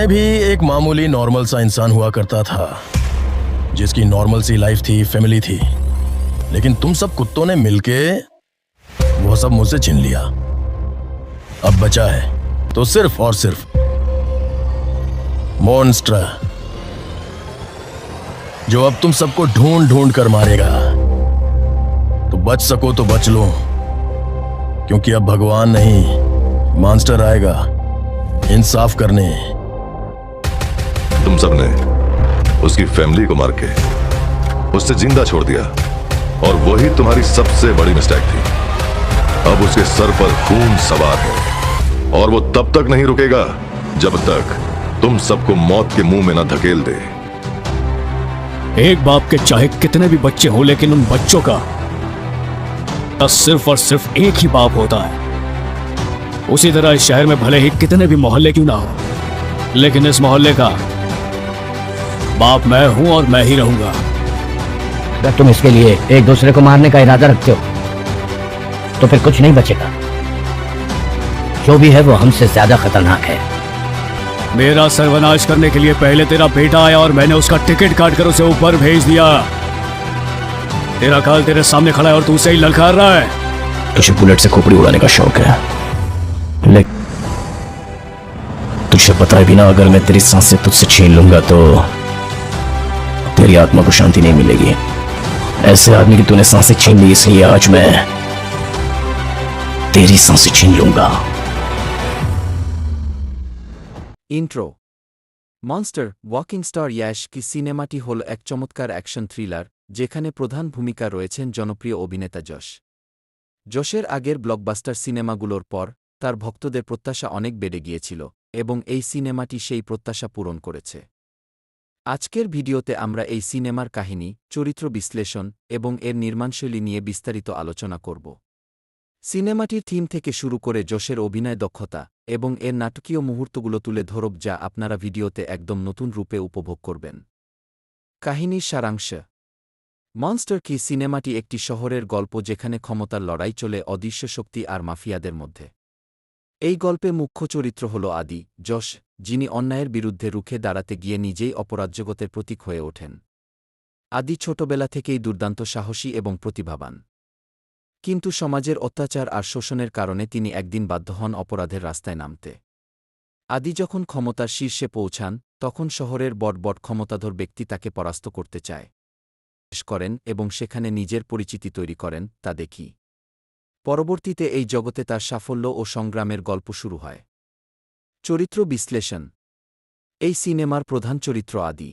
मैं भी एक मामूली नॉर्मल सा इंसान हुआ करता था, जिसकी नॉर्मल सी लाइफ थी, फैमिली थी। लेकिन तुम सब कुत्तों ने मिलके वो सब मुझसे छीन लिया। अब बचा है तो सिर्फ और सिर्फ मॉन्स्टर, जो अब तुम सबको ढूंढ ढूंढ कर मारेगा। तो बच सको तो बच लो, क्योंकि अब भगवान नहीं, मॉन्स्टर आएगा इंसाफ करने। तुम सबने उसकी फैमिली को मार के उससे जिंदा छोड़ दिया, और वही तुम्हारी सबसे बड़ी मिस्टेक थी। अब उसके सर पर खून सवार है, और वो तब तक नहीं रुकेगा जब तक तुम सबको मौत के मुंह में ना धकेल दे। एक बाप के चाहे कितने भी बच्चे हो, लेकिन उन बच्चों का सिर्फ और सिर्फ एक ही बाप होता है। उसी तरह इस शहर में भले ही कितने भी मोहल्ले क्यों ना हो, लेकिन इस मोहल्ले का बाप मैं हूं और मैं ही रहूंगा। अगर तुम इसके लिए एक दूसरे को मारने का इरादा रखते हो तो फिर कुछ नहीं बचेगा। जो भी है वो हमसे ज्यादा खतरनाक है। मेरा सर्वनाश करने के लिए पहले तेरा बेटा आया और मैंने उसका टिकट काट कर उसे ऊपर भेज दिया। तेरा काल तेरे सामने खड़ा है और तू उसे ही ललकार रहा है। तुझे बुलेट से खोपड़ी उड़ाने का शौक है, लेकिन तुझे पता है भी ना, अगर मैं तेरी सांसें तुझसे छीन लूंगा तो तेरी आत्मा को शांति नहीं मिलेगी। ऐसे आदमी की तूने सांसें छीन ली, इसलिए आज मैं तेरी सांसें छीन लूंगा। Intro monster walking star Yash কি সিনেমাটি হল এক চমৎকার অ্যাকশন থ্রিলার, যেখানে প্রধান ভূমিকা রয়েছেন জনপ্রিয় অভিনেতা যশ। যশের আগের ব্লকবাস্টার সিনেমাগুলোর পর তার ভক্তদের প্রত্যাশা অনেক বেড়ে গিয়েছিল, এবং এই সিনেমাটি সেই প্রত্যাশা পূরণ করেছে। আজকের ভিডিওতে আমরা এই সিনেমার কাহিনী, চরিত্র বিশ্লেষণ এবং এর নির্মাণশৈলী নিয়ে বিস্তারিত আলোচনা করব। সিনেমাটির থিম থেকে শুরু করে যশের অভিনয় দক্ষতা এবং এর নাটকীয় মুহূর্তগুলো তুলে ধরব, যা আপনারা ভিডিওতে একদম নতুন রূপে উপভোগ করবেন। কাহিনীর সারাংশ। মনস্টার কি সিনেমাটি একটি শহরের গল্প, যেখানে ক্ষমতার লড়াই চলে অদৃশ্য শক্তি আর মাফিয়াদের মধ্যে। এই গল্পে মুখ্য চরিত্র হল আদি, যশ, যিনি অন্যায়ের বিরুদ্ধে রুখে দাঁড়াতে গিয়ে নিজেই অপরাজগতের প্রতীক হয়ে ওঠেন। আদি ছোটবেলা থেকেই দুর্দান্ত সাহসী এবং প্রতিভাবান, কিন্তু সমাজের অত্যাচার আর শোষণের কারণে তিনি একদিন বাধ্য হন অপরাধের রাস্তায় নামতে। আদি যখন ক্ষমতার শীর্ষে পৌঁছান, তখন শহরের বড় বড় ক্ষমতাধর ব্যক্তি তাকে পরাস্ত করতে চায় করেন এবং সেখানে নিজের পরিচিতি তৈরি করেন, তা দেখি। পরবর্তীতে এই জগতে তার সাফল্য ও সংগ্রামের গল্প শুরু হয়। চরিত্র বিশ্লেষণ। এই সিনেমার প্রধান চরিত্র আদি।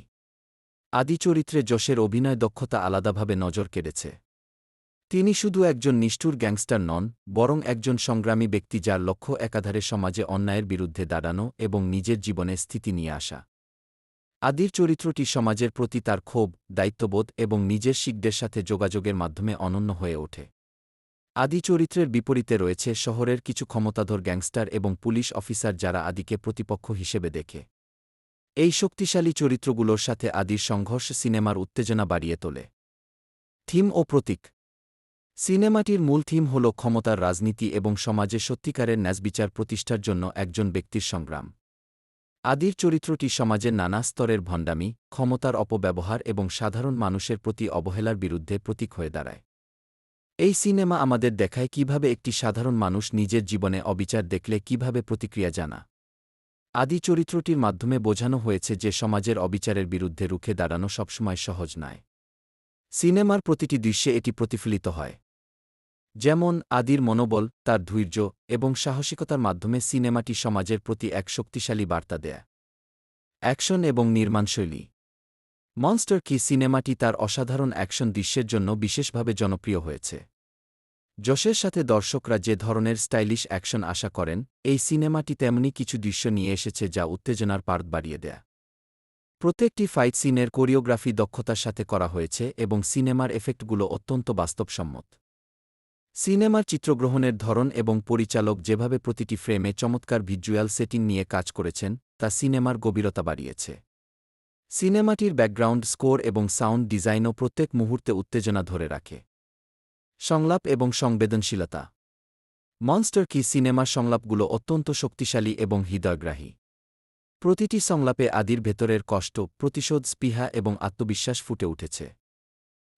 আদি চরিত্রে যশের অভিনয় দক্ষতা আলাদাভাবে নজর কেড়েছে। তিনি শুধু একজন নিষ্ঠুর গ্যাংস্টার নন, বরং একজন সংগ্রামী ব্যক্তি, যার লক্ষ্য একাধারে সমাজে অন্যায়ের বিরুদ্ধে দাঁড়ানো এবং নিজের জীবনে স্থিতি নিয়ে আসা। আদির চরিত্রটি সমাজের প্রতি তার ক্ষোভ, দায়িত্ববোধ এবং নিজের শিকদের সাথে যোগাযোগের মাধ্যমে অনন্য হয়ে ওঠে। আদি চরিত্রের বিপরীতে রয়েছে শহরের কিছু ক্ষমতাধর গ্যাংস্টার এবং পুলিশ অফিসার, যারা আদিকে প্রতিপক্ষ হিসেবে দেখে। এই শক্তিশালী চরিত্রগুলোর সাথে আদির সংঘর্ষ সিনেমার উত্তেজনা বাড়িয়ে তোলে। থিম ও প্রতীক। সিনেমাটির মূল থিম হল ক্ষমতার রাজনীতি এবং সমাজে সত্যিকারের ন্যায়বিচার প্রতিষ্ঠার জন্য একজন ব্যক্তির সংগ্রাম। আদির চরিত্রটি সমাজের নানা স্তরের ভণ্ডামি, ক্ষমতার অপব্যবহার এবং সাধারণ মানুষের প্রতি অবহেলার বিরুদ্ধে প্রতীক হয়ে দাঁড়ায়। এই সিনেমা আমাদের দেখায় কিভাবে একটি সাধারণ মানুষ নিজের জীবনে অবিচার দেখলে কিভাবে প্রতিক্রিয়া জানা। আদি চরিত্রটির মাধ্যমে বোঝানো হয়েছে যে সমাজের অবিচারের বিরুদ্ধে রুখে দাঁড়ানো সবসময় সহজ নয়। সিনেমার প্রতিটি দৃশ্যে এটি প্রতিফলিত হয়। যেমন আদির মনোবল, তার ধৈর্য এবং সাহসিকতার মাধ্যমে সিনেমাটি সমাজের প্রতি এক শক্তিশালী বার্তা দেয়। অ্যাকশন এবং নির্মাণশৈলী। মনস্টার কি সিনেমাটি তার অসাধারণ অ্যাকশন দৃশ্যের জন্য বিশেষভাবে জনপ্রিয় হয়েছে। যশের সাথে দর্শকরা যে ধরনের স্টাইলিশ অ্যাকশন আশা করেন, এই সিনেমাটি তেমনি কিছু দৃশ্য নিয়ে এসেছে যা উত্তেজনার পার বাড়িয়ে দেয়। প্রত্যেকটি ফাইট সিনের কোরিওগ্রাফি দক্ষতার সাথে করা হয়েছে এবং সিনেমার এফেক্টগুলো অত্যন্ত বাস্তবসম্মত। সিনেমার চিত্রগ্রহণের ধরন এবং পরিচালক যেভাবে প্রতিটি ফ্রেমে চমৎকার ভিজুয়াল সেটিং নিয়ে কাজ করেছেন, তা সিনেমার গভীরতা বাড়িয়েছে। সিনেমাটির ব্যাকগ্রাউন্ড স্কোর এবং সাউন্ড ডিজাইনও প্রত্যেক মুহূর্তে উত্তেজনা ধরে রাখে। সংলাপ এবং সংবেদনশীলতা। মনস্টার কি সিনেমার সংলাপগুলো অত্যন্ত শক্তিশালী এবং হৃদয়গ্রাহী। প্রতিটি সংলাপে আদির ভেতরের কষ্ট, প্রতিশোধ, স্পৃহা এবং আত্মবিশ্বাস ফুটে উঠেছে।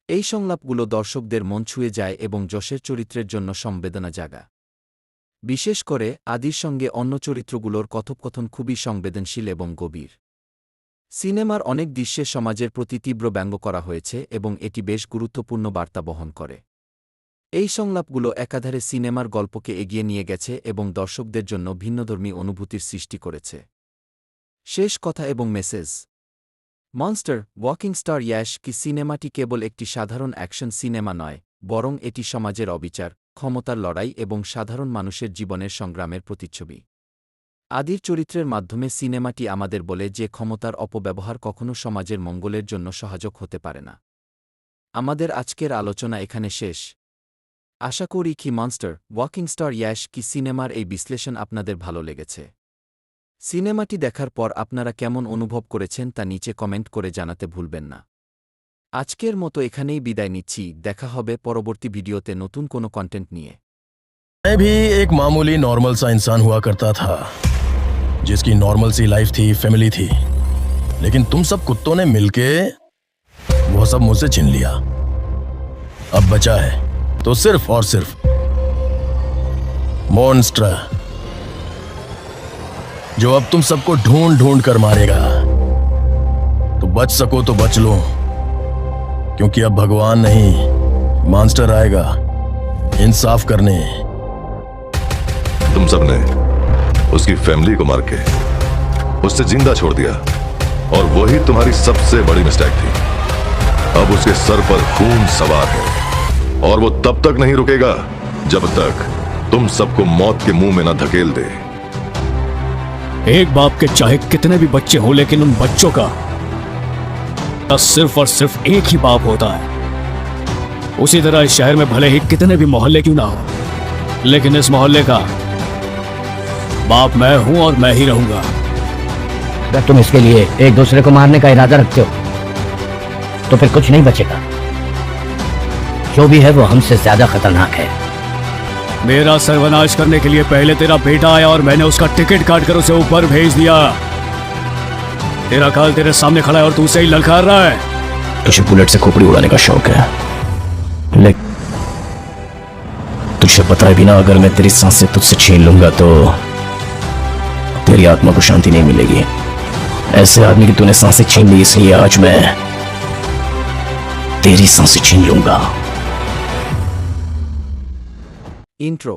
এই সংলাপগুলো দর্শকদের মন ছুঁয়ে যায় এবং যশের চরিত্রের জন্য সংবেদনা জাগা। বিশেষ করে আদির সঙ্গে অন্য চরিত্রগুলোর কথোপকথন খুবই সংবেদনশীল এবং গভীর। সিনেমার অনেক দৃশ্যে সমাজের প্রতি তীব্র ব্যঙ্গ করা হয়েছে এবং এটি বেশ গুরুত্বপূর্ণ বার্তা বহন করে। এই সংলাপগুলো একাধারে সিনেমার গল্পকে এগিয়ে নিয়ে গেছে এবং দর্শকদের জন্য ভিন্নধর্মী অনুভূতির সৃষ্টি করেছে। শেষ কথা এবং message. Monster walking star Yash কি সিনেমাটি কেবল একটি সাধারণ অ্যাকশন সিনেমা নয়, বরং এটি সমাজের অবিচার, ক্ষমতার লড়াই এবং সাধারণ মানুষের জীবনের সংগ্রামের প্রতিচ্ছবি। আদির চরিত্রের মাধ্যমে সিনেমাটি আমাদের বলে যে ক্ষমতার অপব্যবহার কখনো সমাজের মঙ্গলের জন্য সহায়ক হতে পারে না। আমাদের আজকের আলোচনা এখানে শেষ। আশা করি কি মনস্টার ওয়াকিং স্টার ইয়াশ কি সিনেমার এই বিশ্লেষণ আপনাদের ভালো লেগেছে। সিনেমাটি দেখার পর আপনারা কেমন অনুভব করেছেন তা নিচে কমেন্ট করে জানাতে ভুলবেন না। আজকের মতো এখানেই বিদায় নিচ্ছি, দেখা হবে পরবর্তী ভিডিওতে নতুন কোনো কন্টেন্ট নিয়ে। मैं भी एक मामूली नॉर्मल सा इंसान हुआ करता था जिसकी नॉर्मल सी लाइफ थी, फैमिली थी, लेकिन तुम सब कुत्तों ने मिलके वो सब मुझसे छीन लिया। अब बचा है तो सिर्फ और सिर्फ मॉन्स्टर, जो अब तुम सबको ढूंढ ढूंढ कर मारेगा। तो बच सको तो बच लो, क्योंकि अब भगवान नहीं, मॉन्स्टर आएगा इंसाफ करने। तुम सबने उसकी फैमिली को मार के उससे जिंदा छोड़ दिया और वही तुम्हारी सबसे बड़ी मिस्टेक थी। अब उसके सर पर खून सवार है और वो तब तक नहीं रुकेगा जब तक तुम सबको मौत के मुंह में न धकेल दे। एक बाप के चाहे कितने भी बच्चे हों, लेकिन उन बच्चों का सिर्फ और सिर्फ एक ही बाप होता है। उसी तरह इस शहर में भले ही कितने भी मोहल्ले क्यों ना हो, लेकिन इस मोहल्ले का बाप मैं हूं और मैं ही रहूंगा। अगर तुम इसके लिए एक दूसरे को मारने का इरादा रखते हो तो फिर कुछ नहीं बचेगा। जो भी है वो हमसे ज्यादा खतरनाक है। मेरा सर्वनाश करने के लिए पहले तेरा बेटा आया और मैंने उसका टिकट काट कर उसे ऊपर भेज दिया। तेरा काल तेरे सामने खड़ा है और तू उसे ही ललकार रहा है। तुझे बुलेट से खोपड़ी उड़ाने का शौक है, लेकिन तुझे पता है भी ना, अगर मैं तेरी सांसें तुझसे छीन लूंगा तो तेरी आत्मा को शांति नहीं मिलेगी। ऐसे आदमी की तूने सांसें छीन ली, इसलिए आज मैं तेरी सांसें छीन लूंगा। Intro.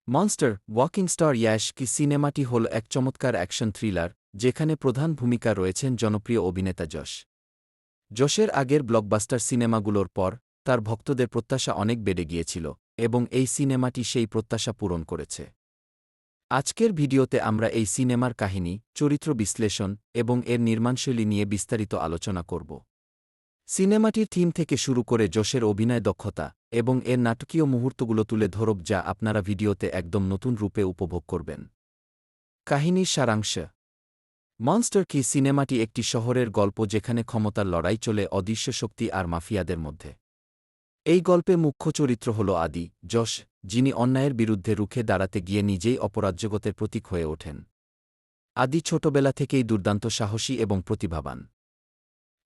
Monster walking star Yash কি সিনেমাটি হল এক চমৎকার অ্যাকশন থ্রিলার, যেখানে প্রধান ভূমিকা রয়েছেন জনপ্রিয় অভিনেতা যশ। যশের আগের ব্লকবাস্টার সিনেমাগুলোর পর তার ভক্তদের প্রত্যাশা অনেক বেড়ে গিয়েছিল এবং এই সিনেমাটি সেই প্রত্যাশা পূরণ করেছে। আজকের ভিডিওতে আমরা এই সিনেমার কাহিনী, চরিত্র বিশ্লেষণ এবং এর নির্মাণশৈলী নিয়ে বিস্তারিত আলোচনা করব। সিনেমাটির থিম থেকে শুরু করে যশের অভিনয় দক্ষতা এবং এর নাটকীয় মুহূর্তগুলো তুলে ধরব, যা আপনারা ভিডিওতে একদম নতুন রূপে উপভোগ করবেন। কাহিনীর সারাংশ। মনস্টার কি সিনেমাটি একটি শহরের গল্প যেখানে ক্ষমতার লড়াই চলে অদৃশ্য শক্তি আর মাফিয়াদের মধ্যে। এই গল্পে মুখ্য চরিত্র হল আদি, যশ, যিনি অন্যায়ের বিরুদ্ধে রুখে দাঁড়াতে গিয়ে নিজেই অপরাধজগতের প্রতীক হয়ে ওঠেন। আদি ছোটবেলা থেকেই দুর্দান্ত সাহসী এবং প্রতিভাবান,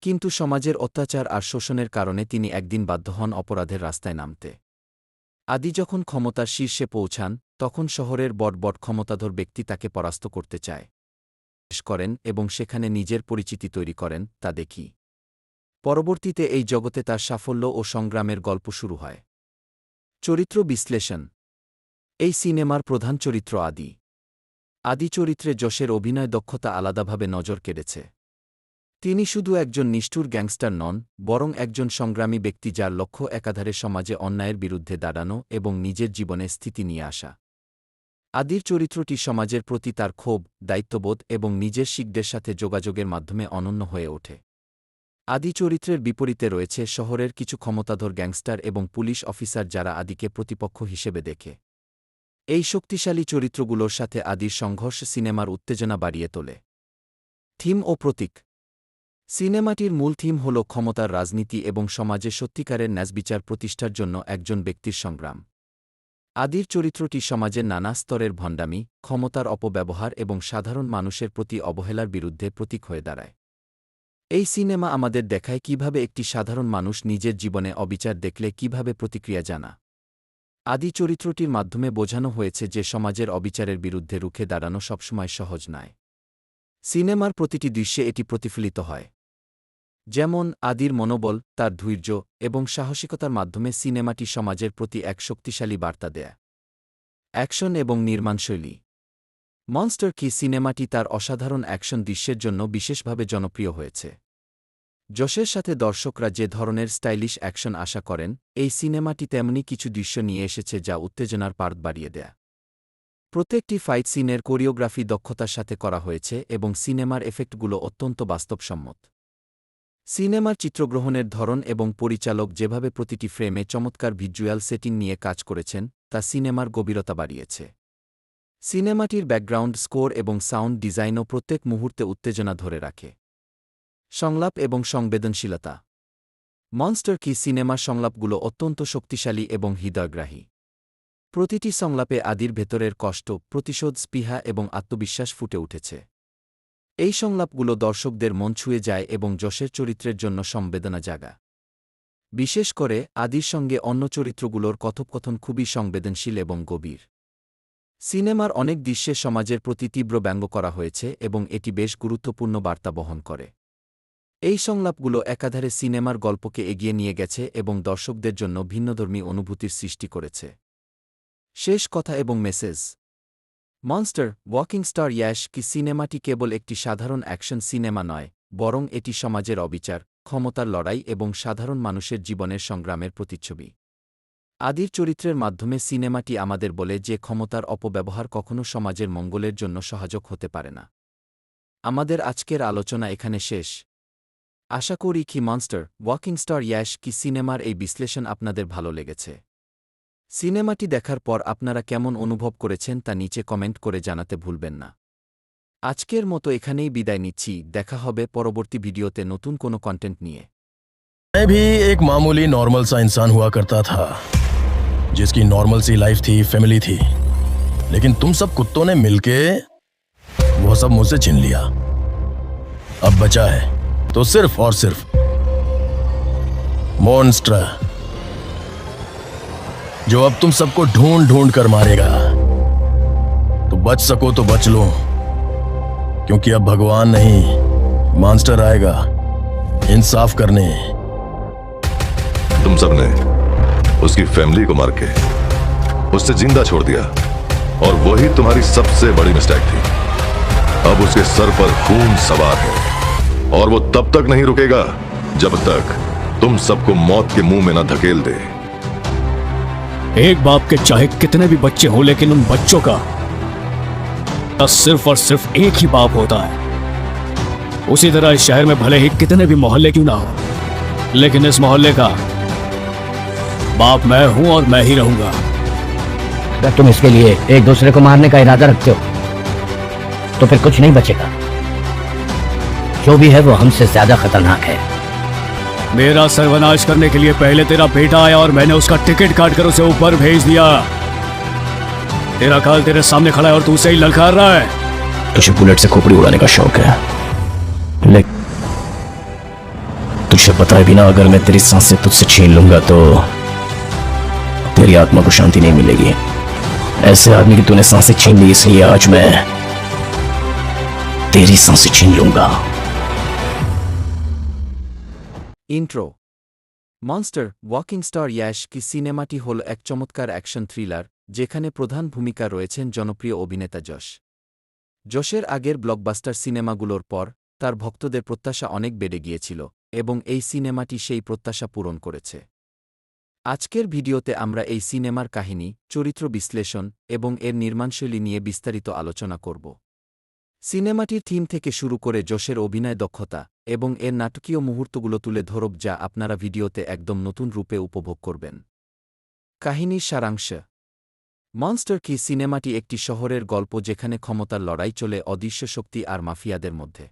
কিন্তু সমাজের অত্যাচার আর শোষণের কারণে তিনি একদিন বাধ্য হন অপরাধের রাস্তায় নামতে। আদি যখন ক্ষমতার শীর্ষে পৌঁছান, তখন শহরের বড় বড় ক্ষমতাধর ব্যক্তি তাকে পরাস্ত করতে চায় করেন এবং সেখানে নিজের পরিচিতি তৈরি করেন, তা দেখি। পরবর্তীতে এই জগতে তার সাফল্য ও সংগ্রামের গল্প শুরু হয়। চরিত্র বিশ্লেষণ। এই সিনেমার প্রধান চরিত্র আদি। আদি চরিত্রে যশের অভিনয় দক্ষতা আলাদাভাবে নজর কেড়েছে। তিনি শুধু একজন নিষ্ঠুর গ্যাংস্টার নন, বরং একজন সংগ্রামী ব্যক্তি যার লক্ষ্য একাধারে সমাজে অন্যায়ের বিরুদ্ধে দাঁড়ানো এবং নিজের জীবনে স্থিতি নিয়ে আসা। আদির চরিত্রটি সমাজের প্রতি তার ক্ষোভ, দায়িত্ববোধ এবং নিজের শিকদের সাথে যোগাযোগের মাধ্যমে অনন্য হয়ে ওঠে। আদি চরিত্রের বিপরীতে রয়েছে শহরের কিছু ক্ষমতাধর গ্যাংস্টার এবং পুলিশ অফিসার যারা আদিকে প্রতিপক্ষ হিসেবে দেখে। এই শক্তিশালী চরিত্রগুলোর সাথে আদির সংঘর্ষ সিনেমার উত্তেজনা বাড়িয়ে তোলে। থিম ও প্রতীক। সিনেমাটির মূল থিম হল ক্ষমতার রাজনীতি এবং সমাজে সত্যিকারের ন্যায়বিচার প্রতিষ্ঠার জন্য একজন ব্যক্তির সংগ্রাম। আদির চরিত্রটি সমাজের নানা স্তরের ভণ্ডামি, ক্ষমতার অপব্যবহার এবং সাধারণ মানুষের প্রতি অবহেলার বিরুদ্ধে প্রতীক হয়ে দাঁড়ায়। এই সিনেমা আমাদের দেখায় কিভাবে একটি সাধারণ মানুষ নিজের জীবনে অবিচার দেখলে কিভাবে প্রতিক্রিয়া জানা। আদি চরিত্রটির মাধ্যমে বোঝানো হয়েছে যে সমাজের অবিচারের বিরুদ্ধে রুখে দাঁড়ানো সবসময় সহজ নয়। সিনেমার প্রতিটি দৃশ্যে এটি প্রতিফলিত হয়। যেমন আদির মনোবল, তার ধৈর্য এবং সাহসিকতার মাধ্যমে সিনেমাটি সমাজের প্রতি এক শক্তিশালী বার্তা দেয়। অ্যাকশন এবং নির্মাণশৈলী। মনস্টার কি সিনেমাটি তার অসাধারণ অ্যাকশন দৃশ্যের জন্য বিশেষভাবে জনপ্রিয় হয়েছে। যশের সাথে দর্শকরা যে ধরনের স্টাইলিশ অ্যাকশন আশা করেন, এই সিনেমাটি তেমনি কিছু দৃশ্য নিয়ে এসেছে যা উত্তেজনার পার্ট বাড়িয়ে দেয়। প্রত্যেকটি ফাইট সিনের কোরিওগ্রাফি দক্ষতার সাথে করা হয়েছে এবং সিনেমার এফেক্টগুলো অত্যন্ত বাস্তবসম্মত। সিনেমার চিত্রগ্রহণের ধরন এবং পরিচালক যেভাবে প্রতিটি ফ্রেমে চমৎকার ভিজুয়াল সেটিং নিয়ে কাজ করেছেন, তা সিনেমার গভীরতা বাড়িয়েছে। সিনেমাটির ব্যাকগ্রাউন্ড স্কোর এবং সাউন্ড ডিজাইনও প্রত্যেক মুহূর্তে উত্তেজনা ধরে রাখে। সংলাপ এবং সংবেদনশীলতা। মনস্টার কি সিনেমার সংলাপগুলো অত্যন্ত শক্তিশালী এবং হৃদয়গ্রাহী। প্রতিটি সংলাপে আদির ভেতরের কষ্ট, প্রতিশোধ, স্পৃহা এবং আত্মবিশ্বাস ফুটে উঠেছে। এই সংলাপগুলো দর্শকদের মন ছুঁয়ে যায় এবং যশের চরিত্রের জন্য সংবেদনা জাগা। বিশেষ করে আদির সঙ্গে অন্য চরিত্রগুলোর কথোপকথন খুবই সংবেদনশীল এবং গভীর। সিনেমার অনেক দৃশ্যে সমাজের প্রতি তীব্র ব্যঙ্গ করা হয়েছে এবং এটি বেশ গুরুত্বপূর্ণ বার্তা বহন করে। এই সংলাপগুলো একাধারে সিনেমার গল্পকে এগিয়ে নিয়ে গেছে এবং দর্শকদের জন্য ভিন্নধর্মী অনুভূতির সৃষ্টি করেছে। শেষ কথা এবং message. Monster walking star Yash কি সিনেমাটি কেবল একটি সাধারণ অ্যাকশন সিনেমা নয়, বরং এটি সমাজের অবিচার, ক্ষমতার লড়াই এবং সাধারণ মানুষের জীবনের সংগ্রামের প্রতিচ্ছবি। আদির চরিত্রের মাধ্যমে সিনেমাটি আমাদের বলে যে ক্ষমতার অপব্যবহার কখনো সমাজের মঙ্গলের জন্য সহায়ক হতে পারে না। আমাদের আজকের আলোচনা এখানে শেষ। আশা করি কি মনস্টার ওয়াকিং স্টার ইয়াশ কি সিনেমার এই বিশ্লেষণ আপনাদের ভালো লেগেছে। সিনেমাটি দেখার পর আপনারা কেমন অনুভব করেছেন তা নিচে কমেন্ট করে জানাতে ভুলবেন না। আজকের মতো এখানেই বিদায় নিচ্ছি, দেখা হবে পরবর্তী ভিডিওতে নতুন কোনো কন্টেন্ট নিয়ে। मैं भी एक मामूली नॉर्मल सा इंसान हुआ करता था, जिसकी नॉर्मल सी लाइफ थी, फैमिली थी, लेकिन तुम सब कुत्तों ने मिलके वो सब मुझसे छीन लिया। अब बचा है तो सिर्फ और सिर्फ मॉन्स्टर, जो अब तुम सबको ढूंढ ढूंढ कर मारेगा। तो बच सको तो बच लो, क्योंकि अब भगवान नहीं, मॉन्स्टर आएगा इंसाफ करने। तुम सबने उसकी फैमिली को मार के उससे जिंदा छोड़ दिया, और वही तुम्हारी सबसे बड़ी मिस्टेक थी। अब उसके सर पर खून सवार है, और वो तब तक नहीं रुकेगा जब तक तुम सबको मौत के मुंह में न धकेल दे। एक बाप के चाहे कितने भी बच्चे हों, लेकिन उन बच्चों का सिर्फ और सिर्फ एक ही बाप होता है। उसी तरह इस शहर में भले ही कितने भी मोहल्ले क्यों ना हो, लेकिन इस मोहल्ले का बाप मैं हूं और मैं ही रहूंगा। अगर तुम इसके लिए एक दूसरे को मारने का इरादा रखते हो तो फिर कुछ नहीं बचेगा। जो भी है वो हमसे ज्यादा खतरनाक है। मेरा सर्वनाश करने के लिए पहले तेरा बेटा आया और मैंने उसका टिकट काट कर उसे ऊपर भेज दिया। तेरा काल तेरे सामने खड़ा है और तू उसे ही ललकार रहा है। तुझे बुलेट से खोपड़ी उड़ाने का शौक है, लेकिन तुझे बताए बिना अगर मैं तेरी सांसें तुझसे छीन लूंगा तो तेरी आत्मा को शांति नहीं मिलेगी। ऐसे आदमी की तूने सांसें छीन ली, इसलिए आज मैं तेरी सांसें छीन लूंगा। Intro. Monster walking star Yash কি সিনেমাটি হল এক চমৎকার অ্যাকশন থ্রিলার, যেখানে প্রধান ভূমিকা রয়েছেন জনপ্রিয় অভিনেতা যশ। যশের আগের ব্লকবাস্টার সিনেমাগুলোর পর তার ভক্তদের প্রত্যাশা অনেক বেড়ে গিয়েছিল, এবং এই সিনেমাটি সেই প্রত্যাশা পূরণ করেছে। আজকের ভিডিওতে আমরা এই সিনেমার কাহিনী, চরিত্র বিশ্লেষণ এবং এর নির্মাণশৈলী নিয়ে বিস্তারিত আলোচনা করব। সিনেমাটির থিম থেকে শুরু করে যশের অভিনয় দক্ষতা এবং এর নাটকীয় মুহূর্তগুলো তুলে ধরব, যা আপনারা ভিডিওতে একদম নতুন রূপে উপভোগ করবেন। কাহিনীর সারাংশ। মনস্টার কি সিনেমাটি একটি শহরের গল্প যেখানে ক্ষমতার লড়াই চলে অদৃশ্য শক্তি আর মাফিয়াদের মধ্যে।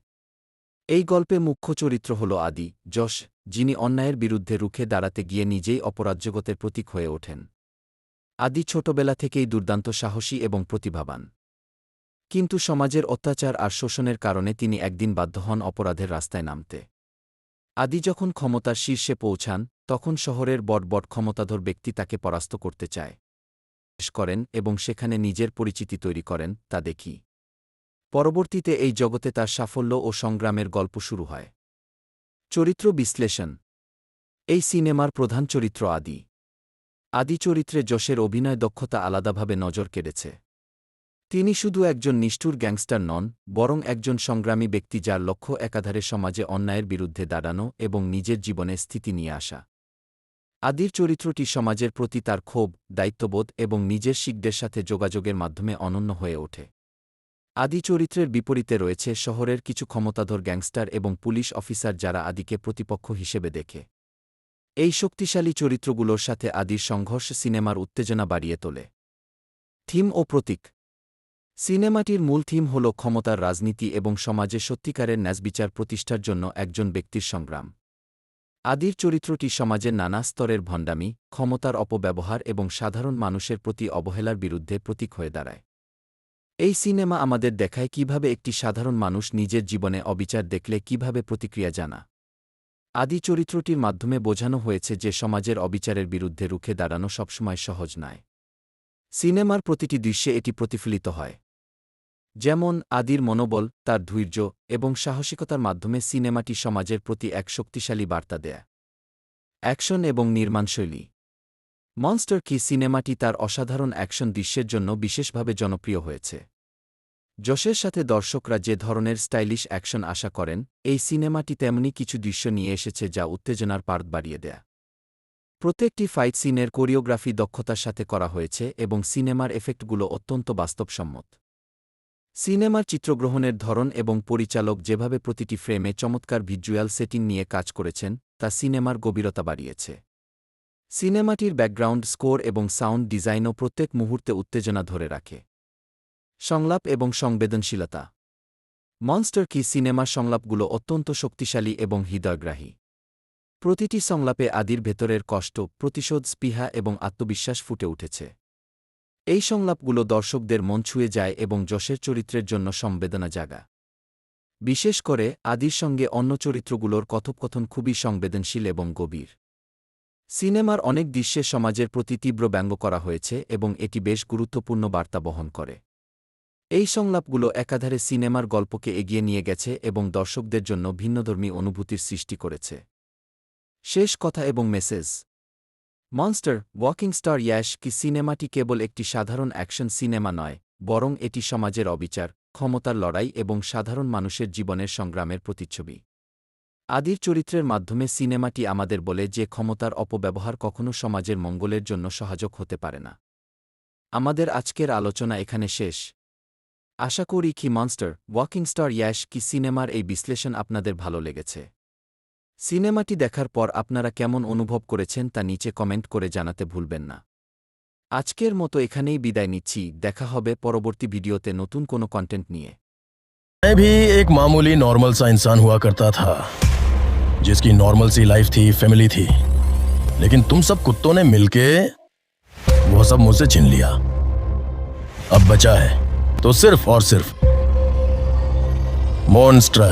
এই গল্পে মুখ্য চরিত্র হল আদি, যশ, যিনি অন্যায়ের বিরুদ্ধে রুখে দাঁড়াতে গিয়ে নিজেই অপরাধজগতের প্রতীক হয়ে ওঠেন। আদি ছোটবেলা থেকেই দুর্দান্ত সাহসী এবং প্রতিভাবান। কিন্তু সমাজের অত্যাচার আর শোষণের কারণে তিনি একদিন বাধ্য হন অপরাধের রাস্তায় নামতে। আদি যখন ক্ষমতার শীর্ষে পৌঁছান তখন শহরের বড় ক্ষমতাধর ব্যক্তি তাকে পরাস্ত করতে চায় করেন এবং সেখানে নিজের পরিচিতি তৈরি করেন তা দেখি। পরবর্তীতে এই জগতে তার সাফল্য ও সংগ্রামের গল্প শুরু হয়। চরিত্র বিশ্লেষণ। এই সিনেমার প্রধান চরিত্র আদি। আদি চরিত্রে যশের অভিনয় দক্ষতা আলাদাভাবে নজর কেড়েছে। তিনি শুধু একজন নিষ্ঠুর গ্যাংস্টার নন, বরং একজন সংগ্রামী ব্যক্তি যার লক্ষ্য একাধারে সমাজে অন্যায়ের বিরুদ্ধে দাঁড়ানো এবং নিজের জীবনে স্থিতি নিয়ে আসা। আদির চরিত্রটি সমাজের প্রতি তার ক্ষোভ, দায়িত্ববোধ এবং নিজের শিকদের সাথে যোগাযোগের মাধ্যমে অনন্য হয়ে ওঠে। আদি চরিত্রের বিপরীতে রয়েছে শহরের কিছু ক্ষমতাধর গ্যাংস্টার এবং পুলিশ অফিসার যারা আদিকে প্রতিপক্ষ হিসেবে দেখে। এই শক্তিশালী চরিত্রগুলোর সাথে আদির সংঘর্ষ সিনেমার উত্তেজনা বাড়িয়ে তোলে। থিম ও প্রতীক। সিনেমাটির মূল থিম হল ক্ষমতার রাজনীতি এবং সমাজে সত্যিকারের ন্যায়বিচার প্রতিষ্ঠার জন্য একজন ব্যক্তির সংগ্রাম। আদির চরিত্রটি সমাজের নানা স্তরের ভণ্ডামি, ক্ষমতার অপব্যবহার এবং সাধারণ মানুষের প্রতি অবহেলার বিরুদ্ধে প্রতীক হয়ে দাঁড়ায়। এই সিনেমা আমাদের দেখায় কিভাবে একটি সাধারণ মানুষ নিজের জীবনে অবিচার দেখলে কিভাবে প্রতিক্রিয়া জানা। আদি চরিত্রটির মাধ্যমে বোঝানো হয়েছে যে সমাজের অবিচারের বিরুদ্ধে রুখে দাঁড়ানো সবসময় সহজ নয়। সিনেমার প্রতিটি দৃশ্যে এটি প্রতিফলিত হয়। যেমন আদির মনোবল, তার ধৈর্য এবং সাহসিকতার মাধ্যমে সিনেমাটি সমাজের প্রতি এক শক্তিশালী বার্তা দেয়। অ্যাকশন এবং নির্মাণশৈলী। মনস্টার কি সিনেমাটি তার অসাধারণ অ্যাকশন দৃশ্যের জন্য বিশেষভাবে জনপ্রিয় হয়েছে। যশের সাথে দর্শকরা যে ধরনের স্টাইলিশ অ্যাকশন আশা করেন, এই সিনেমাটি তেমনি কিছু দৃশ্য নিয়ে এসেছে যা উত্তেজনার পার্ট বাড়িয়ে দেয়। প্রত্যেকটি ফাইট সিনের কোরিওগ্রাফি দক্ষতার সাথে করা হয়েছে এবং সিনেমার এফেক্টগুলো অত্যন্ত বাস্তবসম্মত। সিনেমার চিত্রগ্রহণের ধরন এবং পরিচালক যেভাবে প্রতিটি ফ্রেমে চমৎকার ভিজুয়াল সেটিং নিয়ে কাজ করেছেন তা সিনেমার গভীরতা বাড়িয়েছে। সিনেমাটির ব্যাকগ্রাউন্ড স্কোর এবং সাউন্ড ডিজাইনও প্রত্যেক মুহূর্তে উত্তেজনা ধরে রাখে। সংলাপ এবং সংবেদনশীলতা। মনস্টার কি সিনেমার সংলাপগুলো অত্যন্ত শক্তিশালী এবং হৃদয়গ্রাহী। প্রতিটি সংলাপে আদির ভেতরের কষ্ট, প্রতিশোধ, স্পৃহা এবং আত্মবিশ্বাস ফুটে উঠেছে। এই সংলাপগুলো দর্শকদের মন ছুঁয়ে যায় এবং যশের চরিত্রের জন্য সংবেদনা জাগা। বিশেষ করে আদির সঙ্গে অন্য চরিত্রগুলোর কথোপকথন খুবই সংবেদনশীল এবং গভীর। সিনেমার অনেক দৃশ্যে সমাজের প্রতি তীব্র ব্যঙ্গ করা হয়েছে এবং এটি বেশ গুরুত্বপূর্ণ বার্তা বহন করে। এই সংলাপগুলো একাধারে সিনেমার গল্পকে এগিয়ে নিয়ে গেছে এবং দর্শকদের জন্য ভিন্নধর্মী অনুভূতির সৃষ্টি করেছে। শেষ কথা এবং message. Monster walking star Yash কি সিনেমাটি কেবল একটি সাধারণ অ্যাকশন সিনেমা নয়, বরং এটি সমাজের অবিচার, ক্ষমতার লড়াই এবং সাধারণ মানুষের জীবনের সংগ্রামের প্রতিচ্ছবি। আদির চরিত্রের মাধ্যমে সিনেমাটি আমাদের বলে যে ক্ষমতার অপব্যবহার কখনো সমাজের মঙ্গলের জন্য সহায়ক হতে পারে না। আমাদের আজকের আলোচনা এখানে শেষ। আশা করি কি মনস্টার ওয়াকিং স্টার ইয়াশ কি সিনেমার এই বিশ্লেষণ আপনাদের ভালো লেগেছে। সিনেমাটি দেখার পর আপনারা কেমন অনুভব করেছেন তা নিচে কমেন্ট করে জানাতে ভুলবেন না। আজকের মতো এখানেই বিদায় নিচ্ছি, দেখা হবে পরবর্তী ভিডিওতে নতুন কোনো কন্টেন্ট নিয়ে। मैं भी एक मामूली नॉर्मल सा इंसान हुआ करता था, जिसकी नॉर्मल सी लाइफ थी, फैमिली थी, लेकिन तुम सब कुत्तों ने मिलके वो सब मुझसे छीन लिया। अब बचा है तो सिर्फ और सिर्फ मॉन्स्टर,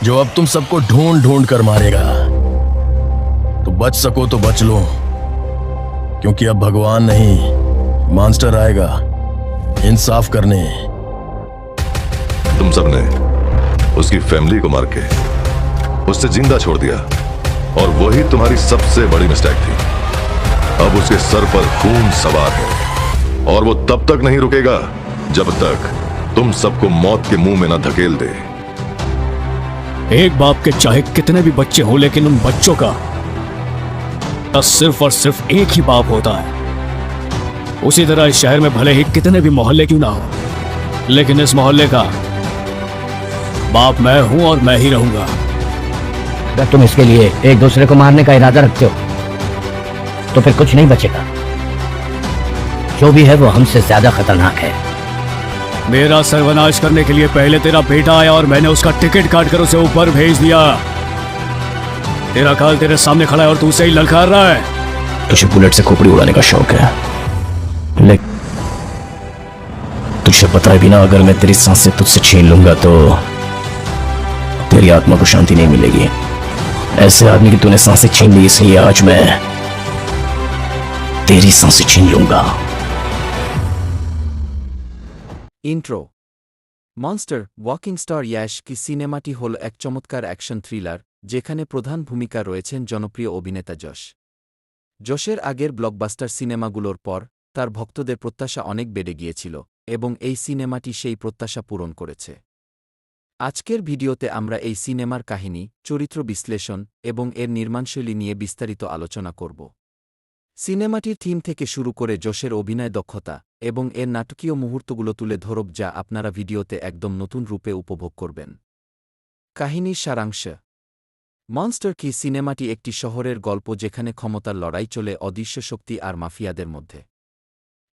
जो अब तुम सबको ढूंढ ढूंढ कर मारेगा। तो बच सको तो बच लो, क्योंकि अब भगवान नहीं, मॉन्स्टर आएगा इंसाफ करने। तुम सबने उसकी फैमिली को मार के उससे जिंदा छोड़ दिया, और वही तुम्हारी सबसे बड़ी मिस्टेक थी। अब उसके सर पर खून सवार है, और वो तब तक नहीं रुकेगा जब तक तुम सबको मौत के मुंह में न धकेल दे। एक बाप के चाहे कितने भी बच्चे हों, लेकिन उन बच्चों का सिर्फ और सिर्फ एक ही बाप होता है। उसी तरह इस शहर में भले ही कितने भी मोहल्ले क्यों ना हो, लेकिन इस मोहल्ले का बाप मैं हूं और मैं ही रहूंगा। अगर तुम इसके लिए एक दूसरे को मारने का इरादा रखते हो तो फिर कुछ नहीं बचेगा। जो भी है वो हमसे ज्यादा खतरनाक है। मेरा सर्वनाश करने के लिए पहले तेरा बेटा आया और मैंने उसका टिकट काटकर उसे ऊपर भेज दिया। तेरा काल तेरे सामने खड़ा है और तू उसे ही ललकार रहा है। तुझे बुलेट से खोपड़ी उड़ाने का शौक है, लेकिन तुझे बताए बिना अगर मैं तेरी सांसें तुझसे छीन लूंगा तो तेरी आत्मा को शांति नहीं मिलेगी। ऐसे आदमी की तूने सांसें छीन ली, इसलिए आज मैं तेरी सांसें छीन लूंगा। Intro monster walking star Yash কি সিনেমাটি হল এক চমৎকার অ্যাকশন থ্রিলার যেখানে প্রধান ভূমিকা রয়েছেন জনপ্রিয় অভিনেতা যশ। যশের আগের ব্লকবাস্টার সিনেমাগুলোর পর তার ভক্তদের প্রত্যাশা অনেক বেড়ে গিয়েছিল এবং এই সিনেমাটি সেই প্রত্যাশা পূরণ করেছে। আজকের ভিডিওতে আমরা এই সিনেমার কাহিনী, চরিত্র বিশ্লেষণ এবং এর নির্মাণশৈলী নিয়ে বিস্তারিত আলোচনা করব। সিনেমাটির থিম থেকে শুরু করে যশের অভিনয় দক্ষতা এবং এর নাটকীয় মুহূর্তগুলো তুলে ধরব যা আপনারা ভিডিওতে একদম নতুন রূপে উপভোগ করবেন। কাহিনীর সারাংশ। মনস্টার কি সিনেমাটি একটি শহরের গল্প যেখানে ক্ষমতার লড়াই চলে অদৃশ্য শক্তি আর মাফিয়াদের মধ্যে।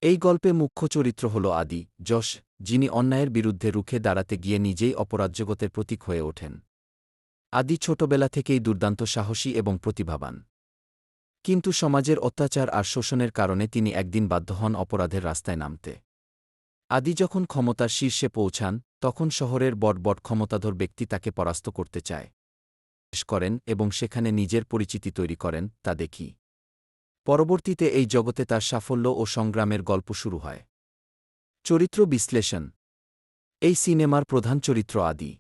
এই গল্পে মুখ্য চরিত্র হল আদি, যশ, যিনি অন্যায়ের বিরুদ্ধে রুখে দাঁড়াতে গিয়ে নিজেই অপরাজগতের প্রতীক হয়ে ওঠেন। আদি ছোটবেলা থেকেই দুর্দান্ত সাহসী এবং প্রতিভাবান। কিন্তু সমাজের অত্যাচার আর শোষণের কারণে তিনি একদিন বাধ্য হন অপরাধের রাস্তায় নামতে। আদি যখন ক্ষমতার শীর্ষে পৌঁছান তখন শহরের বড় বড় ক্ষমতাধর ব্যক্তি তাকে পরাস্ত করতে চায় করেন এবং সেখানে নিজের পরিচিতি তৈরি করেন, তা দেখি। পরবর্তীতে এই জগতে তার সাফল্য ও সংগ্রামের গল্প শুরু হয়। চরিত্র বিশ্লেষণ। এই সিনেমার প্রধান চরিত্র আদি।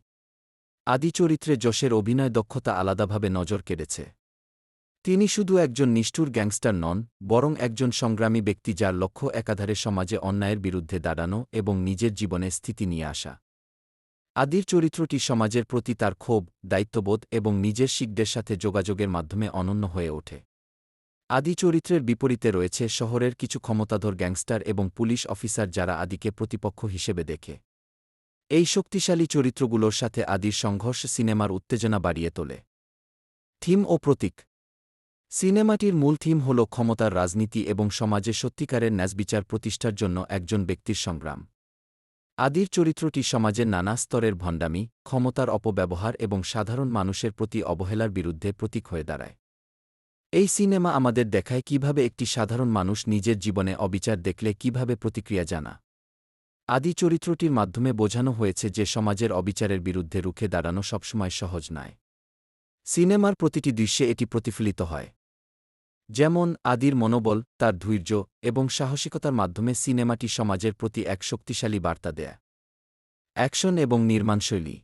আদি চরিত্রে যশের অভিনয় দক্ষতা আলাদাভাবে নজর কেড়েছে। তিনি শুধু একজন নিষ্ঠুর গ্যাংস্টার নন, বরং একজন সংগ্রামী ব্যক্তি যার লক্ষ্য একাধারে সমাজে অন্যায়ের বিরুদ্ধে দাঁড়ানো এবং নিজের জীবনে স্থিতি নিয়ে আসা। আদির চরিত্রটি সমাজের প্রতি তার ক্ষোভ, দায়িত্ববোধ এবং নিজের শিকদের সাথে যোগাযোগের মাধ্যমে অনন্য হয়ে ওঠে। আদি চরিত্রের বিপরীতে রয়েছে শহরের কিছু ক্ষমতাধর গ্যাংস্টার এবং পুলিশ অফিসার যারা আদিকে প্রতিপক্ষ হিসেবে দেখে। এই শক্তিশালী চরিত্রগুলোর সাথে আদির সংঘর্ষ সিনেমার উত্তেজনা বাড়িয়ে তোলে। থিম ও প্রতীক। সিনেমাটির মূল থিম হল ক্ষমতার রাজনীতি এবং সমাজে সত্যিকারের ন্যায়বিচার প্রতিষ্ঠার জন্য একজন ব্যক্তির সংগ্রাম। আদির চরিত্রটি সমাজের নানা স্তরের ভণ্ডামি, ক্ষমতার অপব্যবহার এবং সাধারণ মানুষের প্রতি অবহেলার বিরুদ্ধে প্রতীক হয়ে দাঁড়ায়। এই সিনেমা আমাদের দেখায় কিভাবে একটি সাধারণ মানুষ নিজের জীবনে অবিচার দেখলে কিভাবে প্রতিক্রিয়া জানা। আদি চরিত্রটির মাধ্যমে বোঝানো হয়েছে যে সমাজের অবিচারের বিরুদ্ধে রুখে দাঁড়ানো সবসময় সহজ নয়। সিনেমার প্রতিটি দৃশ্যে এটি প্রতিফলিত হয়। যেমন আদির মনোবল, তার ধৈর্য এবং সাহসিকতার মাধ্যমে সিনেমাটি সমাজের প্রতি এক শক্তিশালী বার্তা দেয়। অ্যাকশন এবং নির্মাণশৈলী।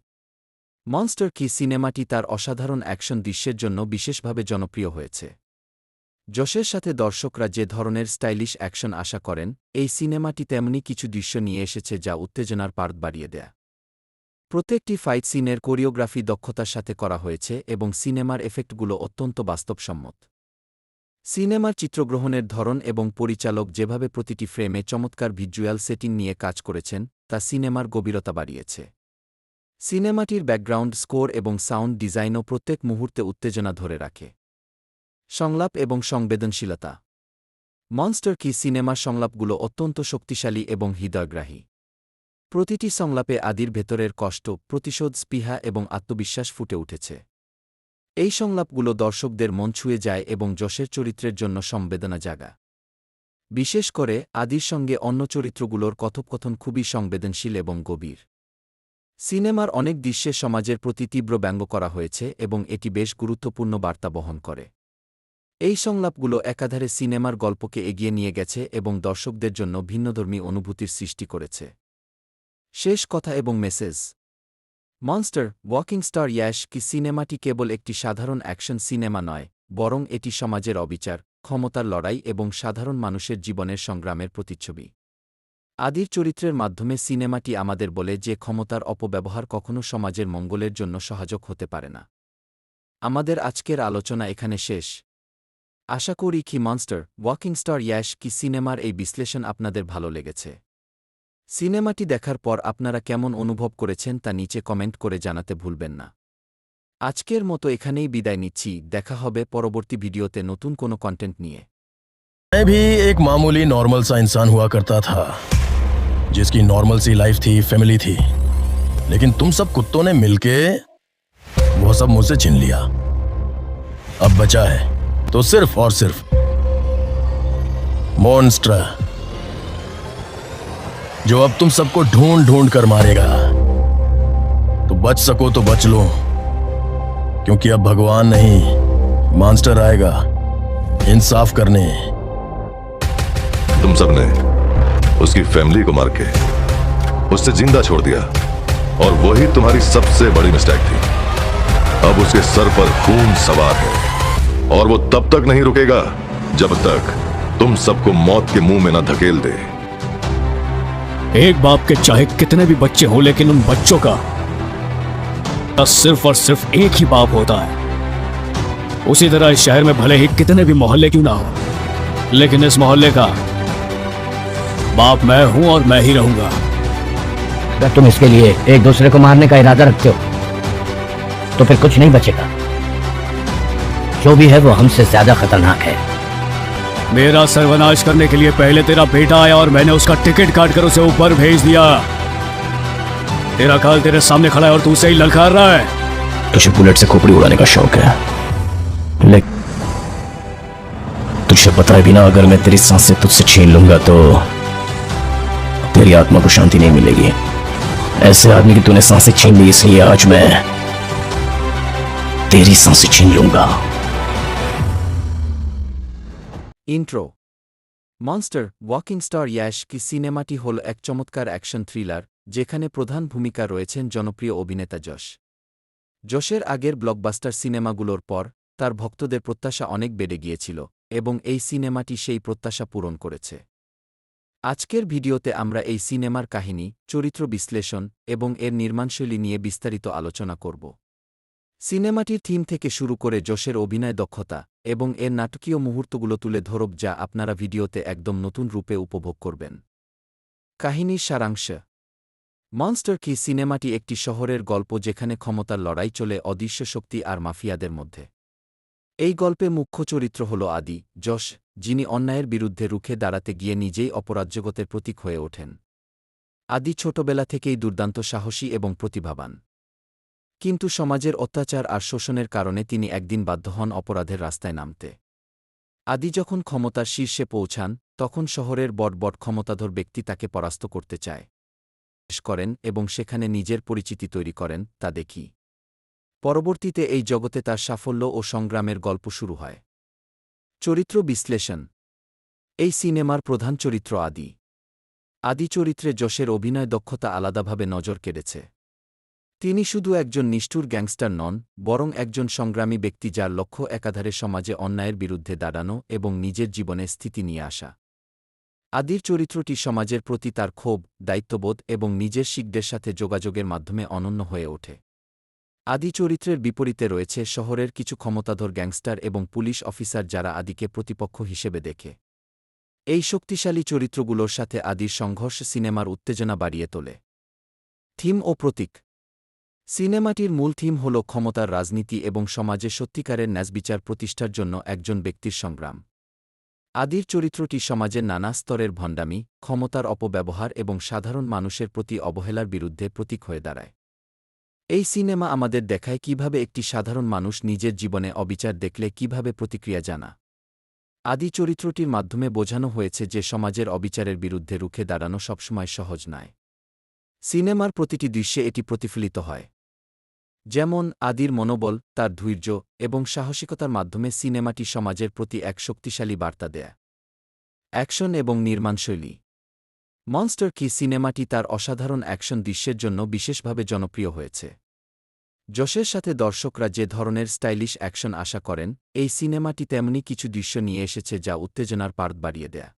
মনস্টার কি সিনেমাটি তার অসাধারণ অ্যাকশন দৃশ্যের জন্য বিশেষভাবে জনপ্রিয় হয়েছে। যশের সাথে দর্শকরা যে ধরনের স্টাইলিশ অ্যাকশন আশা করেন, এই সিনেমাটি তেমনি কিছু দৃশ্য নিয়ে এসেছে যা উত্তেজনার পার্ট বাড়িয়ে দেয়। প্রত্যেকটি ফাইট সিনের কোরিওগ্রাফি দক্ষতার সাথে করা হয়েছে এবং সিনেমার এফেক্টগুলো অত্যন্ত বাস্তবসম্মত। সিনেমার চিত্রগ্রহণের ধরন এবং পরিচালক যেভাবে প্রতিটি ফ্রেমে চমৎকার ভিজুয়াল সেটিং নিয়ে কাজ করেছেন তা সিনেমার গভীরতা বাড়িয়েছে। সিনেমাটির ব্যাকগ্রাউন্ড স্কোর এবং সাউন্ড ডিজাইনও প্রত্যেক মুহূর্তে উত্তেজনা ধরে রাখে। সংলাপ এবং সংবেদনশীলতা। মনস্টার কি সিনেমার সংলাপগুলো অত্যন্ত শক্তিশালী এবং হৃদয়গ্রাহী। প্রতিটি সংলাপে আদির ভেতরের কষ্ট, প্রতিশোধ, স্পৃহা এবং আত্মবিশ্বাস ফুটে উঠেছে। এই সংলাপগুলো দর্শকদের মন ছুঁয়ে যায় এবং যশের চরিত্রের জন্য সংবেদনা জাগা। বিশেষ করে আদির সঙ্গে অন্য চরিত্রগুলোর কথোপকথন খুবই সংবেদনশীল এবং গভীর। সিনেমার অনেক দৃশ্যে সমাজের প্রতি তীব্র ব্যঙ্গ করা হয়েছে এবং এটি বেশ গুরুত্বপূর্ণ বার্তা বহন করে। এই সংলাপগুলো একাধারে সিনেমার গল্পকে এগিয়ে নিয়ে গেছে এবং দর্শকদের জন্য ভিন্নধর্মী অনুভূতির সৃষ্টি করেছে। শেষ কথা এবং message. Monster walking star Yash কি সিনেমাটি কেবল একটি সাধারণ অ্যাকশন সিনেমা নয়, বরং এটি সমাজের অবিচার, ক্ষমতার লড়াই এবং সাধারণ মানুষের জীবনের সংগ্রামের প্রতিচ্ছবি। আদির চরিত্রের মাধ্যমে সিনেমাটি আমাদের বলে যে ক্ষমতার অপব্যবহার কখনো সমাজের মঙ্গলের জন্য সহায়ক হতে পারে না। আমাদের আজকের আলোচনা এখানে শেষ। আশা করি কি মনস্টার ওয়াকিং স্টার ইয়াশ কি সিনেমার এই বিশ্লেষণ আপনাদের ভালো লেগেছে। সিনেমাটি দেখার পর আপনারা কেমন অনুভব করেছেন তা নিচে কমেন্ট করে জানাতে ভুলবেন না। আজকের মতো এখানেই বিদায় নিচ্ছি, দেখা হবে পরবর্তী ভিডিওতে নতুন কোনো কন্টেন্ট নিয়ে। मैं भी एक मामूली नॉर्मल सा इंसान हुआ करता था जिसकी नॉर्मल सी लाइफ थी, फैमिली थी, लेकिन तुम सब कुत्तों ने मिलके वो सब मुझसे छीन लिया। अब बचा है तो सिर्फ और सिर्फ मॉन्स्टर जो अब तुम सबको ढूंढ ढूंढ कर मारेगा। तो बच सको तो बच लो, क्योंकि अब भगवान नहीं मॉन्स्टर आएगा इंसाफ करने। तुम सबने उसकी फैमिली को मार के उससे जिंदा छोड़ दिया, और वही तुम्हारी सबसे बड़ी मिस्टेक थी। अब उसके सर पर खून सवार है, और वो तब तक नहीं रुकेगा जब तक तुम सबको मौत के मुंह में न धकेल दे। एक बाप के चाहे कितने भी बच्चे हो, लेकिन उन बच्चों का सिर्फ और सिर्फ एक ही बाप होता है। उसी तरह इस शहर में भले ही कितने भी मोहल्ले क्यों ना हो, लेकिन इस मोहल्ले का बाप मैं हूं और मैं ही रहूंगा। अगर तुम इसके लिए एक दूसरे को मारने का इरादा रखते हो तो फिर कुछ नहीं बचेगा। जो भी है वो हमसे ज्यादा खतरनाक है। मेरा सर्वनाश करने के लिए पहले तेरा बेटा आया और मैंने उसका टिकट काट कर उसे ऊपर भेज दिया। तेरा काल तेरे सामने खड़ा है और तू उसे ही ललकार रहा है। तुझे बुलेट से खोपड़ी उड़ाने का शौक है, लेकिन तुझे बताए बिना अगर मैं तेरी सांसें तुझसे छीन लूंगा तो तेरी आत्मा को शांति नहीं मिलेगी। ऐसे आदमी की तूने सांसें छीन ली, इसलिए आज मैं तेरी सांसें छीन लूंगा। Intro monster walking star Yash কি সিনেমাটি হল এক চমৎকার অ্যাকশন থ্রিলার, যেখানে প্রধান ভূমিকা রয়েছেন জনপ্রিয় অভিনেতা যশ। যশের আগের ব্লকবাস্টার সিনেমাগুলোর পর তার ভক্তদের প্রত্যাশা অনেক বেড়ে গিয়েছিল, এবং এই সিনেমাটি সেই প্রত্যাশা পূরণ করেছে। আজকের ভিডিওতে আমরা এই সিনেমার কাহিনী, চরিত্র বিশ্লেষণ এবং এর নির্মাণশৈলী নিয়ে বিস্তারিত আলোচনা করব। সিনেমাটির থিম থেকে শুরু করে যশের অভিনয় দক্ষতা এবং এর নাটকীয় মুহূর্তগুলো তুলে ধরব, যা আপনারা ভিডিওতে একদম নতুন রূপে উপভোগ করবেন। কাহিনীর সারাংশ। মনস্টার কি সিনেমাটি একটি শহরের গল্প যেখানে ক্ষমতার লড়াই চলে অদৃশ্য শক্তি আর মাফিয়াদের মধ্যে। এই গল্পে মুখ্য চরিত্র হল আদি, যশ, যিনি অন্যায়ের বিরুদ্ধে রুখে দাঁড়াতে গিয়ে নিজেই অপরাধজগতের প্রতীক হয়ে ওঠেন। আদি ছোটবেলা থেকেই দুর্দান্ত সাহসী এবং প্রতিভাবান। কিন্তু সমাজের অত্যাচার আর শোষণের কারণে তিনি একদিন বাধ্য হন অপরাধের রাস্তায় নামতে। আদি যখন ক্ষমতার শীর্ষে পৌঁছান, তখন শহরের বড় বড় ক্ষমতাধর ব্যক্তি তাকে পরাস্ত করতে চায় করেন এবং সেখানে নিজের পরিচিতি তৈরি করেন, তা দেখি। পরবর্তীতে এই জগতে তার সাফল্য ও সংগ্রামের গল্প শুরু হয়। চরিত্র বিশ্লেষণ। এই সিনেমার প্রধান চরিত্র আদি। আদি চরিত্রে যশের অভিনয় দক্ষতা আলাদাভাবে নজর কেড়েছে। তিনি শুধু একজন নিষ্ঠুর গ্যাংস্টার নন, বরং একজন সংগ্রামী ব্যক্তি যার লক্ষ্য একাধারে সমাজে অন্যায়ের বিরুদ্ধে দাঁড়ানো এবং নিজের জীবনে স্থিতি নিয়ে আসা। আদির চরিত্রটি সমাজের প্রতি তার ক্ষোভ, দায়িত্ববোধ এবং নিজের শিকদের সাথে যোগাযোগের মাধ্যমে অনন্য হয়ে ওঠে। আদি চরিত্রের বিপরীতে রয়েছে শহরের কিছু ক্ষমতাধর গ্যাংস্টার এবং পুলিশ অফিসার যারা আদিকে প্রতিপক্ষ হিসেবে দেখে। এই শক্তিশালী চরিত্রগুলোর সাথে আদির সংঘর্ষ সিনেমার উত্তেজনা বাড়িয়ে তোলে। থিম ও প্রতীক। সিনেমাটির মূল থিম হল ক্ষমতার রাজনীতি এবং সমাজে সত্যিকারের ন্যায়বিচার প্রতিষ্ঠার জন্য একজন ব্যক্তির সংগ্রাম। আদির চরিত্রটি সমাজের নানা স্তরের ভণ্ডামি, ক্ষমতার অপব্যবহার এবং সাধারণ মানুষের প্রতি অবহেলার বিরুদ্ধে প্রতীক হয়ে দাঁড়ায়। এই সিনেমা আমাদের দেখায় কিভাবে একটি সাধারণ মানুষ নিজের জীবনে অবিচার দেখলে কিভাবে প্রতিক্রিয়া জানা। আদি চরিত্রটির মাধ্যমে বোঝানো হয়েছে যে সমাজের অবিচারের বিরুদ্ধে রুখে দাঁড়ানো সবসময় সহজ নয়। সিনেমার প্রতিটি দৃশ্যে এটি প্রতিফলিত হয়। যেমন আদির মনোবল, তার ধৈর্য এবং সাহসিকতার মাধ্যমে সিনেমাটি সমাজের প্রতি এক শক্তিশালী বার্তা দেয়। অ্যাকশন এবং নির্মাণশৈলী। মনস্টার কি সিনেমাটি তার অসাধারণ অ্যাকশন দৃশ্যের জন্য বিশেষভাবে জনপ্রিয় হয়েছে। যশের সাথে দর্শকরা যে ধরনের স্টাইলিশ অ্যাকশন আশা করেন, এই সিনেমাটি তেমনি কিছু দৃশ্য নিয়ে এসেছে যা উত্তেজনার পারদ বাড়িয়ে দেয়।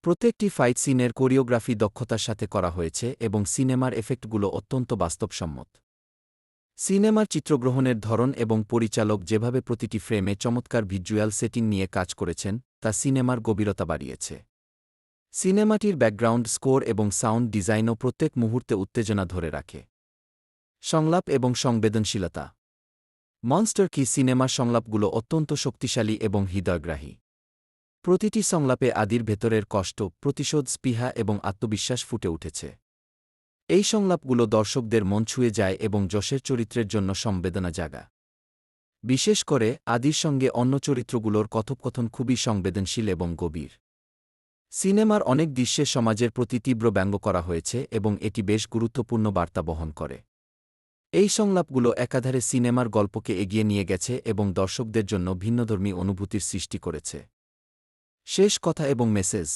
প্রত্যেকটি ফাইট সিনের কোরিওগ্রাফি দক্ষতার সাথে করা হয়েছে এবং সিনেমার এফেক্টগুলো অত্যন্ত বাস্তবসম্মত। সিনেমার চিত্রগ্রহণের ধরন এবং পরিচালক যেভাবে প্রতিটি ফ্রেমে চমৎকার ভিজুয়াল সেটিং নিয়ে কাজ করেছেন, তা সিনেমার গভীরতা বাড়িয়েছে। সিনেমাটির ব্যাকগ্রাউন্ড স্কোর এবং সাউন্ড ডিজাইনও প্রত্যেক মুহূর্তে উত্তেজনা ধরে রাখে। সংলাপ এবং সংবেদনশীলতা। মনস্টার কি সিনেমার সংলাপগুলো অত্যন্ত শক্তিশালী এবং হৃদয়গ্রাহী। প্রতিটি সংলাপে আদির ভেতরের কষ্ট, প্রতিশোধ, স্পৃহা এবং আত্মবিশ্বাস ফুটে উঠেছে। এই সংলাপগুলো দর্শকদের মন ছুঁয়ে যায় এবং যশের চরিত্রের জন্য সংবেদনা জাগা। বিশেষ করে আদির সঙ্গে অন্য চরিত্রগুলোর কথোপকথন খুবই সংবেদনশীল এবং গভীর। সিনেমার অনেক দৃশ্যে সমাজের প্রতি তীব্র ব্যঙ্গ করা হয়েছে এবং এটি বেশ গুরুত্বপূর্ণ বার্তা বহন করে। এই সংলাপগুলো একাধারে সিনেমার গল্পকে এগিয়ে নিয়ে গেছে এবং দর্শকদের জন্য ভিন্নধর্মী অনুভূতির সৃষ্টি করেছে। শেষ কথা এবং message.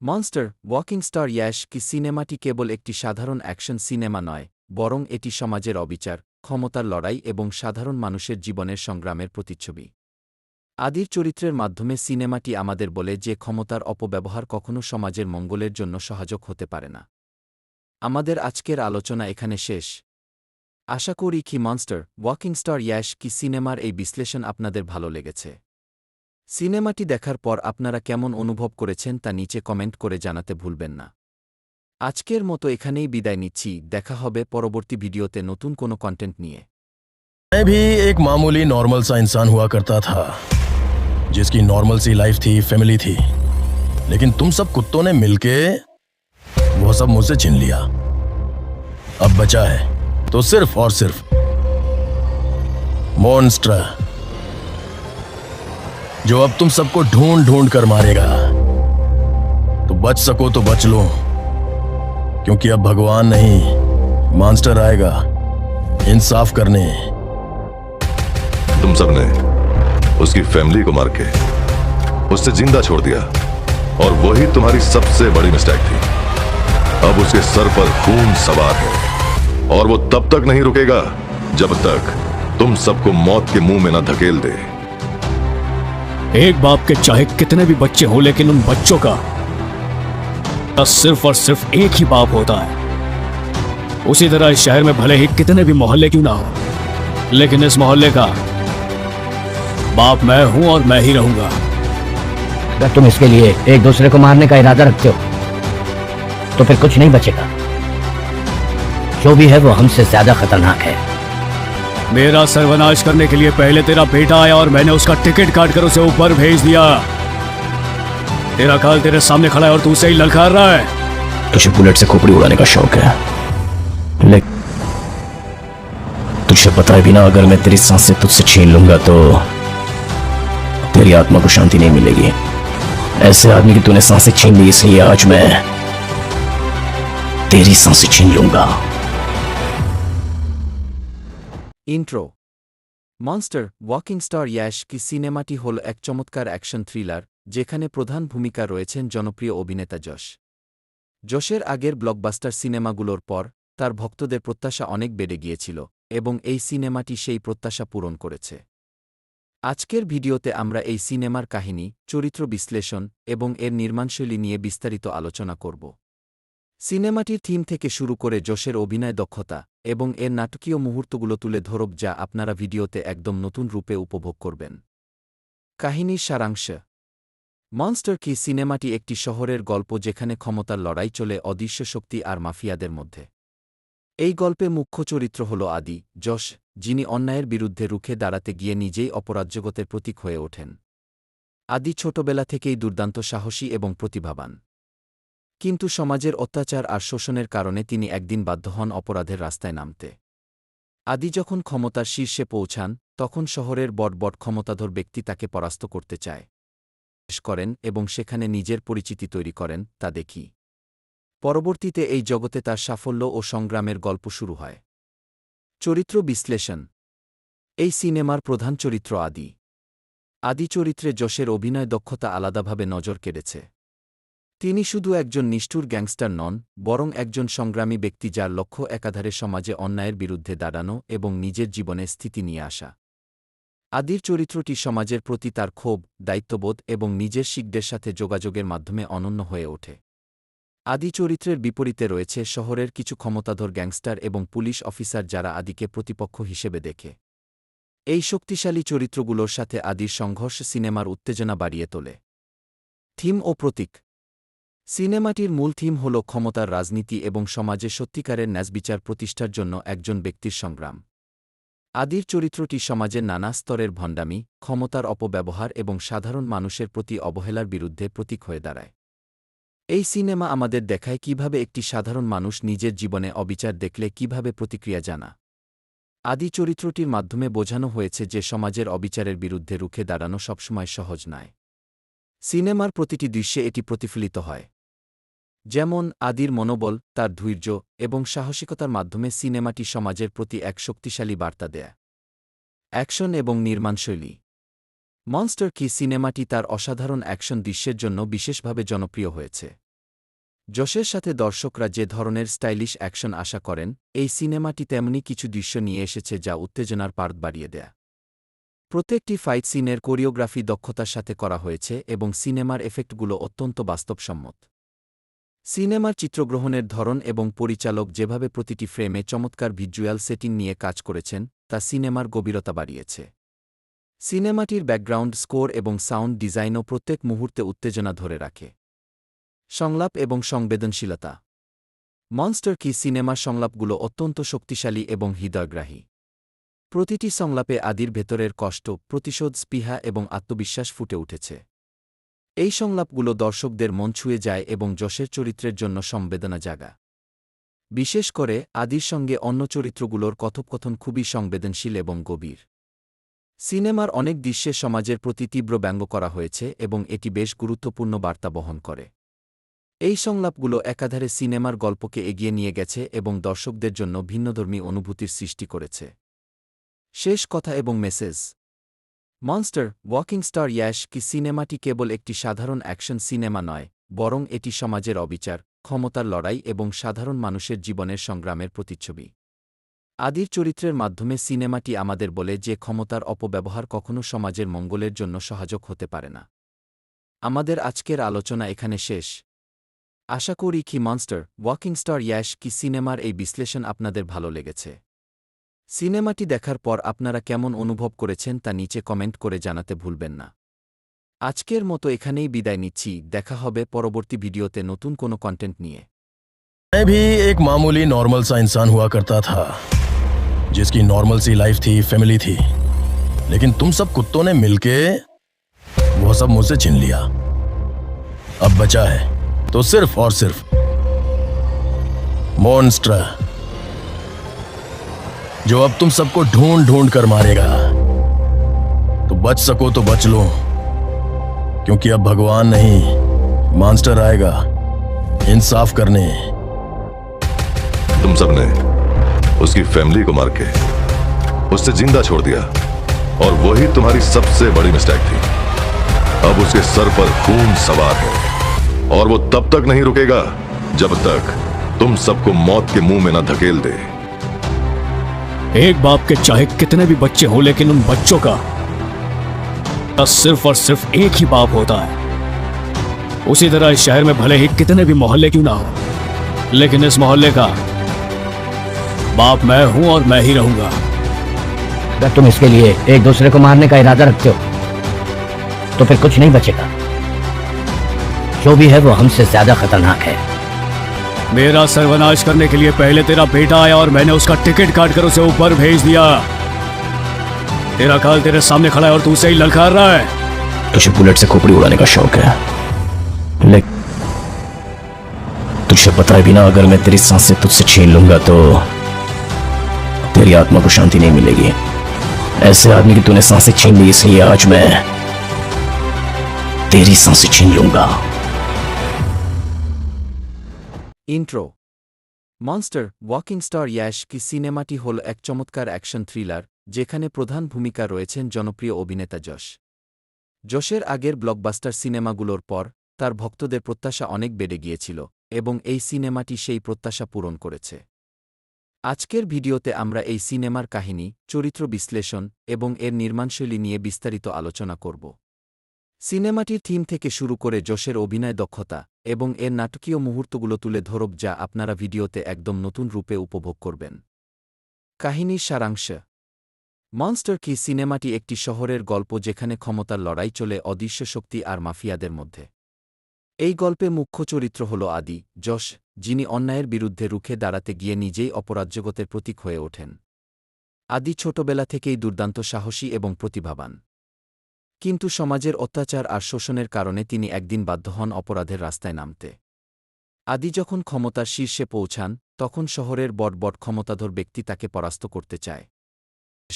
Monster walking star Yash কি সিনেমাটি কেবল একটি সাধারণ অ্যাকশন সিনেমা নয়, বরং এটি সমাজের অবিচার, ক্ষমতার লড়াই এবং সাধারণ মানুষের জীবনের সংগ্রামের প্রতিচ্ছবি। আদির চরিত্রের মাধ্যমে সিনেমাটি আমাদের বলে যে ক্ষমতার অপব্যবহার কখনও সমাজের মঙ্গলের জন্য সহায়ক হতে পারে না। আমাদের আজকের আলোচনা এখানে শেষ। আশা করি কি মনস্টার ওয়াকিং স্টার ইয়াশ কি সিনেমার এই বিশ্লেষণ আপনাদের ভালো লেগেছে। সিনেমাটি দেখার পর আপনারা কেমন অনুভব করেছেন তা নিচে কমেন্ট করে জানাতে ভুলবেন না। আজকের মতো এখানেই বিদায় নিচ্ছি, দেখা হবে পরবর্তী ভিডিওতে নতুন কোনো কন্টেন্ট নিয়ে। मैं भी एक मामूली नॉर्मल सा इंसान हुआ करता था, जिसकी नॉर्मल सी लाइफ थी, फैमिली थी। लेकिन तुम सब कुत्तों ने मिलके वो सब मुझसे छीन लिया। अब बचा है तो सिर्फ और सिर्फ मॉन्स्टर, जो अब तुम सबको ढूंढ ढूंढ कर मारेगा। तो बच सको तो बच लो, क्योंकि अब भगवान नहीं, मॉन्स्टर आएगा इंसाफ करने। तुम सबने उसकी फैमिली को मार के उससे जिंदा छोड़ दिया, और वही तुम्हारी सबसे बड़ी मिस्टेक थी। अब उसके सर पर खून सवार है, और वो तब तक नहीं रुकेगा जब तक तुम सबको मौत के मुंह में न धकेल दे। एक बाप के चाहे कितने भी बच्चे हों, लेकिन उन बच्चों का सिर्फ और सिर्फ एक ही बाप होता है। उसी तरह इस शहर में भले ही कितने भी मोहल्ले क्यों ना हो, लेकिन इस मोहल्ले का बाप मैं हूं और मैं ही रहूंगा। अगर तुम इसके लिए एक दूसरे को मारने का इरादा रखते हो तो फिर कुछ नहीं बचेगा। जो भी है वो हमसे ज्यादा खतरनाक है। मेरा सर्वनाश करने के लिए पहले तेरा बेटा आया और मैंने उसका टिकट काट कर उसे ऊपर भेज दिया। तेरा काल तेरे सामने खड़ा है और तू उसे ही ललकार रहा है। तुझे बुलेट से खोपड़ी उड़ाने का शौक है, लेकिन तुझे बताए बिना अगर मैं तेरी सांसें तुझसे छीन लूंगा तो तेरी आत्मा को शांति नहीं मिलेगी। ऐसे आदमी की तूने सांसें छीन ली, इसलिए आज मैं तेरी सांसें छीन लूंगा। Intro. Monster walking star Yash কি সিনেমাটি হল এক চমৎকার অ্যাকশন থ্রিলার, যেখানে প্রধান ভূমিকা রয়েছেন জনপ্রিয় অভিনেতা যশ। যশের আগের ব্লকবাস্টার সিনেমাগুলোর পর তার ভক্তদের প্রত্যাশা অনেক বেড়ে গিয়েছিল, এবং এই সিনেমাটি সেই প্রত্যাশা পূরণ করেছে। আজকের ভিডিওতে আমরা এই সিনেমার কাহিনী, চরিত্র বিশ্লেষণ এবং এর নির্মাণশৈলী নিয়ে বিস্তারিত আলোচনা করব। সিনেমাটির থিম থেকে শুরু করে যশের অভিনয় দক্ষতা এবং এর নাটকীয় মুহূর্তগুলো তুলে ধরব, যা আপনারা ভিডিওতে একদম নতুন রূপে উপভোগ করবেন। কাহিনীর সারাংশ। মনস্টার কি সিনেমাটি একটি শহরের গল্প যেখানে ক্ষমতার লড়াই চলে অদৃশ্য শক্তি আর মাফিয়াদের মধ্যে। এই গল্পে মুখ্য চরিত্র হল আদি, যশ, যিনি অন্যায়ের বিরুদ্ধে রুখে দাঁড়াতে গিয়ে নিজেই অপরাজগতের প্রতীক হয়ে ওঠেন। আদি ছোটবেলা থেকেই দুর্দান্ত সাহসী এবং প্রতিভাবান, কিন্তু সমাজের অত্যাচার আর শোষণের কারণে তিনি একদিন বাধ্য হন অপরাধের রাস্তায় নামতে। আদি যখন ক্ষমতার শীর্ষে পৌঁছান, তখন শহরের বড় বড় ক্ষমতাধর ব্যক্তি তাকে পরাস্ত করতে চায় করেন এবং সেখানে নিজের পরিচিতি তৈরি করেন, তা দেখি। পরবর্তীতে এই জগতে তার সাফল্য ও সংগ্রামের গল্প শুরু হয়। চরিত্র বিশ্লেষণ। এই সিনেমার প্রধান চরিত্র আদি। আদি চরিত্রে যশের অভিনয় দক্ষতা আলাদাভাবে নজর কেড়েছে। তিনি শুধু একজন নিষ্ঠুর গ্যাংস্টার নন, বরং একজন সংগ্রামী ব্যক্তি যার লক্ষ্য একাধারে সমাজে অন্যায়ের বিরুদ্ধে দাঁড়ানো এবং নিজের জীবনে স্থিতি নিয়ে আসা। আদির চরিত্রটি সমাজের প্রতি তার ক্ষোভ, দায়িত্ববোধ এবং নিজের শিকদের সাথে যোগাযোগের মাধ্যমে অনন্য হয়ে ওঠে। আদি চরিত্রের বিপরীতে রয়েছে শহরের কিছু ক্ষমতাধর গ্যাংস্টার এবং পুলিশ অফিসার, যারা আদিকে প্রতিপক্ষ হিসেবে দেখে। এই শক্তিশালী চরিত্রগুলোর সাথে আদির সংঘর্ষ সিনেমার উত্তেজনা বাড়িয়ে তোলে। থিম ও প্রতীক। সিনেমাটির মূল থিম হল ক্ষমতার রাজনীতি এবং সমাজে সত্যিকারের ন্যায়বিচার প্রতিষ্ঠার জন্য একজন ব্যক্তির সংগ্রাম। আদির চরিত্রটি সমাজের নানা স্তরের ভণ্ডামি, ক্ষমতার অপব্যবহার এবং সাধারণ মানুষের প্রতি অবহেলার বিরুদ্ধে প্রতীক হয়ে দাঁড়ায়। এই সিনেমা আমাদের দেখায় কিভাবে একটি সাধারণ মানুষ নিজের জীবনে অবিচার দেখলে কিভাবে প্রতিক্রিয়া জানা। আদি চরিত্রটির মাধ্যমে বোঝানো হয়েছে যে সমাজের অবিচারের বিরুদ্ধে রুখে দাঁড়ানো সবসময় সহজ নয়। সিনেমার প্রতিটি দৃশ্যে এটি প্রতিফলিত হয়। যেমন আদির মনোবল, তার ধৈর্য এবং সাহসিকতার মাধ্যমে সিনেমাটি সমাজের প্রতি এক শক্তিশালী বার্তা দেয়। অ্যাকশন এবং নির্মাণশৈলী। মনস্টার কি সিনেমাটি তার অসাধারণ অ্যাকশন দৃশ্যের জন্য বিশেষভাবে জনপ্রিয় হয়েছে। যশের সাথে দর্শকরা যে ধরনের স্টাইলিশ অ্যাকশন আশা করেন, এই সিনেমাটি তেমনি কিছু দৃশ্য নিয়ে এসেছে যা উত্তেজনার পার্ট বাড়িয়ে দেয়। প্রত্যেকটি ফাইট সিনের কোরিওগ্রাফি দক্ষতার সাথে করা হয়েছে এবং সিনেমার এফেক্টগুলো অত্যন্ত বাস্তবসম্মত। সিনেমার চিত্রগ্রহণের ধরন এবং পরিচালক যেভাবে প্রতিটি ফ্রেমে চমৎকার ভিজুয়াল সেটিং নিয়ে কাজ করেছেন, তা সিনেমার গভীরতা বাড়িয়েছে। সিনেমাটির ব্যাকগ্রাউন্ড স্কোর এবং সাউন্ড ডিজাইনও প্রত্যেক মুহূর্তে উত্তেজনা ধরে রাখে। সংলাপ এবং সংবেদনশীলতা। মনস্টার কি সিনেমার সংলাপগুলো অত্যন্ত শক্তিশালী এবং হৃদয়গ্রাহী। প্রতিটি সংলাপে আদির ভেতরের কষ্ট, প্রতিশোধ, স্পৃহা এবং আত্মবিশ্বাস ফুটে উঠেছে। এই সংলাপগুলো দর্শকদের মন ছুঁয়ে যায় এবং যশের চরিত্রের জন্য সংবেদনা জাগা। বিশেষ করে আদির সঙ্গে অন্য চরিত্রগুলোর কথোপকথন খুবই সংবেদনশীল এবং গভীর। সিনেমার অনেক দৃশ্যে সমাজের প্রতি তীব্র ব্যঙ্গ করা হয়েছে এবং এটি বেশ গুরুত্বপূর্ণ বার্তা বহন করে। এই সংলাপগুলো একাধারে সিনেমার গল্পকে এগিয়ে নিয়ে গেছে এবং দর্শকদের জন্য ভিন্নধর্মী অনুভূতির সৃষ্টি করেছে। শেষ কথা এবং message. Monster walking star Yash কি সিনেমাটি কেবল একটি সাধারণ অ্যাকশন সিনেমা নয়, বরং এটি সমাজের অবিচার, ক্ষমতার লড়াই এবং সাধারণ মানুষের জীবনের সংগ্রামের প্রতিচ্ছবি। আদির চরিত্রের মাধ্যমে সিনেমাটি আমাদের বলে যে ক্ষমতার অপব্যবহার কখনও সমাজের মঙ্গলের জন্য সহায়ক হতে পারে না। আমাদের আজকের আলোচনা এখানে শেষ। আশা করি কি মনস্টার ওয়াকিং স্টার ইয়াশ কি সিনেমার এই বিশ্লেষণ আপনাদের ভালো লেগেছে। সিনেমাটি দেখার পর আপনারা কেমন অনুভব করেছেন তা নিচে কমেন্ট করে জানাতে ভুলবেন না। আজকের মতো এখানেই বিদায় নিচ্ছি, দেখা হবে পরবর্তী ভিডিওতে নতুন কোনো কন্টেন্ট নিয়ে। मैं भी एक मामूली नॉर्मल सा इंसान हुआ करता था, जिसकी नॉर्मल सी लाइफ थी, फैमिली थी। लेकिन तुम सब कुत्तों ने मिलके वो सब मुझसे छीन लिया। अब बचा है तो सिर्फ और सिर्फ मॉन्स्टर, जो अब तुम सबको ढूंढ ढूंढ कर मारेगा। तो बच सको तो बच लो, क्योंकि अब भगवान नहीं, मॉन्स्टर आएगा इंसाफ करने। तुम सबने उसकी फैमिली को मार के उससे जिंदा छोड़ दिया, और वही तुम्हारी सबसे बड़ी मिस्टेक थी। अब उसके सर पर खून सवार है, और वो तब तक नहीं रुकेगा जब तक तुम सबको मौत के मुंह में न धकेल दे। एक बाप के चाहे कितने भी बच्चे हों, लेकिन उन बच्चों का सिर्फ और सिर्फ एक ही बाप होता है। उसी तरह इस शहर में भले ही कितने भी मोहल्ले क्यों ना हो, लेकिन इस मोहल्ले का बाप मैं हूं और मैं ही रहूंगा। अगर तुम इसके लिए एक दूसरे को मारने का इरादा रखते हो तो फिर कुछ नहीं बचेगा। जो भी है वो हमसे ज्यादा खतरनाक है। मेरा सर्वनाश करने के लिए पहले तेरा बेटा आया और मैंने उसका टिकट काट कर उसे ऊपर भेज दिया। तेरा काल तेरे सामने खड़ा है और तू उसे ही ललकार रहा है। तुझे बुलेट से खोपड़ी उड़ाने का शौक है, लेकिन तुझे पता है भी ना, अगर मैं तेरी सांसें तुझसे छीन लूंगा तो तेरी आत्मा को शांति नहीं मिलेगी। ऐसे आदमी की तूने सांसें छीन ली, इसलिए आज मैं तेरी सांसें छीन लूंगा। Intro. Monster walking star Yash কি সিনেমাটি হল এক চমৎকার অ্যাকশন থ্রিলার, যেখানে প্রধান ভূমিকা রয়েছেন জনপ্রিয় অভিনেতা যশ। যশের আগের ব্লকবাস্টার সিনেমাগুলোর পর তার ভক্তদের প্রত্যাশা অনেক বেড়ে গিয়েছিল, এবং এই সিনেমাটি সেই প্রত্যাশা পূরণ করেছে। আজকের ভিডিওতে আমরা এই সিনেমার কাহিনী, চরিত্র বিশ্লেষণ এবং এর নির্মাণশৈলী নিয়ে বিস্তারিত আলোচনা করব। সিনেমাটির থিম থেকে শুরু করে যশের অভিনয় দক্ষতা এবং এর নাটকীয় মুহূর্তগুলো তুলে ধরব, যা আপনারা ভিডিওতে একদম নতুন রূপে উপভোগ করবেন। কাহিনীর সারাংশ। মনস্টার কি সিনেমাটি একটি শহরের গল্প যেখানে ক্ষমতার লড়াই চলে অদৃশ্য শক্তি আর মাফিয়াদের মধ্যে। এই গল্পে মুখ্য চরিত্র হল আদি, যশ, যিনি অন্যায়ের বিরুদ্ধে রুখে দাঁড়াতে গিয়ে নিজেই অপরাজগতের প্রতীক হয়ে ওঠেন। আদি ছোটবেলা থেকেই দুর্দান্ত সাহসী এবং প্রতিভাবান, কিন্তু সমাজের অত্যাচার আর শোষণের কারণে তিনি একদিন বাধ্য হন অপরাধের রাস্তায় নামতে। আদি যখন ক্ষমতার শীর্ষে পৌঁছান, তখন শহরের বড় বড় ক্ষমতাধর ব্যক্তি তাকে পরাস্ত করতে চায়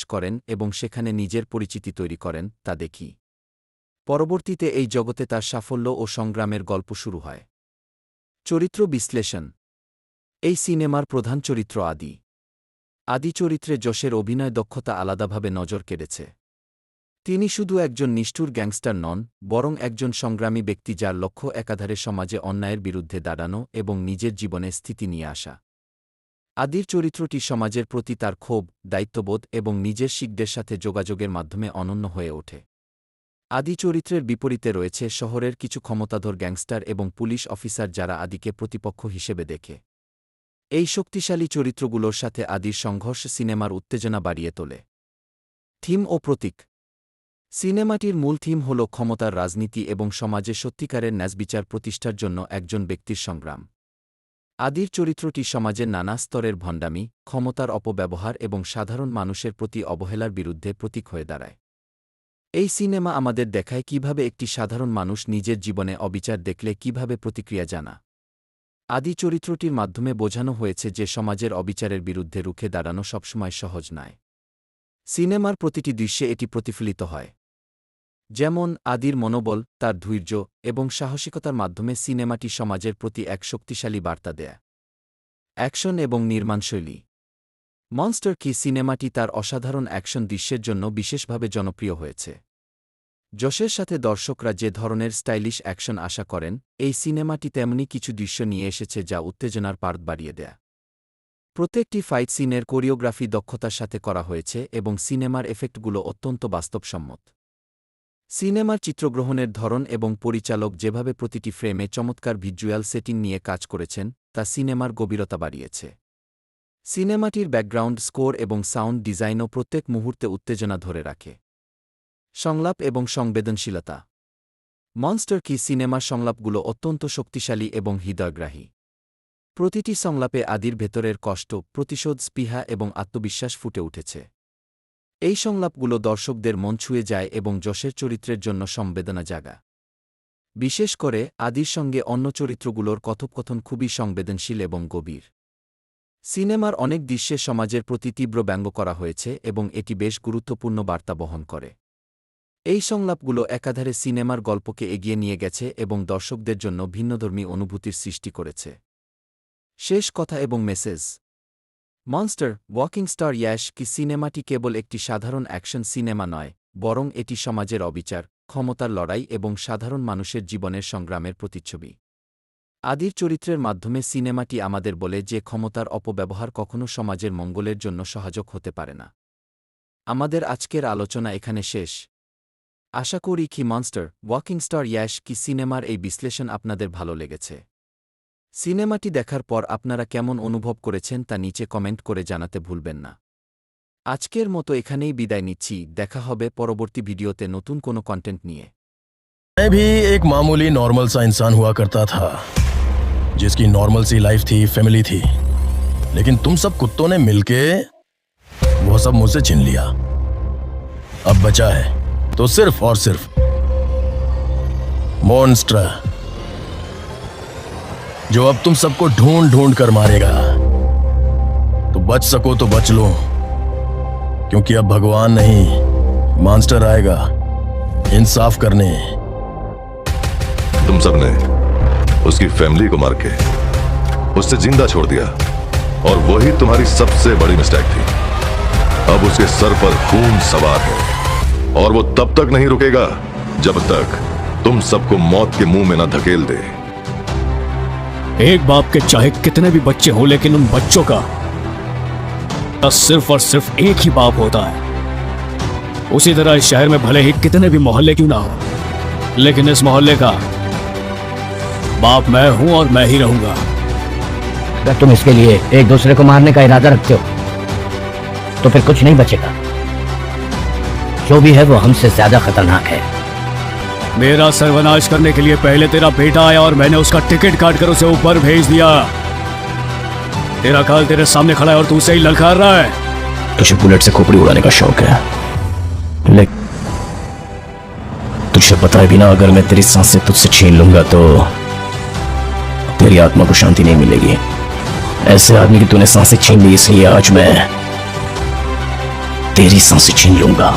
করেন এবং সেখানে নিজের পরিচিতি তৈরি করেন, তা দেখি। পরবর্তীতে এই জগতে তার সাফল্য ও সংগ্রামের গল্প শুরু হয়। চরিত্র বিশ্লেষণ। এই সিনেমার প্রধান চরিত্র আদি। আদি চরিত্রে যশের অভিনয় দক্ষতা আলাদাভাবে নজর কেড়েছে। তিনি শুধু একজন নিষ্ঠুর গ্যাংস্টার নন, বরং একজন সংগ্রামী ব্যক্তি যার লক্ষ্য একাধারে সমাজে অন্যায়ের বিরুদ্ধে দাঁড়ানো এবং নিজের জীবনে স্থিতি নিয়ে আসা। আদির চরিত্রটি সমাজের প্রতি তার ক্ষোভ, দায়িত্ববোধ এবং নিজের শিকদের সাথে যোগাযোগের মাধ্যমে অনন্য হয়ে ওঠে। আদি চরিত্রের বিপরীতে রয়েছে শহরের কিছু ক্ষমতাধর গ্যাংস্টার এবং পুলিশ অফিসার যারা আদিকে প্রতিপক্ষ হিসেবে দেখে। এই শক্তিশালী চরিত্রগুলোর সাথে আদির সংঘর্ষ সিনেমার উত্তেজনা বাড়িয়ে তোলে। থিম ও প্রতীক। সিনেমাটির মূল থিম হল ক্ষমতার রাজনীতি এবং সমাজে সত্যিকারের ন্যায়বিচার প্রতিষ্ঠার জন্য একজন ব্যক্তির সংগ্রাম। আদির চরিত্রটি সমাজের নানা স্তরের ভণ্ডামি, ক্ষমতার অপব্যবহার এবং সাধারণ মানুষের প্রতি অবহেলার বিরুদ্ধে প্রতীক হয়ে দাঁড়ায়। এই সিনেমা আমাদের দেখায় কিভাবে একটি সাধারণ মানুষ নিজের জীবনে অবিচার দেখলে কিভাবে প্রতিক্রিয়া জানা। আদি চরিত্রটির মাধ্যমে বোঝানো হয়েছে যে সমাজের অবিচারের বিরুদ্ধে রুখে দাঁড়ানো সবসময় সহজ নয়। সিনেমার প্রতিটি দৃশ্যে এটি প্রতিফলিত হয়। যেমন আদির মনোবল, তার ধৈর্য এবং সাহসিকতার মাধ্যমে সিনেমাটি সমাজের প্রতি এক শক্তিশালী বার্তা দেয়। অ্যাকশন এবং নির্মাণশৈলী। মনস্টার কি সিনেমাটি তার অসাধারণ অ্যাকশন দৃশ্যের জন্য বিশেষভাবে জনপ্রিয় হয়েছে। যশের সাথে দর্শকরা যে ধরনের স্টাইলিশ অ্যাকশন আশা করেন, এই সিনেমাটি তেমনি কিছু দৃশ্য নিয়ে এসেছে যা উত্তেজনার পার্ট বাড়িয়ে দেয়। প্রত্যেকটি ফাইট সিনের কোরিওগ্রাফি দক্ষতার সাথে করা হয়েছে এবং সিনেমার এফেক্টগুলো অত্যন্ত বাস্তবসম্মত। সিনেমার চিত্রগ্রহণের ধরন এবং পরিচালক যেভাবে প্রতিটি ফ্রেমে চমৎকার ভিজুয়াল সেটিং নিয়ে কাজ করেছেন, তা সিনেমার গভীরতা বাড়িয়েছে। সিনেমাটির ব্যাকগ্রাউন্ড স্কোর এবং সাউন্ড ডিজাইনও প্রত্যেক মুহূর্তে উত্তেজনা ধরে রাখে। সংলাপ এবং সংবেদনশীলতা। মনস্টার কি সিনেমার সংলাপগুলো অত্যন্ত শক্তিশালী এবং হৃদয়গ্রাহী। প্রতিটি সংলাপে আদির ভেতরের কষ্ট, প্রতিশোধ, স্পৃহা এবং আত্মবিশ্বাস ফুটে উঠেছে। এই সংলাপগুলো দর্শকদের মন ছুঁয়ে যায় এবং যশের চরিত্রের জন্য সংবেদনা জাগা। বিশেষ করে আদির সঙ্গে অন্য চরিত্রগুলোর কথোপকথন খুবই সংবেদনশীল এবং গভীর। সিনেমার অনেক দৃশ্যে সমাজের প্রতি তীব্র ব্যঙ্গ করা হয়েছে এবং এটি বেশ গুরুত্বপূর্ণ বার্তা বহন করে। এই সংলাপগুলো একাধারে সিনেমার গল্পকে এগিয়ে নিয়ে গেছে এবং দর্শকদের জন্য ভিন্নধর্মী অনুভূতির সৃষ্টি করেছে। শেষ কথা এবং message. Monster walking star Yash কি সিনেমাটি কেবল একটি সাধারণ অ্যাকশন সিনেমা নয়, বরং এটি সমাজের অবিচার, ক্ষমতার লড়াই এবং সাধারণ মানুষের জীবনের সংগ্রামের প্রতিচ্ছবি। আদির চরিত্রের মাধ্যমে সিনেমাটি আমাদের বলে যে ক্ষমতার অপব্যবহার কখনও সমাজের মঙ্গলের জন্য সহায়ক হতে পারে না। আমাদের আজকের আলোচনা এখানে শেষ। আশা করি কি মনস্টার ওয়াকিং স্টার ইয়াশ কি সিনেমার এই বিশ্লেষণ আপনাদের ভালো লেগেছে। সিনেমাটি দেখার পর আপনারা কেমন অনুভব করেছেন তা নিচে কমেন্ট করে জানাতে ভুলবেন না। আজকের মতো এখানেই বিদায় নিচ্ছি, দেখা হবে পরবর্তী ভিডিওতে নতুন কোনো কন্টেন্ট নিয়ে। मैं भी एक मामूली नॉर्मल सा इंसान हुआ करता था, जिसकी नॉर्मल सी लाइफ थी, फैमिली थी, लेकिन तुम सब कुत्तों ने मिलके वो सब मुझसे छीन लिया। अब बचा है तो सिर्फ और सिर्फ मॉन्स्टर, जो अब तुम सबको ढूंढ ढूंढ कर मारेगा। तो बच सको तो बच लो, क्योंकि अब भगवान नहीं, मॉन्स्टर आएगा इंसाफ करने। तुम सबने उसकी फैमिली को मार के उससे जिंदा छोड़ दिया, और वही तुम्हारी सबसे बड़ी मिस्टेक थी। अब उसके सर पर खून सवार है, और वो तब तक नहीं रुकेगा जब तक तुम सबको मौत के मुंह में न धकेल दे। एक बाप के चाहे कितने भी बच्चे हों, लेकिन उन बच्चों का सिर्फ और सिर्फ एक ही बाप होता है। उसी तरह इस शहर में भले ही कितने भी मोहल्ले क्यों ना हो, लेकिन इस मोहल्ले का बाप मैं हूं और मैं ही रहूंगा। अगर तुम इसके लिए एक दूसरे को मारने का इरादा रखते हो तो फिर कुछ नहीं बचेगा। जो भी है वो हमसे ज्यादा खतरनाक है। मेरा सर्वनाश करने के लिए पहले तेरा बेटा आया और मैंने उसका टिकट काट कर उसे ऊपर भेज दिया। तेरा काल तेरे सामने खड़ा है और तू उसे ही ललकार रहा है। तुझे बुलेट से खोपड़ी उड़ाने का शौक है, लेकिन तुझे बताए बिना अगर मैं तेरी सांसें तुझसे छीन लूंगा तो तेरी आत्मा को शांति नहीं मिलेगी। ऐसे आदमी की तूने सांसें छीन ली, इसलिए आज मैं तेरी सांसें छीन लूंगा।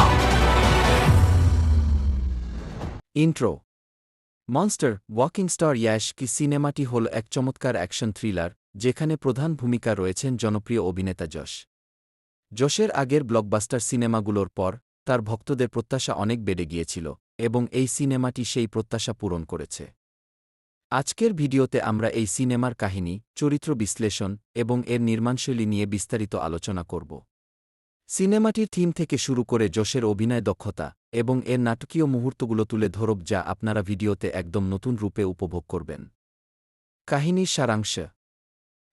Intro monster walking star Yash কি সিনেমাটি হল এক চমৎকার অ্যাকশন থ্রিলার যেখানে প্রধান ভূমিকা রয়েছেন জনপ্রিয় অভিনেতা যশ। যশের আগের ব্লকবাস্টার সিনেমাগুলোর পর তার ভক্তদের প্রত্যাশা অনেক বেড়ে গিয়েছিল এবং এই সিনেমাটি সেই প্রত্যাশা পূরণ করেছে। আজকের ভিডিওতে আমরা এই সিনেমার কাহিনী, চরিত্র বিশ্লেষণ এবং এর নির্মাণশৈলী নিয়ে বিস্তারিত আলোচনা করব। সিনেমাটির থিম থেকে শুরু করে যশের অভিনয় দক্ষতা এবং এর নাটকীয় মুহূর্তগুলো তুলে ধরব যা আপনারা ভিডিওতে একদম নতুন রূপে উপভোগ করবেন। কাহিনীর সারাংশ।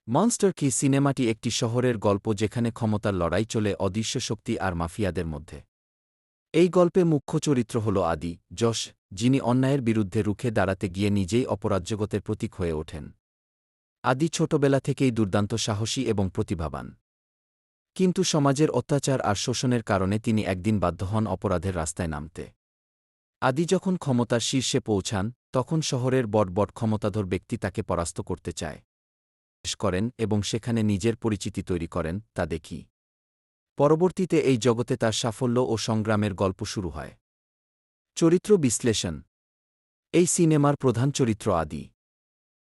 মনস্টার কি সিনেমাটি একটি শহরের গল্প যেখানে ক্ষমতার লড়াই চলে অদৃশ্য শক্তি আর মাফিয়াদের মধ্যে। এই গল্পে মুখ্য চরিত্র হল আদি, যশ, যিনি অন্যায়ের বিরুদ্ধে রুখে দাঁড়াতে গিয়ে নিজেই অপরাজগতের প্রতীক হয়ে ওঠেন। আদি ছোটবেলা থেকেই দুর্দান্ত সাহসী এবং প্রতিভাবান। কিন্তু সমাজের অত্যাচার আর শোষণের কারণে তিনি একদিন বাধ্য হন অপরাধের রাস্তায় নামতে। আদি যখন ক্ষমতার শীর্ষে পৌঁছান তখন শহরের বড় ক্ষমতাধর ব্যক্তি তাকে পরাস্ত করতে চায় করেন এবং সেখানে নিজের পরিচিতি তৈরি করেন তা দেখি। পরবর্তীতে এই জগতে তার সাফল্য ও সংগ্রামের গল্প শুরু হয়। চরিত্র বিশ্লেষণ। এই সিনেমার প্রধান চরিত্র আদি।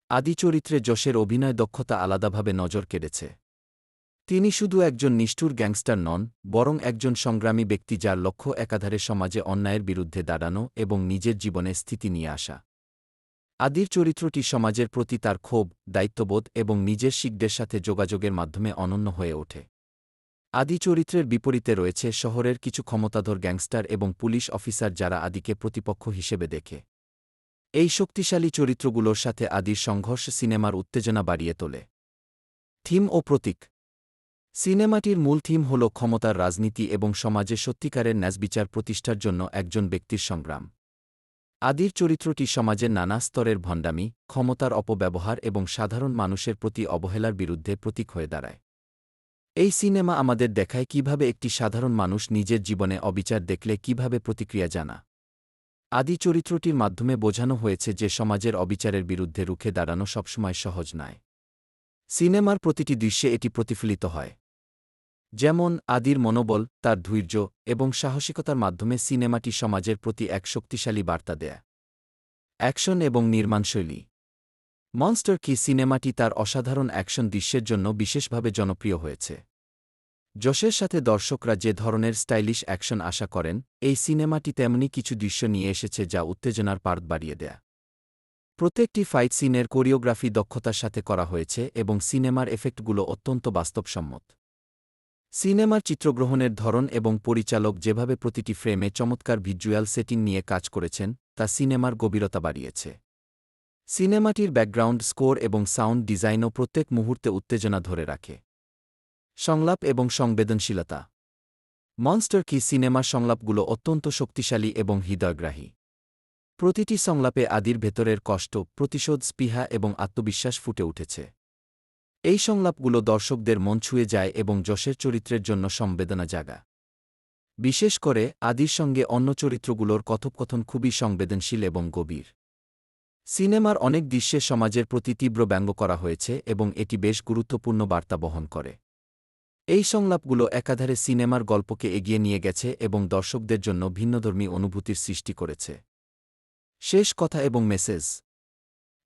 আদি চরিত্রে যশের অভিনয় দক্ষতা আলাদাভাবে নজর কেড়েছে। তিনি শুধু একজন নিষ্ঠুর গ্যাংস্টার নন, বরং একজন সংগ্রামী ব্যক্তি যার লক্ষ্য একাধারে সমাজে অন্যায়ের বিরুদ্ধে দাঁড়ানো এবং নিজের জীবনে স্থিতি নিয়ে আসা। আদির চরিত্রটি সমাজের প্রতি তার ক্ষোভ, দায়িত্ববোধ এবং নিজের শিকদের সাথে যোগাযোগের মাধ্যমে অনন্য হয়ে ওঠে। আদি চরিত্রের বিপরীতে রয়েছে শহরের কিছু ক্ষমতাধর গ্যাংস্টার এবং পুলিশ অফিসার যারা আদিকে প্রতিপক্ষ হিসেবে দেখে। এই শক্তিশালী চরিত্রগুলোর সাথে আদির সংঘর্ষ সিনেমার উত্তেজনা বাড়িয়ে তোলে। থিম ও প্রতীক। সিনেমাটির মূল থিম হল ক্ষমতার রাজনীতি এবং সমাজে সত্যিকারের ন্যায়বিচার প্রতিষ্ঠার জন্য একজন ব্যক্তির সংগ্রাম। আদির চরিত্রটি সমাজের নানা স্তরের ভণ্ডামি, ক্ষমতার অপব্যবহার এবং সাধারণ মানুষের প্রতি অবহেলার বিরুদ্ধে প্রতীক হয়ে দাঁড়ায়। এই সিনেমা আমাদের দেখায় কিভাবে একটি সাধারণ মানুষ নিজের জীবনে অবিচার দেখলে কিভাবে প্রতিক্রিয়া জানা। আদি চরিত্রটির মাধ্যমে বোঝানো হয়েছে যে সমাজের অবিচারের বিরুদ্ধে রুখে দাঁড়ানো সবসময় সহজ নয়। সিনেমার প্রতিটি দৃশ্যে এটি প্রতিফলিত হয়। যেমন আদির মনোবল, তার ধৈর্য এবং সাহসিকতার মাধ্যমে সিনেমাটি সমাজের প্রতি এক শক্তিশালী বার্তা দেয়। অ্যাকশন এবং নির্মাণশৈলী। মনস্টার কি সিনেমাটি তার অসাধারণ অ্যাকশন দৃশ্যের জন্য বিশেষভাবে জনপ্রিয় হয়েছে। যশের সাথে দর্শকরা যে ধরনের স্টাইলিশ অ্যাকশন আশা করেন, এই সিনেমাটি তেমনি কিছু দৃশ্য নিয়ে এসেছে যা উত্তেজনার পারদ বাড়িয়ে দেয়। প্রত্যেকটি ফাইট সিনের কোরিওগ্রাফি দক্ষতার সাথে করা হয়েছে এবং সিনেমার এফেক্টগুলো অত্যন্ত বাস্তবসম্মত। সিনেমার চিত্রগ্রহণের ধরন এবং পরিচালক যেভাবে প্রতিটি ফ্রেমে চমৎকার ভিজুয়াল সেটিং নিয়ে কাজ করেছেন তা সিনেমার গভীরতা বাড়িয়েছে। সিনেমাটির ব্যাকগ্রাউন্ড স্কোর এবং সাউন্ড ডিজাইনও প্রত্যেক মুহূর্তে উত্তেজনা ধরে রাখে। সংলাপ এবং সংবেদনশীলতা। মনস্টার কি সিনেমার সংলাপগুলো অত্যন্ত শক্তিশালী এবং হৃদয়গ্রাহী। প্রতিটি সংলাপে আদির ভেতরের কষ্ট, প্রতিশোধ, স্পৃহা এবং আত্মবিশ্বাস ফুটে উঠেছে। এই সংলাপগুলো দর্শকদের মন ছুঁয়ে যায় এবং যশের চরিত্রের জন্য সংবেদনা জাগা। বিশেষ করে আদির সঙ্গে অন্য চরিত্রগুলোর কথোপকথন খুবই সংবেদনশীল এবং গভীর। সিনেমার অনেক দৃশ্যে সমাজের প্রতি তীব্র ব্যঙ্গ করা হয়েছে এবং এটি বেশ গুরুত্বপূর্ণ বার্তা বহন করে। এই সংলাপগুলো একাধারে সিনেমার গল্পকে এগিয়ে নিয়ে গেছে এবং দর্শকদের জন্য ভিন্নধর্মী অনুভূতির সৃষ্টি করেছে। শেষ কথা এবং message.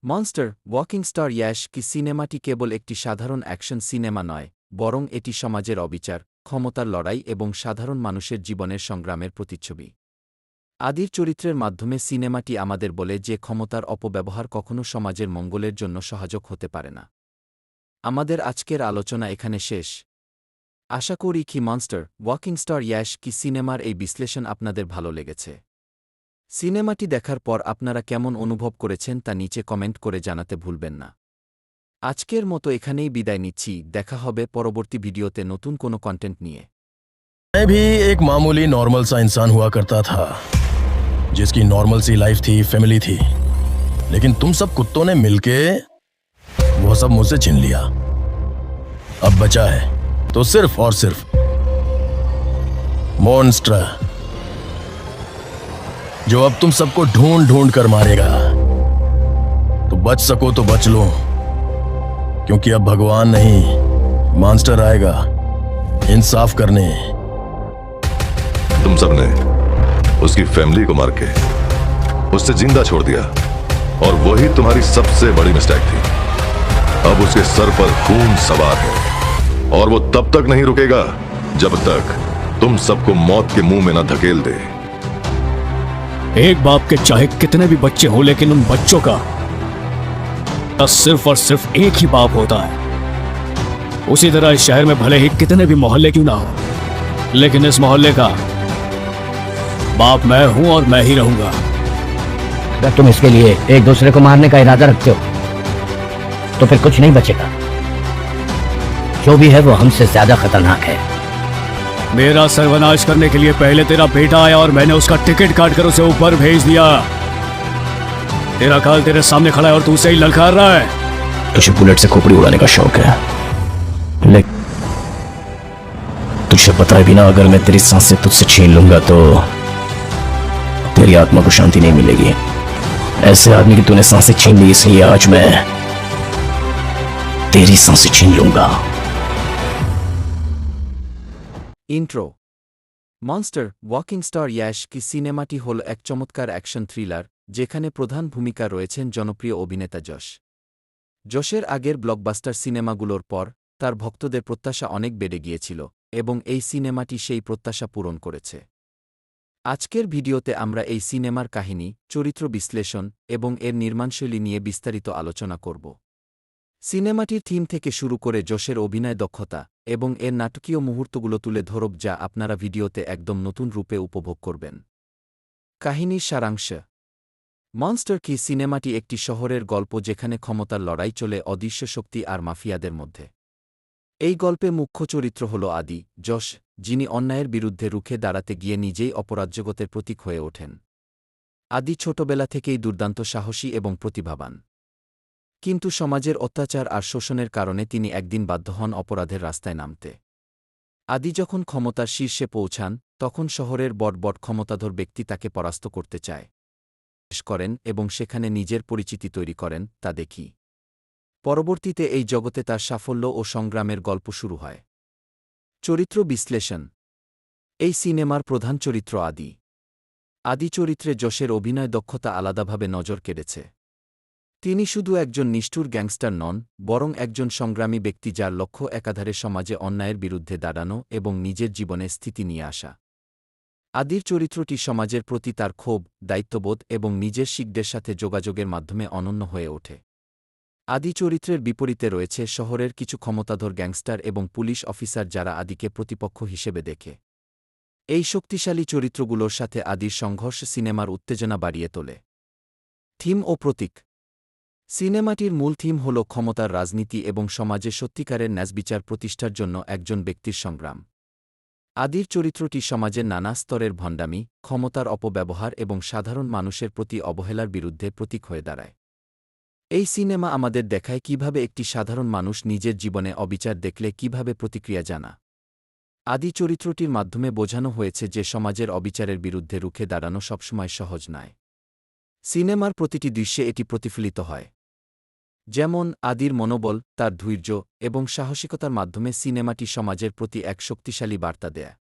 Monster walking star Yash কি সিনেমাটি কেবল একটি সাধারণ অ্যাকশন সিনেমা নয়, বরং এটি সমাজের অবিচার, ক্ষমতার লড়াই এবং সাধারণ মানুষের জীবনের সংগ্রামের প্রতিচ্ছবি। আদির চরিত্রের মাধ্যমে সিনেমাটি আমাদের বলে যে ক্ষমতার অপব্যবহার কখনও সমাজের মঙ্গলের জন্য সহায়ক হতে পারে না। আমাদের আজকের আলোচনা এখানে শেষ। আশা করি কি মনস্টার ওয়াকিং স্টার ইয়াশ কি সিনেমার এই বিশ্লেষণ আপনাদের ভালো লেগেছে। সিনেমাটি দেখার পর আপনারা কেমন অনুভব করেছেন তা নিচে কমেন্ট করে জানাতে ভুলবেন না। আজকের মতো এখানেই বিদায় নিচ্ছি, দেখা হবে পরবর্তী ভিডিওতে নতুন কোনো কন্টেন্ট নিয়ে। मैं भी एक मामूली नॉर्मल सा इंसान हुआ करता था जिसकी नॉर्मल सी लाइफ थी, फैमिली थी, लेकिन तुम सब कुत्तों ने मिलके वो सब मुझसे छीन लिया। अब बचा है तो सिर्फ और सिर्फ मॉन्स्टर, जो अब तुम सबको ढूंढ ढूंढ कर मारेगा। तो बच सको तो बच लो, क्योंकि अब भगवान नहीं मॉन्स्टर आएगा इंसाफ करने। तुम सबने उसकी फैमिली को मार के उससे जिंदा छोड़ दिया और वही तुम्हारी सबसे बड़ी मिस्टेक थी। अब उसके सर पर खून सवार है और वो तब तक नहीं रुकेगा जब तक तुम सबको मौत के मुंह में न धकेल दे। एक बाप के चाहे कितने भी बच्चे हों, लेकिन उन बच्चों का सिर्फ और सिर्फ एक ही बाप होता है। उसी तरह इस शहर में भले ही कितने भी मोहल्ले क्यों ना हो, लेकिन इस मोहल्ले का बाप मैं हूं और मैं ही रहूंगा। अगर तुम इसके लिए एक दूसरे को मारने का इरादा रखते हो तो फिर कुछ नहीं बचेगा। जो भी है वो हमसे ज्यादा खतरनाक है। मेरा सर्वनाश करने के लिए पहले तेरा बेटा आया और मैंने उसका टिकट काट कर उसे ऊपर भेज दिया। तेरा काल तेरे सामने खड़ा है और तू उसे ही ललकार रहा है। तुझे बुलेट से खोपड़ी उड़ाने का शौक है, लेकिन तुझे पता है भी ना, अगर मैं तेरी सांसें तुझसे छीन लूंगा तो तेरी आत्मा को शांति नहीं मिलेगी। ऐसे आदमी की तूने सांसें छीन ली, इसलिए आज मैं तेरी सांसें छीन लूंगा। Intro monster walking star Yash কি সিনেমাটি হল এক চমৎকার অ্যাকশন থ্রিলার যেখানে প্রধান ভূমিকা রয়েছেন জনপ্রিয় অভিনেতা যশ। যশের আগের ব্লকবাস্টার সিনেমাগুলোর পর তার ভক্তদের প্রত্যাশা অনেক বেড়ে গিয়েছিল এবং এই সিনেমাটি সেই প্রত্যাশা পূরণ করেছে। আজকের ভিডিওতে আমরা এই সিনেমার কাহিনী, চরিত্র বিশ্লেষণ এবং এর নির্মাণশৈলী নিয়ে বিস্তারিত আলোচনা করব। সিনেমাটির থিম থেকে শুরু করে যশের অভিনয় দক্ষতা এবং এর নাটকীয় মুহূর্তগুলো তুলে ধরব, যা আপনারা ভিডিওতে একদম নতুন রূপে উপভোগ করবেন। কাহিনীর সারাংশ। মনস্টার কি সিনেমাটি একটি শহরের গল্প যেখানে ক্ষমতার লড়াই চলে অদৃশ্য শক্তি আর মাফিয়াদের মধ্যে। এই গল্পে মুখ্য চরিত্র হল আদি, যশ, যিনি অন্যায়ের বিরুদ্ধে রুখে দাঁড়াতে গিয়ে নিজেই অপরাজগতের প্রতীক হয়ে ওঠেন। আদি ছোটবেলা থেকেই দুর্দান্ত সাহসী এবং প্রতিভাবান, কিন্তু সমাজের অত্যাচার আর শোষণের কারণে তিনি একদিন বাধ্য হন অপরাধের রাস্তায় নামতে। আদি যখন ক্ষমতার শীর্ষে পৌঁছান তখন শহরের বড় ক্ষমতাধর ব্যক্তি তাকে পরাস্ত করতে চায় করেন এবং সেখানে নিজের পরিচিতি তৈরি করেন, তা দেখি। পরবর্তীতে এই জগতে তার সাফল্য ও সংগ্রামের গল্প শুরু হয়। চরিত্র বিশ্লেষণ। এই সিনেমার প্রধান চরিত্র আদি। আদি চরিত্রে যশের অভিনয় দক্ষতা আলাদাভাবে নজর কেড়েছে। তিনি শুধু একজন নিষ্ঠুর গ্যাংস্টার নন, বরং একজন সংগ্রামী ব্যক্তি যার লক্ষ্য একাধারে সমাজে অন্যায়ের বিরুদ্ধে দাঁড়ানো এবং নিজের জীবনে স্থিতি নিয়ে আসা। আদির চরিত্রটি সমাজের প্রতি তার ক্ষোভ, দায়িত্ববোধ এবং নিজের শিকদের সাথে যোগাযোগের মাধ্যমে অনন্য হয়ে ওঠে। আদি চরিত্রের বিপরীতে রয়েছে শহরের কিছু ক্ষমতাধর গ্যাংস্টার এবং পুলিশ অফিসার যারা আদিকে প্রতিপক্ষ হিসেবে দেখে। এই শক্তিশালী চরিত্রগুলোর সাথে আদির সংঘর্ষ সিনেমার উত্তেজনা বাড়িয়ে তোলে। থিম ও প্রতীক। সিনেমাটির মূল থিম হল ক্ষমতার রাজনীতি এবং সমাজে সত্যিকারের ন্যায়বিচার প্রতিষ্ঠার জন্য একজন ব্যক্তির সংগ্রাম। আদির চরিত্রটি সমাজের নানা স্তরের ভণ্ডামি, ক্ষমতার অপব্যবহার এবং সাধারণ মানুষের প্রতি অবহেলার বিরুদ্ধে প্রতীক হয়ে দাঁড়ায়। এই সিনেমা আমাদের দেখায় কিভাবে একটি সাধারণ মানুষ নিজের জীবনে অবিচার দেখলে কিভাবে প্রতিক্রিয়া জানা। আদি চরিত্রটির মাধ্যমে বোঝানো হয়েছে যে সমাজের অবিচারের বিরুদ্ধে রুখে দাঁড়ানো সবসময় সহজ নয়। সিনেমার প্রতিটি দৃশ্যে এটি প্রতিফলিত হয়। যেমন আদির মনোবল, তার ধৈর্য এবং সাহসিকতার মাধ্যমে সিনেমাটি সমাজের প্রতি এক শক্তিশালী বার্তা দেয়।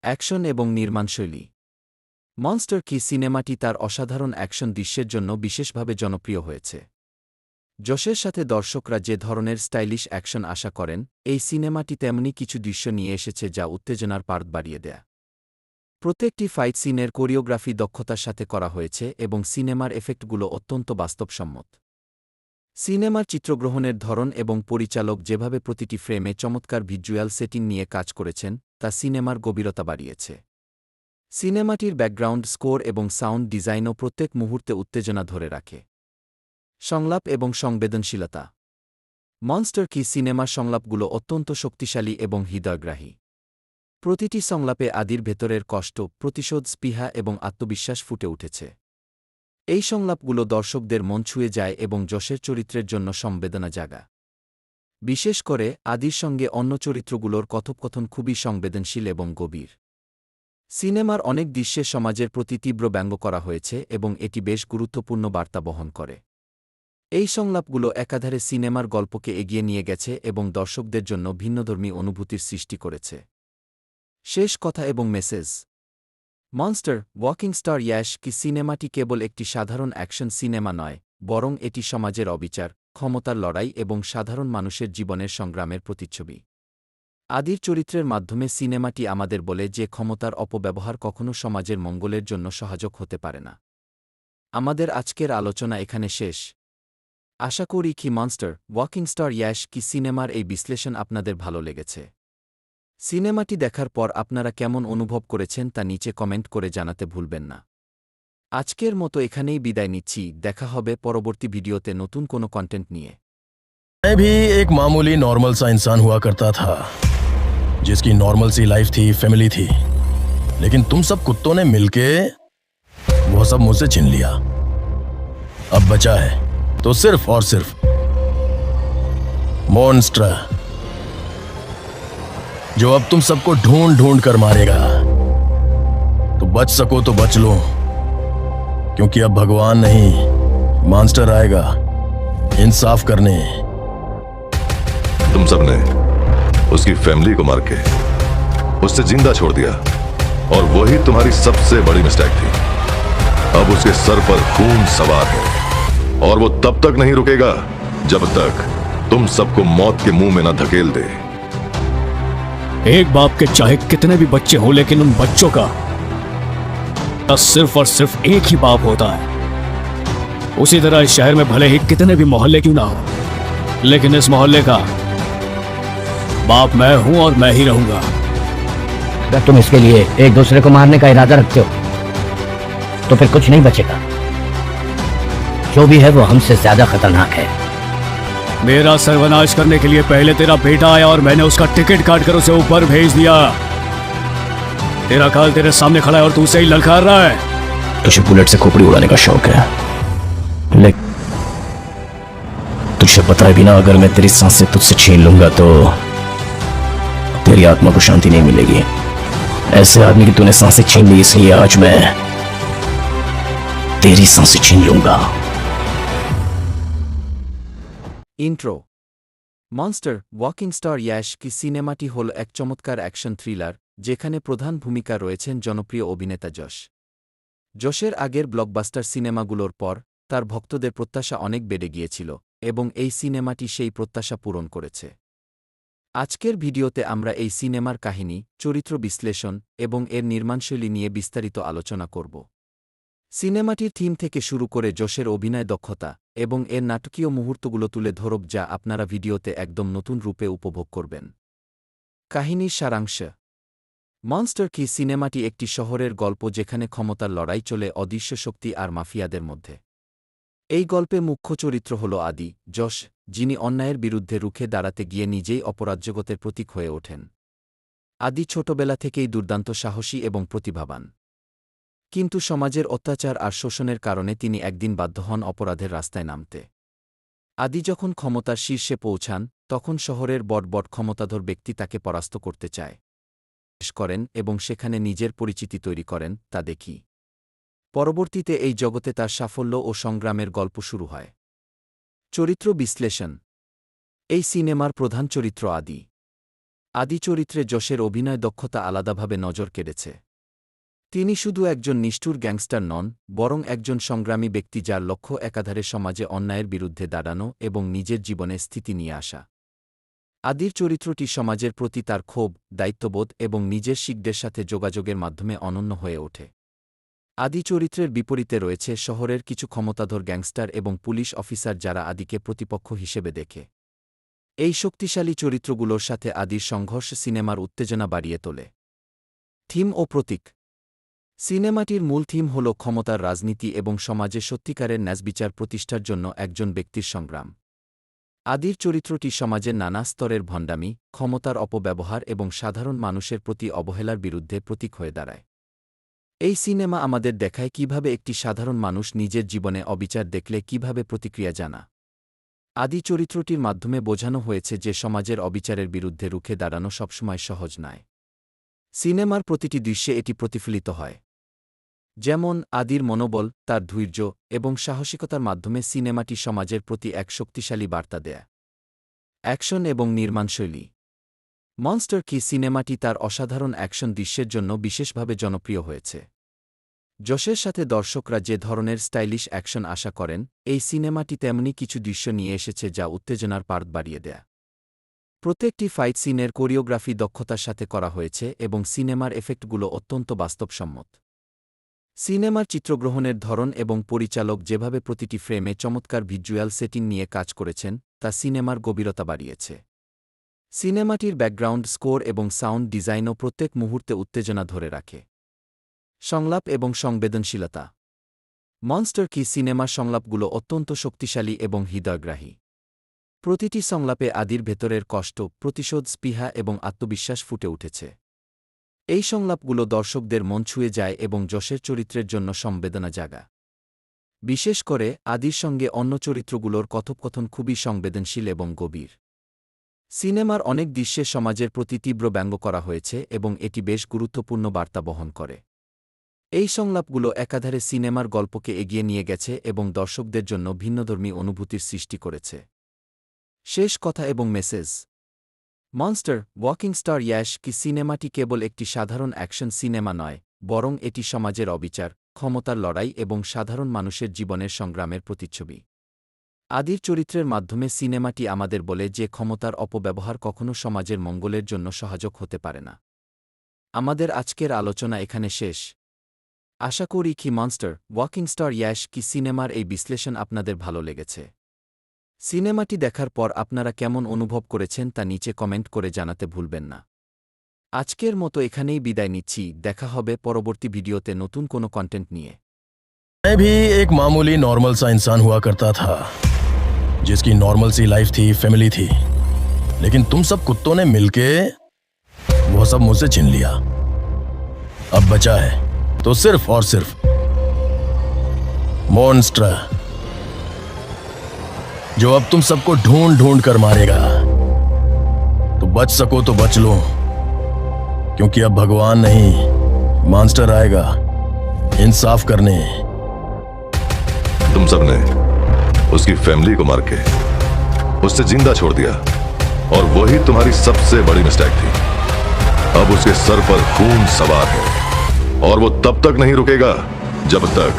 অ্যাকশন এবং নির্মাণশৈলী। মনস্টার কি সিনেমাটি তার অসাধারণ অ্যাকশন দৃশ্যের জন্য বিশেষভাবে জনপ্রিয় হয়েছে। যশের সাথে দর্শকরা যে ধরনের স্টাইলিশ অ্যাকশন আশা করেন, এই সিনেমাটি তেমনি কিছু দৃশ্য নিয়ে এসেছে যা উত্তেজনার পার্ট বাড়িয়ে দেয়। প্রত্যেকটি ফাইট সিনের কোরিওগ্রাফি দক্ষতার সাথে করা হয়েছে এবং সিনেমার এফেক্টগুলো অত্যন্ত বাস্তবসম্মত। সিনেমার চিত্রগ্রহণের ধরন এবং পরিচালক যেভাবে প্রতিটি ফ্রেমে চমৎকার ভিজুয়াল সেটিং নিয়ে কাজ করেছেন তা সিনেমার গভীরতা বাড়িয়েছে। সিনেমাটির ব্যাকগ্রাউন্ড স্কোর এবং সাউন্ড ডিজাইনও প্রত্যেক মুহূর্তে উত্তেজনা ধরে রাখে। সংলাপ এবং সংবেদনশীলতা। মনস্টার কি সিনেমার সংলাপগুলো অত্যন্ত শক্তিশালী এবং হৃদয়গ্রাহী। প্রতিটি সংলাপে আদির ভেতরের কষ্ট, প্রতিশোধ, স্পৃহা এবং আত্মবিশ্বাস ফুটে উঠেছে। এই সংলাপগুলো দর্শকদের মন ছুঁয়ে যায় এবং যশের চরিত্রের জন্য সংবেদনা জাগা। বিশেষ করে আদির সঙ্গে অন্য চরিত্রগুলোর কথোপকথন খুবই সংবেদনশীল এবং গভীর। সিনেমার অনেক দৃশ্যে সমাজের প্রতি তীব্র ব্যঙ্গ করা হয়েছে এবং এটি বেশ গুরুত্বপূর্ণ বার্তা বহন করে। এই সংলাপগুলো একাধারে সিনেমার গল্পকে এগিয়ে নিয়ে গেছে এবং দর্শকদের জন্য ভিন্নধর্মী অনুভূতির সৃষ্টি করেছে। শেষ কথা এবং message. Monster walking star Yash কি সিনেমাটি কেবল একটি সাধারণ অ্যাকশন সিনেমা নয়, বরং এটি সমাজের অবিচার, ক্ষমতার লড়াই এবং সাধারণ মানুষের জীবনের সংগ্রামের প্রতিচ্ছবি। আদির চরিত্রের মাধ্যমে সিনেমাটি আমাদের বলে যে ক্ষমতার অপব্যবহার কখনও সমাজের মঙ্গলের জন্য সহায়ক হতে পারে না। আমাদের আজকের আলোচনা এখানে শেষ। আশা করি কি মনস্টার ওয়াকিং স্টার ইয়াশ কি সিনেমার এই বিশ্লেষণ আপনাদের ভালো লেগেছে। সিনেমাটি দেখার পর আপনারা কেমন অনুভব করেছেন তা নিচে কমেন্ট করে জানাতে ভুলবেন না। আজকের মতো এখানেই বিদায় নিচ্ছি, দেখা হবে পরবর্তী ভিডিওতে নতুন কোনো কন্টেন্ট নিয়ে। मैं भी एक मामूली नॉर्मल सा इंसान हुआ करता था जिसकी नॉर्मल सी लाइफ थी, फैमिली थी, लेकिन तुम सब कुत्तों ने मिलके वो सब मुझसे छीन लिया। अब बचा है तो सिर्फ और सिर्फ मॉन्स्टर, जो अब तुम सबको ढूंढ ढूंढ कर मारेगा। तो बच सको तो बच लो, क्योंकि अब भगवान नहीं, मॉन्स्टर आएगा इंसाफ करने। तुम सबने उसकी फैमिली को मार के उससे जिंदा छोड़ दिया, और वही तुम्हारी सबसे बड़ी मिस्टेक थी। अब उसके सर पर खून सवार है, और वो तब तक नहीं रुकेगा जब तक तुम सबको मौत के मुंह में न धकेल दे। एक बाप के चाहे कितने भी बच्चे हों, लेकिन उन बच्चों का सिर्फ और सिर्फ एक ही बाप होता है। उसी तरह इस शहर में भले ही कितने भी मोहल्ले क्यों ना हो, लेकिन इस मोहल्ले का बाप मैं हूं और मैं ही रहूंगा। अगर तुम इसके लिए एक दूसरे को मारने का इरादा रखते हो तो फिर कुछ नहीं बचेगा। जो भी है वो हमसे ज्यादा खतरनाक है। मेरा सर्वनाश करने के लिए पहले तेरा बेटा आया और मैंने उसका टिकट काट कर उसे ऊपर भेज दिया। तेरा काल तेरे सामने खड़ा है और तू उसे ही ललकार रहा है। तुझे बुलेट से खोपड़ी उड़ाने का शौक है, लेकिन तुझे बताए बिना अगर मैं तेरी सांसें तुझसे छीन लूंगा तो तेरी आत्मा को शांति नहीं मिलेगी। ऐसे आदमी की तूने सांसें छीन ली, इसलिए आज मैं तेरी सांसें छीन लूंगा। Intro monster walking star Yash কি সিনেমাটি হল এক চমৎকার অ্যাকশন থ্রিলার, যেখানে প্রধান ভূমিকা রয়েছেন জনপ্রিয় অভিনেতা যশ। যশের আগের ব্লকবাস্টার সিনেমাগুলোর পর তার ভক্তদের প্রত্যাশা অনেক বেড়ে গিয়েছিল, এবং এই সিনেমাটি সেই প্রত্যাশা পূরণ করেছে। আজকের ভিডিওতে আমরা এই সিনেমার কাহিনী, চরিত্র বিশ্লেষণ এবং এর নির্মাণশৈলী নিয়ে বিস্তারিত আলোচনা করব। সিনেমাটির থিম থেকে শুরু করে যশের অভিনয় দক্ষতা এবং এর নাটকীয় মুহূর্তগুলো তুলে ধরব, যা আপনারা ভিডিওতে একদম নতুন রূপে উপভোগ করবেন। কাহিনীর সারাংশ। মনস্টার কি সিনেমাটি একটি শহরের গল্প যেখানে ক্ষমতার লড়াই চলে অদৃশ্য শক্তি আর মাফিয়াদের মধ্যে। এই গল্পে মুখ্য চরিত্র হল আদি, যশ, যিনি অন্যায়ের বিরুদ্ধে রুখে দাঁড়াতে গিয়ে নিজেই অপরাজগতের প্রতীক হয়ে ওঠেন। আদি ছোটবেলা থেকেই দুর্দান্ত সাহসী এবং প্রতিভাবান, কিন্তু সমাজের অত্যাচার আর শোষণের কারণে তিনি একদিন বাধ্য হন অপরাধের রাস্তায় নামতে। আদি যখন ক্ষমতার শীর্ষে পৌঁছান, তখন শহরের বড় ক্ষমতাধর ব্যক্তি তাকে পরাস্ত করতে চায় করেন এবং সেখানে নিজের পরিচিতি তৈরি করেন, তা দেখি। পরবর্তীতে এই জগতে তার সাফল্য ও সংগ্রামের গল্প শুরু হয়। চরিত্র বিশ্লেষণ। এই সিনেমার প্রধান চরিত্র আদি। আদি চরিত্রে যশের অভিনয় দক্ষতা আলাদাভাবে নজর কেড়েছে। তিনি শুধু একজন নিষ্ঠুর গ্যাংস্টার নন, বরং একজন সংগ্রামী ব্যক্তি যার লক্ষ্য একাধারে সমাজে অন্যায়ের বিরুদ্ধে দাঁড়ানো এবং নিজের জীবনে স্থিতি নিয়ে আসা। আদির চরিত্রটি সমাজের প্রতি তার ক্ষোভ, দায়িত্ববোধ এবং নিজের শিকদের সাথে যোগাযোগের মাধ্যমে অনন্য হয়ে ওঠে। আদি চরিত্রের বিপরীতে রয়েছে শহরের কিছু ক্ষমতাধর গ্যাংস্টার এবং পুলিশ অফিসার যারা আদিকে প্রতিপক্ষ হিসেবে দেখে। এই শক্তিশালী চরিত্রগুলোর সাথে আদির সংঘর্ষ সিনেমার উত্তেজনা বাড়িয়ে তোলে। থিম ও প্রতীক। সিনেমাটির মূল থিম হল ক্ষমতার রাজনীতি এবং সমাজে সত্যিকারের ন্যায়বিচার প্রতিষ্ঠার জন্য একজন ব্যক্তির সংগ্রাম। আদির চরিত্রটি সমাজের নানা স্তরের ভণ্ডামি, ক্ষমতার অপব্যবহার এবং সাধারণ মানুষের প্রতি অবহেলার বিরুদ্ধে প্রতীক হয়ে দাঁড়ায়। এই সিনেমা আমাদের দেখায় কিভাবে একটি সাধারণ মানুষ নিজের জীবনে অবিচার দেখলে কিভাবে প্রতিক্রিয়া জানা। আদি চরিত্রটির মাধ্যমে বোঝানো হয়েছে যে সমাজের অবিচারের বিরুদ্ধে রুখে দাঁড়ানো সবসময় সহজ নয়। সিনেমার প্রতিটি দৃশ্যে এটি প্রতিফলিত হয়। যেমন আদির মনোবল, তার ধৈর্য এবং সাহসিকতার মাধ্যমে সিনেমাটি সমাজের প্রতি এক শক্তিশালী বার্তা দেয়। অ্যাকশন এবং নির্মাণশৈলী। মনস্টার কি সিনেমাটি তার অসাধারণ অ্যাকশন দৃশ্যের জন্য বিশেষভাবে জনপ্রিয় হয়েছে। যশের সাথে দর্শকরা যে ধরনের স্টাইলিশ অ্যাকশন আশা করেন, এই সিনেমাটি তেমনি কিছু দৃশ্য নিয়ে এসেছে যা উত্তেজনার পার্ট বাড়িয়ে দেয়। প্রত্যেকটি ফাইট সিনের কোরিওগ্রাফি দক্ষতার সাথে করা হয়েছে এবং সিনেমার এফেক্টগুলো অত্যন্ত বাস্তবসম্মত। সিনেমার চিত্রগ্রহণের ধরন এবং পরিচালক যেভাবে প্রতিটি ফ্রেমে চমৎকার ভিজুয়াল সেটিং নিয়ে কাজ করেছেন, তা সিনেমার গভীরতা বাড়িয়েছে। সিনেমাটির ব্যাকগ্রাউন্ড স্কোর এবং সাউন্ড ডিজাইনও প্রত্যেক মুহূর্তে উত্তেজনা ধরে রাখে। সংলাপ এবং সংবেদনশীলতা। মনস্টার কি সিনেমার সংলাপগুলো অত্যন্ত শক্তিশালী এবং হৃদয়গ্রাহী। প্রতিটি সংলাপে আদির ভেতরের কষ্ট, প্রতিশোধ, স্পৃহা এবং আত্মবিশ্বাস ফুটে উঠেছে। এই সংলাপগুলো দর্শকদের মন ছুঁয়ে যায় এবং যশের চরিত্রের জন্য সংবেদনা জাগা। বিশেষ করে আদির সঙ্গে অন্য চরিত্রগুলোর কথোপকথন খুবই সংবেদনশীল এবং গভীর। সিনেমার অনেক দৃশ্যে সমাজের প্রতি তীব্র ব্যঙ্গ করা হয়েছে এবং এটি বেশ গুরুত্বপূর্ণ বার্তা বহন করে। এই সংলাপগুলো একাধারে সিনেমার গল্পকে এগিয়ে নিয়ে গেছে এবং দর্শকদের জন্য ভিন্নধর্মী অনুভূতির সৃষ্টি করেছে। শেষ কথা এবং message. Monster walking star Yash কি সিনেমাটি কেবল একটি সাধারণ অ্যাকশন সিনেমা নয়, বরং এটি সমাজের অবিচার, ক্ষমতার লড়াই এবং সাধারণ মানুষের জীবনের সংগ্রামের প্রতিচ্ছবি। আদির চরিত্রের মাধ্যমে সিনেমাটি আমাদের বলে যে ক্ষমতার অপব্যবহার কখনও সমাজের মঙ্গলের জন্য সহায়ক হতে পারে না। আমাদের আজকের আলোচনা এখানে শেষ। আশা করি কি মনস্টার ওয়াকিং স্টার ইয়াশ কি সিনেমার এই বিশ্লেষণ আপনাদের ভালো লেগেছে। সিনেমাটি দেখার পর আপনারা কেমন অনুভব করেছেন তা নিচে কমেন্ট করে জানাতে ভুলবেন না। আজকের মতো এখানেই বিদায় নিচ্ছি, দেখা হবে পরবর্তী ভিডিওতে নতুন কোনো কন্টেন্ট নিয়ে। मैं भी एक मामूली नॉर्मल सा इंसान हुआ करता था, जिसकी नॉर्मल सी लाइफ थी, फैमिली थी। लेकिन तुम सब कुत्तों ने मिलके वो सब मुझसे छीन लिया। अब बचा है तो सिर्फ और सिर्फ मॉन्स्टर, जो अब तुम सबको ढूंढ ढूंढ कर मारेगा। तो बच सको तो बच लो, क्योंकि अब भगवान नहीं, मॉन्स्टर आएगा इंसाफ करने। तुम सबने उसकी फैमिली को मार के उससे जिंदा छोड़ दिया और वही तुम्हारी सबसे बड़ी मिस्टेक थी। अब उसके सर पर खून सवार है और वो तब तक नहीं रुकेगा जब तक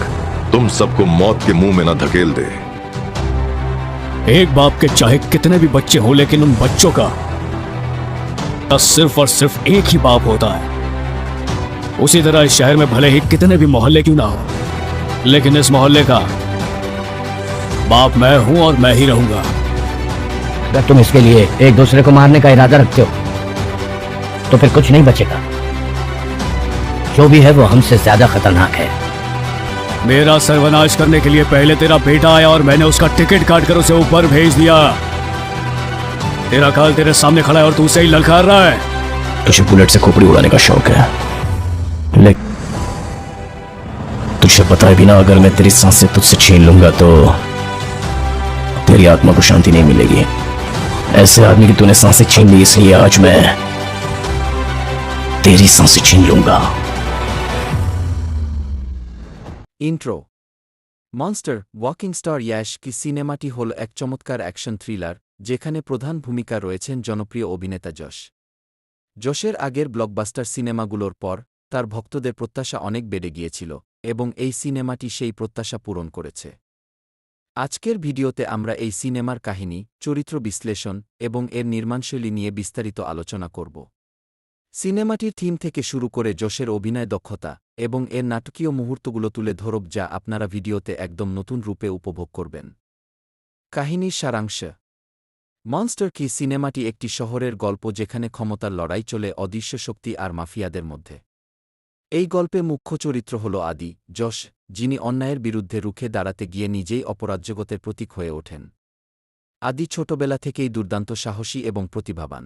तुम सबको मौत के मुंह में न धकेल दे। एक बाप के चाहे कितने भी बच्चे हों, लेकिन उन बच्चों का सिर्फ और सिर्फ एक ही बाप होता है। उसी तरह इस शहर में भले ही कितने भी मोहल्ले क्यों ना हो, लेकिन इस मोहल्ले का बाप मैं हूं और मैं ही रहूंगा। अगर तुम इसके लिए एक दूसरे को मारने का इरादा रखते हो तो फिर कुछ नहीं बचेगा। जो भी है वो हमसे ज्यादा खतरनाक है। मेरा सर्वनाश करने के लिए पहले तेरा बेटा आया और मैंने उसका टिकट काट कर उसे ऊपर भेज दिया। तेरा काल तेरे सामने खड़ा है और तू उसे ही ललकार रहा है। तुझे बुलेट से खोपड़ी उड़ाने का शौक है, लेकिन तुझे बताए बिना अगर मैं तेरी सांसें तुझसे छीन लूंगा तो तेरी आत्मा को शांति नहीं मिलेगी। ऐसे आदमी की तूने सांसें छीन ली, इसलिए आज मैं तेरी सांसें छीन लूंगा। Intro. Monster walking star Yash কি সিনেমাটি হল এক চমৎকার অ্যাকশন থ্রিলার, যেখানে প্রধান ভূমিকা রয়েছেন জনপ্রিয় অভিনেতা যশ। যশের আগের ব্লকবাস্টার সিনেমাগুলোর পর তার ভক্তদের প্রত্যাশা অনেক বেড়ে গিয়েছিল এবং এই সিনেমাটি সেই প্রত্যাশা পূরণ করেছে। আজকের ভিডিওতে আমরা এই সিনেমার কাহিনী, চরিত্র বিশ্লেষণ এবং এর নির্মাণশৈলী নিয়ে বিস্তারিত আলোচনা করব। সিনেমাটির থিম থেকে শুরু করে যশের অভিনয় দক্ষতা এবং এর নাটকীয় মুহূর্তগুলো তুলে ধরব, যা আপনারা ভিডিওতে একদম নতুন রূপে উপভোগ করবেন। কাহিনীর সারাংশ। মনস্টার কি সিনেমাটি একটি শহরের গল্প যেখানে ক্ষমতার লড়াই চলে অদৃশ্য শক্তি আর মাফিয়াদের মধ্যে। এই গল্পে মুখ্য চরিত্র হল আদি, যশ, যিনি অন্যায়ের বিরুদ্ধে রুখে দাঁড়াতে গিয়ে নিজেই অপরাজগতের প্রতীক হয়ে ওঠেন। আদি ছোটবেলা থেকেই দুর্দান্ত সাহসী এবং প্রতিভাবান,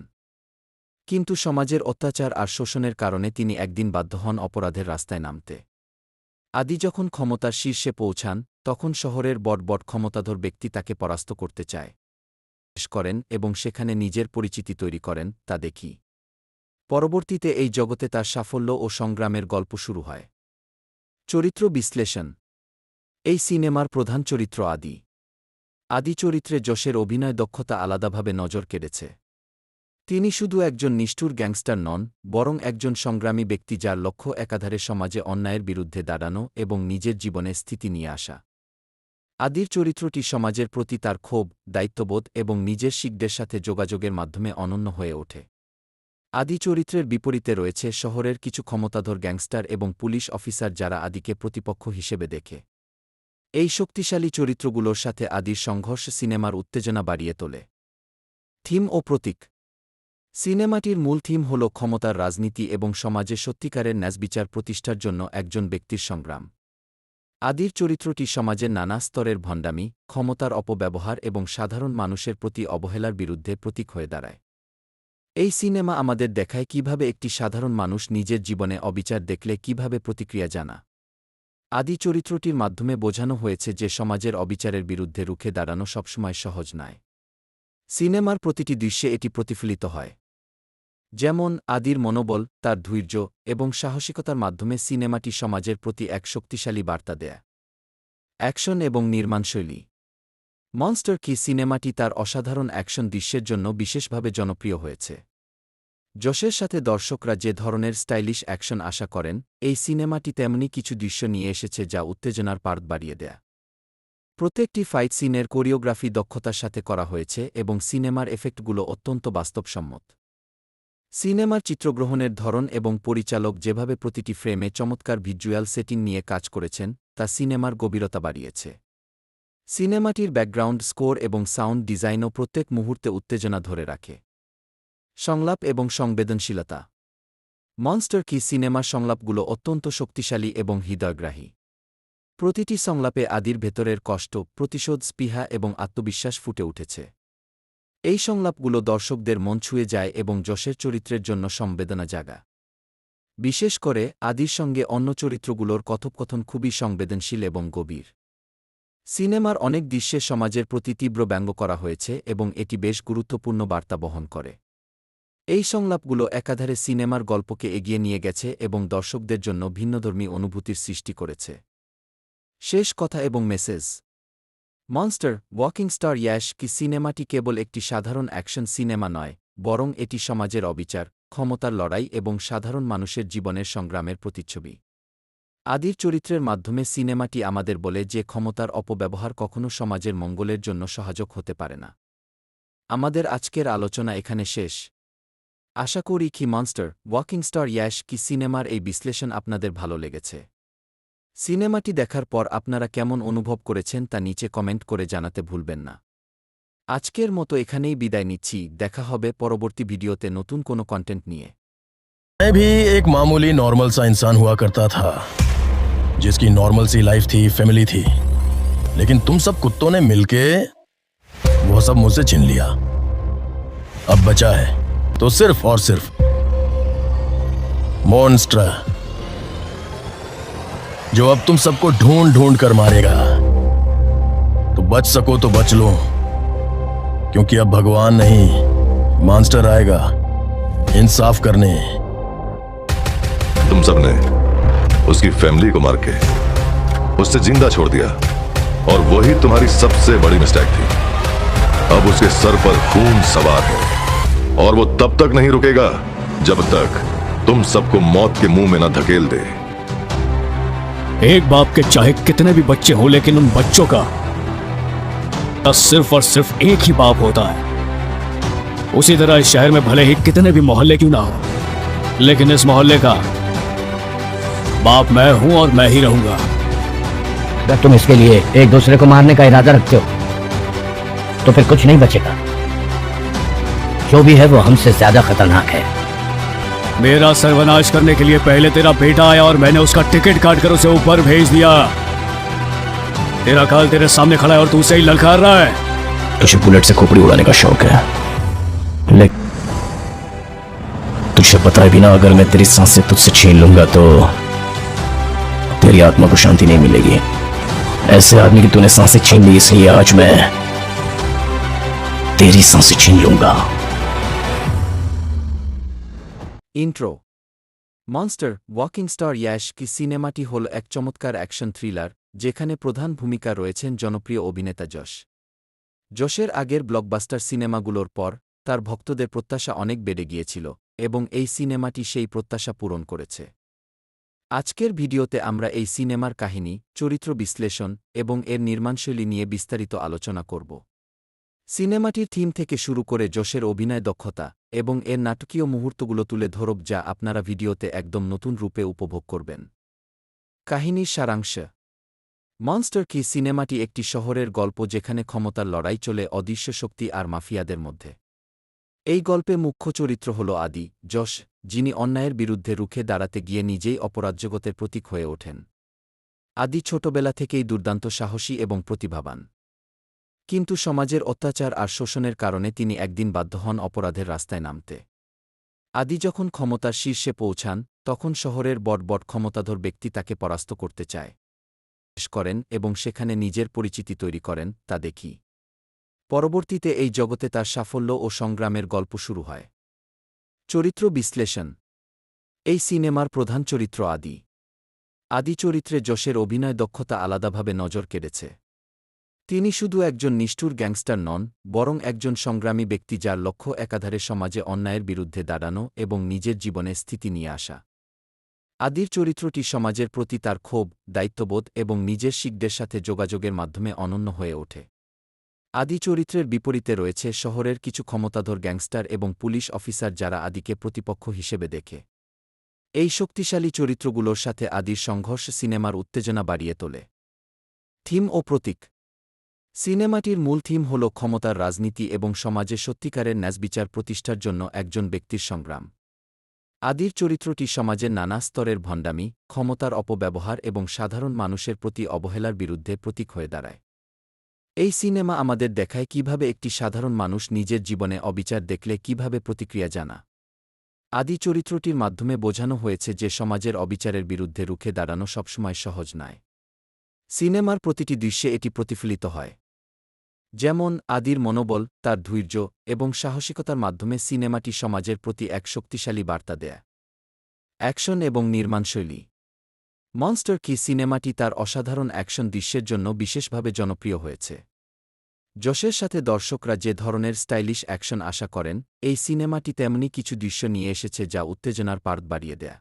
কিন্তু সমাজের অত্যাচার আর শোষণের কারণে তিনি একদিন বাধ্য হন অপরাধের রাস্তায় নামতে। আদি যখন ক্ষমতার শীর্ষে পৌঁছান, তখন শহরের বড় ক্ষমতাধর ব্যক্তি তাকে পরাস্ত করতে চায় করেন এবং সেখানে নিজের পরিচিতি তৈরি করেন, তা দেখি। পরবর্তীতে এই জগতে তার সাফল্য ও সংগ্রামের গল্প শুরু হয়। চরিত্র বিশ্লেষণ। এই সিনেমার প্রধান চরিত্র আদি। আদি চরিত্রে যশের অভিনয় দক্ষতা আলাদাভাবে নজর কেড়েছে। তিনি শুধু একজন নিষ্ঠুর গ্যাংস্টার নন, বরং একজন সংগ্রামী ব্যক্তি যার লক্ষ্য একাধারে সমাজে অন্যায়ের বিরুদ্ধে দাঁড়ানো এবং নিজের জীবনে স্থিতি নিয়ে আসা। আদির চরিত্রটি সমাজের প্রতি তার ক্ষোভ, দায়িত্ববোধ এবং নিজের শিকদের সাথে যোগাযোগের মাধ্যমে অনন্য হয়ে ওঠে। আদি চরিত্রের বিপরীতে রয়েছে শহরের কিছু ক্ষমতাধর গ্যাংস্টার এবং পুলিশ অফিসার যারা আদিকে প্রতিপক্ষ হিসেবে দেখে। এই শক্তিশালী চরিত্রগুলোর সাথে আদির সংঘর্ষ সিনেমার উত্তেজনা বাড়িয়ে তোলে। থিম ও প্রতীক। সিনেমাটির মূল থিম হল ক্ষমতার রাজনীতি এবং সমাজে সত্যিকারের ন্যায়বিচার প্রতিষ্ঠার জন্য একজন ব্যক্তির সংগ্রাম। আদির চরিত্রটি সমাজের নানা স্তরের ভণ্ডামি, ক্ষমতার অপব্যবহার এবং সাধারণ মানুষের প্রতি অবহেলার বিরুদ্ধে প্রতীক হয়ে দাঁড়ায়। এই সিনেমা আমাদের দেখায় কিভাবে একটি সাধারণ মানুষ নিজের জীবনে অবিচার দেখলে কিভাবে প্রতিক্রিয়া জানা। আদি চরিত্রটির মাধ্যমে বোঝানো হয়েছে যে সমাজের অবিচারের বিরুদ্ধে রুখে দাঁড়ানো সবসময় সহজ নয়। সিনেমার প্রতিটি দৃশ্যে এটি প্রতিফলিত হয়। যেমন আদির মনোবল, তার ধৈর্য এবং সাহসিকতার মাধ্যমে সিনেমাটি সমাজের প্রতি এক শক্তিশালী বার্তা দেয়। অ্যাকশন এবং নির্মাণশৈলী। মনস্টার কি সিনেমাটি তার অসাধারণ অ্যাকশন দৃশ্যের জন্য বিশেষভাবে জনপ্রিয় হয়েছে। যশের সাথে দর্শকরা যে ধরনের স্টাইলিশ অ্যাকশন আশা করেন, এই সিনেমাটি তেমনি কিছু দৃশ্য নিয়ে এসেছে যা উত্তেজনার পার্ট বাড়িয়ে দেয়। প্রত্যেকটি ফাইট সিনের কোরিওগ্রাফি দক্ষতার সাথে করা হয়েছে এবং সিনেমার এফেক্টগুলো অত্যন্ত বাস্তবসম্মত। সিনেমার চিত্রগ্রহণের ধরন এবং পরিচালক যেভাবে প্রতিটি ফ্রেমে চমৎকার ভিজুয়াল সেটিং নিয়ে কাজ করেছেন, তা সিনেমার গভীরতা বাড়িয়েছে। সিনেমাটির ব্যাকগ্রাউন্ড স্কোর এবং সাউন্ড ডিজাইনও প্রত্যেক মুহূর্তে উত্তেজনা ধরে রাখে। সংলাপ এবং সংবেদনশীলতা। মনস্টার কি সিনেমার সংলাপগুলো অত্যন্ত শক্তিশালী এবং হৃদয়গ্রাহী। প্রতিটি সংলাপে আদির ভেতরের কষ্ট, প্রতিশোধ, স্পৃহা এবং আত্মবিশ্বাস ফুটে উঠেছে। এই সংলাপগুলো দর্শকদের মন ছুঁয়ে যায় এবং যশের চরিত্রের জন্য সংবেদনা জাগা। বিশেষ করে আদির সঙ্গে অন্য চরিত্রগুলোর কথোপকথন খুবই সংবেদনশীল এবং গভীর। সিনেমার অনেক দৃশ্যে সমাজের প্রতি তীব্র ব্যঙ্গ করা হয়েছে এবং এটি বেশ গুরুত্বপূর্ণ বার্তা বহন করে। এই সংলাপগুলো একাধারে সিনেমার গল্পকে এগিয়ে নিয়ে গেছে এবং দর্শকদের জন্য ভিন্নধর্মী অনুভূতির সৃষ্টি করেছে। শেষ কথা এবং message. Monster walking star Yash কি সিনেমাটি কেবল একটি সাধারণ অ্যাকশন সিনেমা নয়, বরং এটি সমাজের অবিচার, ক্ষমতার লড়াই এবং সাধারণ মানুষের জীবনের সংগ্রামের প্রতিচ্ছবি। আদির চরিত্রের মাধ্যমে সিনেমাটি আমাদের বলে যে ক্ষমতার অপব্যবহার কখনও সমাজের মঙ্গলের জন্য সহায়ক হতে পারে না। আমাদের আজকের আলোচনা এখানে শেষ। আশা করি কি মনস্টার ওয়াকিং স্টার ইয়াশ কি সিনেমার এই বিশ্লেষণ আপনাদের ভালো লেগেছে। সিনেমাটি দেখার পর আপনারা কেমন অনুভব করেছেন তা নিচে কমেন্ট করে জানাতে ভুলবেন না। আজকের মতো এখানেই বিদায় নিচ্ছি, দেখা হবে পরবর্তী ভিডিওতে নতুন কোনো কন্টেন্ট নিয়ে। मैं भी एक मामूली नॉर्मल सा इंसान हुआ करता था, जिसकी नॉर्मल सी लाइफ थी, फैमिली थी, लेकिन तुम सब कुत्तों ने मिलके वो सब मुझसे छीन लिया। अब बचा है तो सिर्फ और सिर्फ मॉन्स्टर, जो अब तुम सबको ढूंढ ढूंढ कर मारेगा। तो बच सको तो बच लो, क्योंकि अब भगवान नहीं, मॉन्स्टर आएगा इंसाफ करने। तुम सबने उसकी फैमिली को मार के उससे जिंदा छोड़ दिया और वही तुम्हारी सबसे बड़ी मिस्टेक थी। अब उसके सर पर खून सवार है और वो तब तक नहीं रुकेगा जब तक तुम सबको मौत के मुंह में न धकेल दे। एक बाप के चाहे कितने भी बच्चे हों, लेकिन उन बच्चों का सिर्फ और सिर्फ एक ही बाप होता है। उसी तरह इस शहर में भले ही कितने भी मोहल्ले क्यों ना हो, लेकिन इस मोहल्ले का बाप मैं हूं और मैं ही रहूंगा। अगर तुम इसके लिए एक दूसरे को मारने का इरादा रखते हो तो फिर कुछ नहीं बचेगा। जो भी है वो हमसे ज्यादा खतरनाक है। मेरा सर्वनाश करने के लिए पहले तेरा बेटा आया और मैंने उसका टिकट काट कर उसे ऊपर भेज दिया। तेरा काल तेरे सामने खड़ा है और तू उसे ही ललकार रहा है। तुझे बुलेट से खोपड़ी उड़ाने का शौक है, लेकिन तुझे बताए बिना अगर मैं तेरी सांसें तुझसे छीन लूंगा तो तेरी आत्मा को शांति नहीं मिलेगी। ऐसे आदमी की तूने सांसें छीन ली, इसलिए आज मैं तेरी सांसें छीन लूंगा। Intro. Monster walking star Yash কি সিনেমাটি হল এক চমৎকার অ্যাকশন থ্রিলার, যেখানে প্রধান ভূমিকা রয়েছেন জনপ্রিয় অভিনেতা যশ। যশের আগের ব্লকবাস্টার সিনেমাগুলোর পর তার ভক্তদের প্রত্যাশা অনেক বেড়ে গিয়েছিল এবং এই সিনেমাটি সেই প্রত্যাশা পূরণ করেছে। আজকের ভিডিওতে আমরা এই সিনেমার কাহিনী, চরিত্র বিশ্লেষণ এবং এর নির্মাণশৈলী নিয়ে বিস্তারিত আলোচনা করব। সিনেমাটির থিম থেকে শুরু করে যশের অভিনয় দক্ষতা এবং এর নাটকীয় মুহূর্তগুলো তুলে ধরব, যা আপনারা ভিডিওতে একদম নতুন রূপে উপভোগ করবেন। কাহিনীর সারাংশ। মনস্টার কি সিনেমাটি একটি শহরের গল্প যেখানে ক্ষমতার লড়াই চলে অদৃশ্য শক্তি আর মাফিয়াদের মধ্যে। এই গল্পে মুখ্য চরিত্র হল আদি, যশ, যিনি অন্যায়ের বিরুদ্ধে রুখে দাঁড়াতে গিয়ে নিজেই অপরাজগতের প্রতীক হয়ে ওঠেন। আদি ছোটবেলা থেকেই দুর্দান্ত সাহসী এবং প্রতিভাবান। কিন্তু সমাজের অত্যাচার আর শোষণের কারণে তিনি একদিন বাধ্য হন অপরাধের রাস্তায় নামতে। আদি যখন ক্ষমতার শীর্ষে পৌঁছান, তখন শহরের বড় ক্ষমতাধর ব্যক্তি তাকে পরাস্ত করতে চায় করেন এবং সেখানে নিজের পরিচিতি তৈরি করেন, তা দেখি। পরবর্তীতে এই জগতে তার সাফল্য ও সংগ্রামের গল্প শুরু হয়। চরিত্র বিশ্লেষণ। এই সিনেমার প্রধান চরিত্র আদি। আদি চরিত্রে যশের অভিনয় দক্ষতা আলাদাভাবে নজর কেড়েছে। তিনি শুধু একজন নিষ্ঠুর গ্যাংস্টার নন, বরং একজন সংগ্রামী ব্যক্তি যার লক্ষ্য একাধারে সমাজে অন্যায়ের বিরুদ্ধে দাঁড়ানো এবং নিজের জীবনে স্থিতি নিয়ে আসা। আদির চরিত্রটি সমাজের প্রতি তার ক্ষোভ, দায়িত্ববোধ এবং নিজের শিকদের সাথে যোগাযোগের মাধ্যমে অনন্য হয়ে ওঠে। আদি চরিত্রের বিপরীতে রয়েছে শহরের কিছু ক্ষমতাধর গ্যাংস্টার এবং পুলিশ অফিসার যারা আদিকে প্রতিপক্ষ হিসেবে দেখে। এই শক্তিশালী চরিত্রগুলোর সাথে আদির সংঘর্ষ সিনেমার উত্তেজনা বাড়িয়ে তোলে। থিম ও প্রতীক। সিনেমাটির মূল থিম হল ক্ষমতার রাজনীতি এবং সমাজে সত্যিকারের ন্যায়বিচার প্রতিষ্ঠার জন্য একজন ব্যক্তির সংগ্রাম। আদির চরিত্রটি সমাজের নানা স্তরের ভণ্ডামি, ক্ষমতার অপব্যবহার এবং সাধারণ মানুষের প্রতি অবহেলার বিরুদ্ধে প্রতীক হয়ে দাঁড়ায়। এই সিনেমা আমাদের দেখায় কিভাবে একটি সাধারণ মানুষ নিজের জীবনে অবিচার দেখলে কিভাবে প্রতিক্রিয়া জানা। আদি চরিত্রটির মাধ্যমে বোঝানো হয়েছে যে সমাজের অবিচারের বিরুদ্ধে রুখে দাঁড়ানো সবসময় সহজ নয়। সিনেমার প্রতিটি দৃশ্যে এটি প্রতিফলিত হয়। যেমন আদির মনোবল, তার ধৈর্য এবং সাহসিকতার মাধ্যমে সিনেমাটি সমাজের প্রতি এক শক্তিশালী বার্তা দেয়। অ্যাকশন এবং নির্মাণশৈলী। মনস্টার কি সিনেমাটি তার অসাধারণ অ্যাকশন দৃশ্যের জন্য বিশেষভাবে জনপ্রিয় হয়েছে। যশের সাথে দর্শকরা যে ধরনের স্টাইলিশ অ্যাকশন আশা করেন, এই সিনেমাটি তেমনি কিছু দৃশ্য নিয়ে এসেছে যা উত্তেজনার পার্ট বাড়িয়ে দেয়।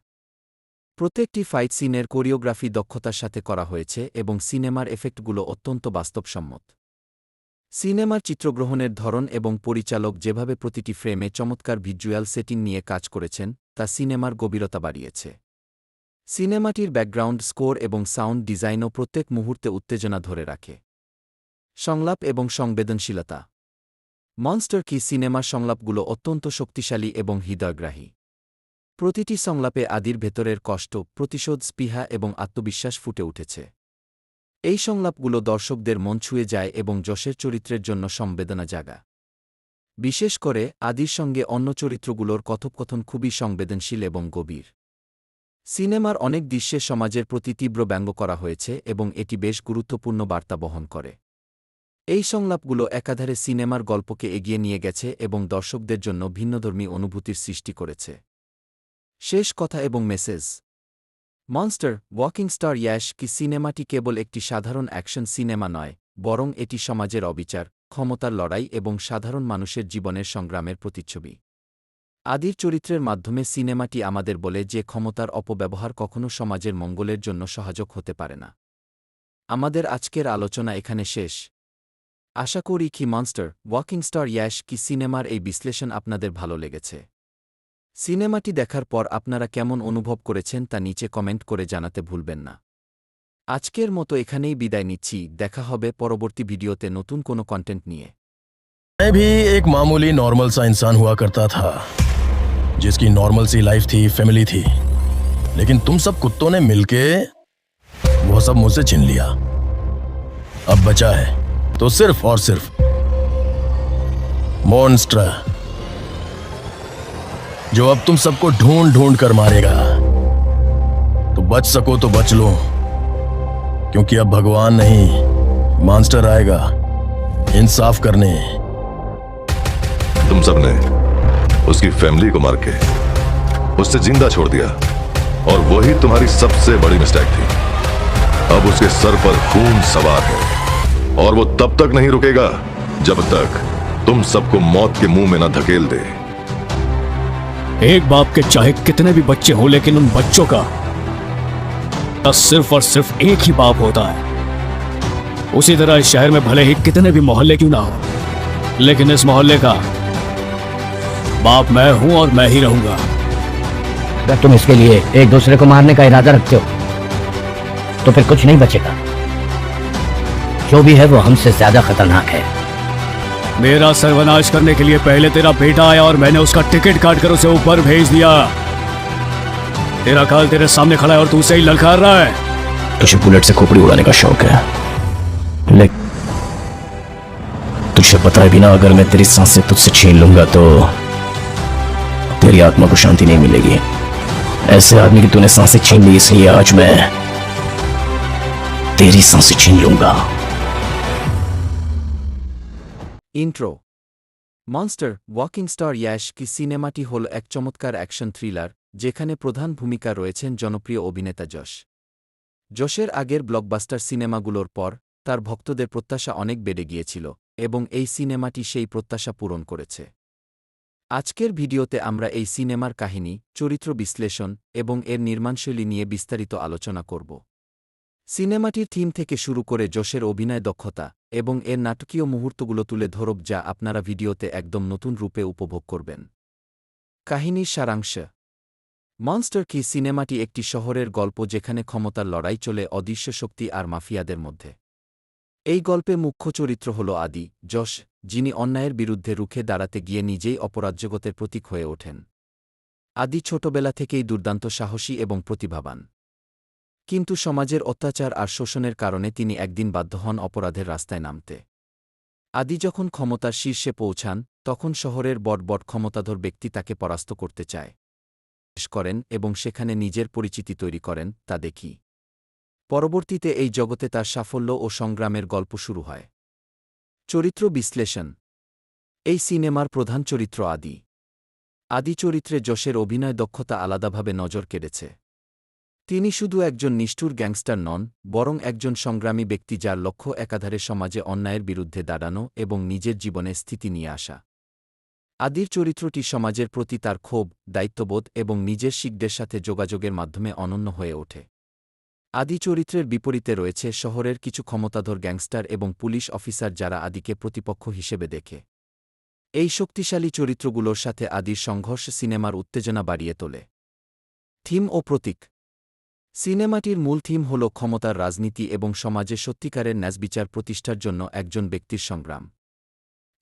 প্রত্যেকটি ফাইট সিনের কোরিওগ্রাফি দক্ষতার সাথে করা হয়েছে এবং সিনেমার এফেক্টগুলো অত্যন্ত বাস্তবসম্মত। সিনেমার চিত্রগ্রহণের ধরন এবং পরিচালক যেভাবে প্রতিটি ফ্রেমে চমৎকার ভিজুয়াল সেটিং নিয়ে কাজ করেছেন, তা সিনেমার গভীরতা বাড়িয়েছে। সিনেমাটির ব্যাকগ্রাউন্ড স্কোর এবং সাউন্ড ডিজাইনও প্রত্যেক মুহূর্তে উত্তেজনা ধরে রাখে। সংলাপ এবং সংবেদনশীলতা। মনস্টার কি সিনেমার সংলাপগুলো অত্যন্ত শক্তিশালী এবং হৃদয়গ্রাহী। প্রতিটি সংলাপে আদির ভেতরের কষ্ট, প্রতিশোধ, স্পৃহা এবং আত্মবিশ্বাস ফুটে উঠেছে। এই সংলাপগুলো দর্শকদের মন ছুঁয়ে যায় এবং যশের চরিত্রের জন্য সংবেদনা জাগা। বিশেষ করে আদির সঙ্গে অন্য চরিত্রগুলোর কথোপকথন খুবই সংবেদনশীল এবং গভীর। সিনেমার অনেক দৃশ্যে সমাজের প্রতি তীব্র ব্যঙ্গ করা হয়েছে এবং এটি বেশ গুরুত্বপূর্ণ বার্তা বহন করে। এই সংলাপগুলো একাধারে সিনেমার গল্পকে এগিয়ে নিয়ে গেছে এবং দর্শকদের জন্য ভিন্নধর্মী অনুভূতির সৃষ্টি করেছে। শেষ কথা এবং message. Monster walking star Yash কি সিনেমাটি কেবল একটি সাধারণ অ্যাকশন সিনেমা নয়, বরং এটি সমাজের অবিচার, ক্ষমতার লড়াই এবং সাধারণ মানুষের জীবনের সংগ্রামের প্রতিচ্ছবি। আদির চরিত্রের মাধ্যমে সিনেমাটি আমাদের বলে যে ক্ষমতার অপব্যবহার কখনও সমাজের মঙ্গলের জন্য সহায়ক হতে পারে না। আমাদের আজকের আলোচনা এখানে শেষ। আশা করি কি মনস্টার ওয়াকিং স্টার ইয়াশ কি সিনেমার এই বিশ্লেষণ আপনাদের ভালো লেগেছে। সিনেমাটি দেখার পর আপনারা কেমন অনুভব করেছেন তা নিচে কমেন্ট করে জানাতে ভুলবেন না। আজকের মতো এখানেই বিদায় নিচ্ছি, দেখা হবে পরবর্তী ভিডিওতে নতুন কোনো কন্টেন্ট নিয়ে। मैं भी एक मामूली नॉर्मल सा इंसान हुआ करता था, जिसकी नॉर्मल सी लाइफ थी, फैमिली थी, लेकिन तुम सब कुत्तों ने मिलके वो सब मुझसे छीन लिया। अब बचा है तो सिर्फ और सिर्फ मॉन्स्टर, जो अब तुम सबको ढूंढ ढूंढ कर मारेगा। तो बच सको तो बच लो, क्योंकि अब भगवान नहीं, मॉन्स्टर आएगा इंसाफ करने। तुम सबने उसकी फैमिली को मार के उससे जिंदा छोड़ दिया और वही तुम्हारी सबसे बड़ी मिस्टेक थी। अब उसके सर पर खून सवार है और वो तब तक नहीं रुकेगा जब तक तुम सबको मौत के मुंह में न धकेल दे। एक बाप के चाहे कितने भी बच्चे हों, लेकिन उन बच्चों का सिर्फ और सिर्फ एक ही बाप होता है। उसी तरह इस शहर में भले ही कितने भी मोहल्ले क्यों ना हो, लेकिन इस मोहल्ले का बाप मैं हूं और मैं ही रहूंगा। अगर तुम इसके लिए एक दूसरे को मारने का इरादा रखते हो तो फिर कुछ नहीं बचेगा। जो भी है वो हमसे ज्यादा खतरनाक है। मेरा सर्वनाश करने के लिए पहले तेरा बेटा आया और मैंने उसका टिकट काट कर उसे ऊपर भेज दिया। तेरा काल तेरे सामने खड़ा है और तू उसे ही ललकार रहा है। तुझे बुलेट से खोपड़ी उड़ाने का शौक है, लेकिन तुझे बताए बिना अगर मैं तेरी सांसें तुझसे छीन लूंगा तो तेरी आत्मा को शांति नहीं मिलेगी। ऐसे आदमी की तूने सांसें छीन ली, इसलिए आज मैं तेरी सांसें छीन लूंगा। Intro monster walking star Yash কি সিনেমাটি হল এক চমৎকার অ্যাকশন থ্রিলার যেখানে প্রধান ভূমিকা রয়েছেন জনপ্রিয় অভিনেতা যশ। যশের আগের ব্লকবাস্টার সিনেমাগুলোর পর তার ভক্তদের প্রত্যাশা অনেক বেড়ে গিয়েছিল এবং এই সিনেমাটি সেই প্রত্যাশা পূরণ করেছে। আজকের ভিডিওতে আমরা এই সিনেমার কাহিনী, চরিত্র বিশ্লেষণ এবং এর নির্মাণশৈলী নিয়ে বিস্তারিত আলোচনা করব। সিনেমাটির থিম থেকে শুরু করে যশের অভিনয় দক্ষতা এবং এর নাটকীয় মুহূর্তগুলো তুলে ধরব, যা আপনারা ভিডিওতে একদম নতুন রূপে উপভোগ করবেন। কাহিনীর সারাংশ। মনস্টার কি সিনেমাটি একটি শহরের গল্প যেখানে ক্ষমতার লড়াই চলে অদৃশ্য শক্তি আর মাফিয়াদের মধ্যে। এই গল্পে মুখ্য চরিত্র হল আদি, যশ, যিনি অন্যায়ের বিরুদ্ধে রুখে দাঁড়াতে গিয়ে নিজেই অপরাজগতের প্রতীক হয়ে ওঠেন। আদি ছোটবেলা থেকেই দুর্দান্ত সাহসী এবং প্রতিভাবান, কিন্তু সমাজের অত্যাচার আর শোষণের কারণে তিনি একদিন বাধ্য হন অপরাধের রাস্তায় নামতে। আদি যখন ক্ষমতার শীর্ষে পৌঁছান তখন শহরের বড় ক্ষমতাধর ব্যক্তি তাকে পরাস্ত করতে চায় করেন এবং সেখানে নিজের পরিচিতি তৈরি করেন, তা দেখি। পরবর্তীতে এই জগতে তার সাফল্য ও সংগ্রামের গল্প শুরু হয়। চরিত্র বিশ্লেষণ। এই সিনেমার প্রধান চরিত্র আদি। আদি চরিত্রে যশের অভিনয় দক্ষতা আলাদাভাবে নজর কেড়েছে। তিনি শুধু একজন নিষ্ঠুর গ্যাংস্টার নন, বরং একজন সংগ্রামী ব্যক্তি যার লক্ষ্য একাধারে সমাজে অন্যায়ের বিরুদ্ধে দাঁড়ানো এবং নিজের জীবনে স্থিতি নিয়ে আসা। আদির চরিত্রটি সমাজের প্রতি তার ক্ষোভ, দায়িত্ববোধ এবং নিজের শিকদের সাথে যোগাযোগের মাধ্যমে অনন্য হয়ে ওঠে। আদি চরিত্রের বিপরীতে রয়েছে শহরের কিছু ক্ষমতাধর গ্যাংস্টার এবং পুলিশ অফিসার যারা আদিকে প্রতিপক্ষ হিসেবে দেখে। এই শক্তিশালী চরিত্রগুলোর সাথে আদির সংঘর্ষ সিনেমার উত্তেজনা বাড়িয়ে তোলে। থিম ও প্রতীক। সিনেমাটির মূল থিম হল ক্ষমতার রাজনীতি এবং সমাজে সত্যিকারের ন্যায়বিচার প্রতিষ্ঠার জন্য একজন ব্যক্তির সংগ্রাম।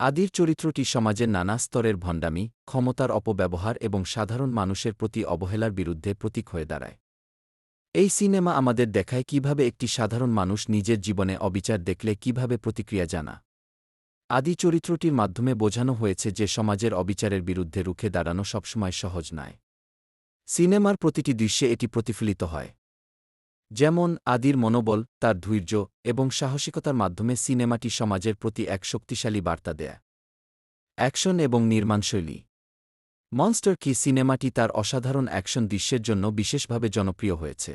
আদির চরিত্রটি সমাজের নানা স্তরের ভণ্ডামি, ক্ষমতার অপব্যবহার এবং সাধারণ মানুষের প্রতি অবহেলার বিরুদ্ধে প্রতীক হয়ে দাঁড়ায়। এই সিনেমা আমাদের দেখায় কিভাবে একটি সাধারণ মানুষ নিজের জীবনে অবিচার দেখলে কিভাবে প্রতিক্রিয়া জানা। আদি চরিত্রটির মাধ্যমে বোঝানো হয়েছে যে সমাজের অবিচারের বিরুদ্ধে রুখে দাঁড়ানো সবসময় সহজ নয়। সিনেমার প্রতিটি দৃশ্যে এটি প্রতিফলিত হয়। যেমন আদির মনোবল, তার ধৈর্য এবং সাহসিকতার মাধ্যমে সিনেমাটি সমাজের প্রতি এক শক্তিশালী বার্তা দেয়। অ্যাকশন এবং নির্মাণশৈলী। মনস্টার কি সিনেমাটি তার অসাধারণ অ্যাকশন দৃশ্যের জন্য বিশেষভাবে জনপ্রিয় হয়েছে।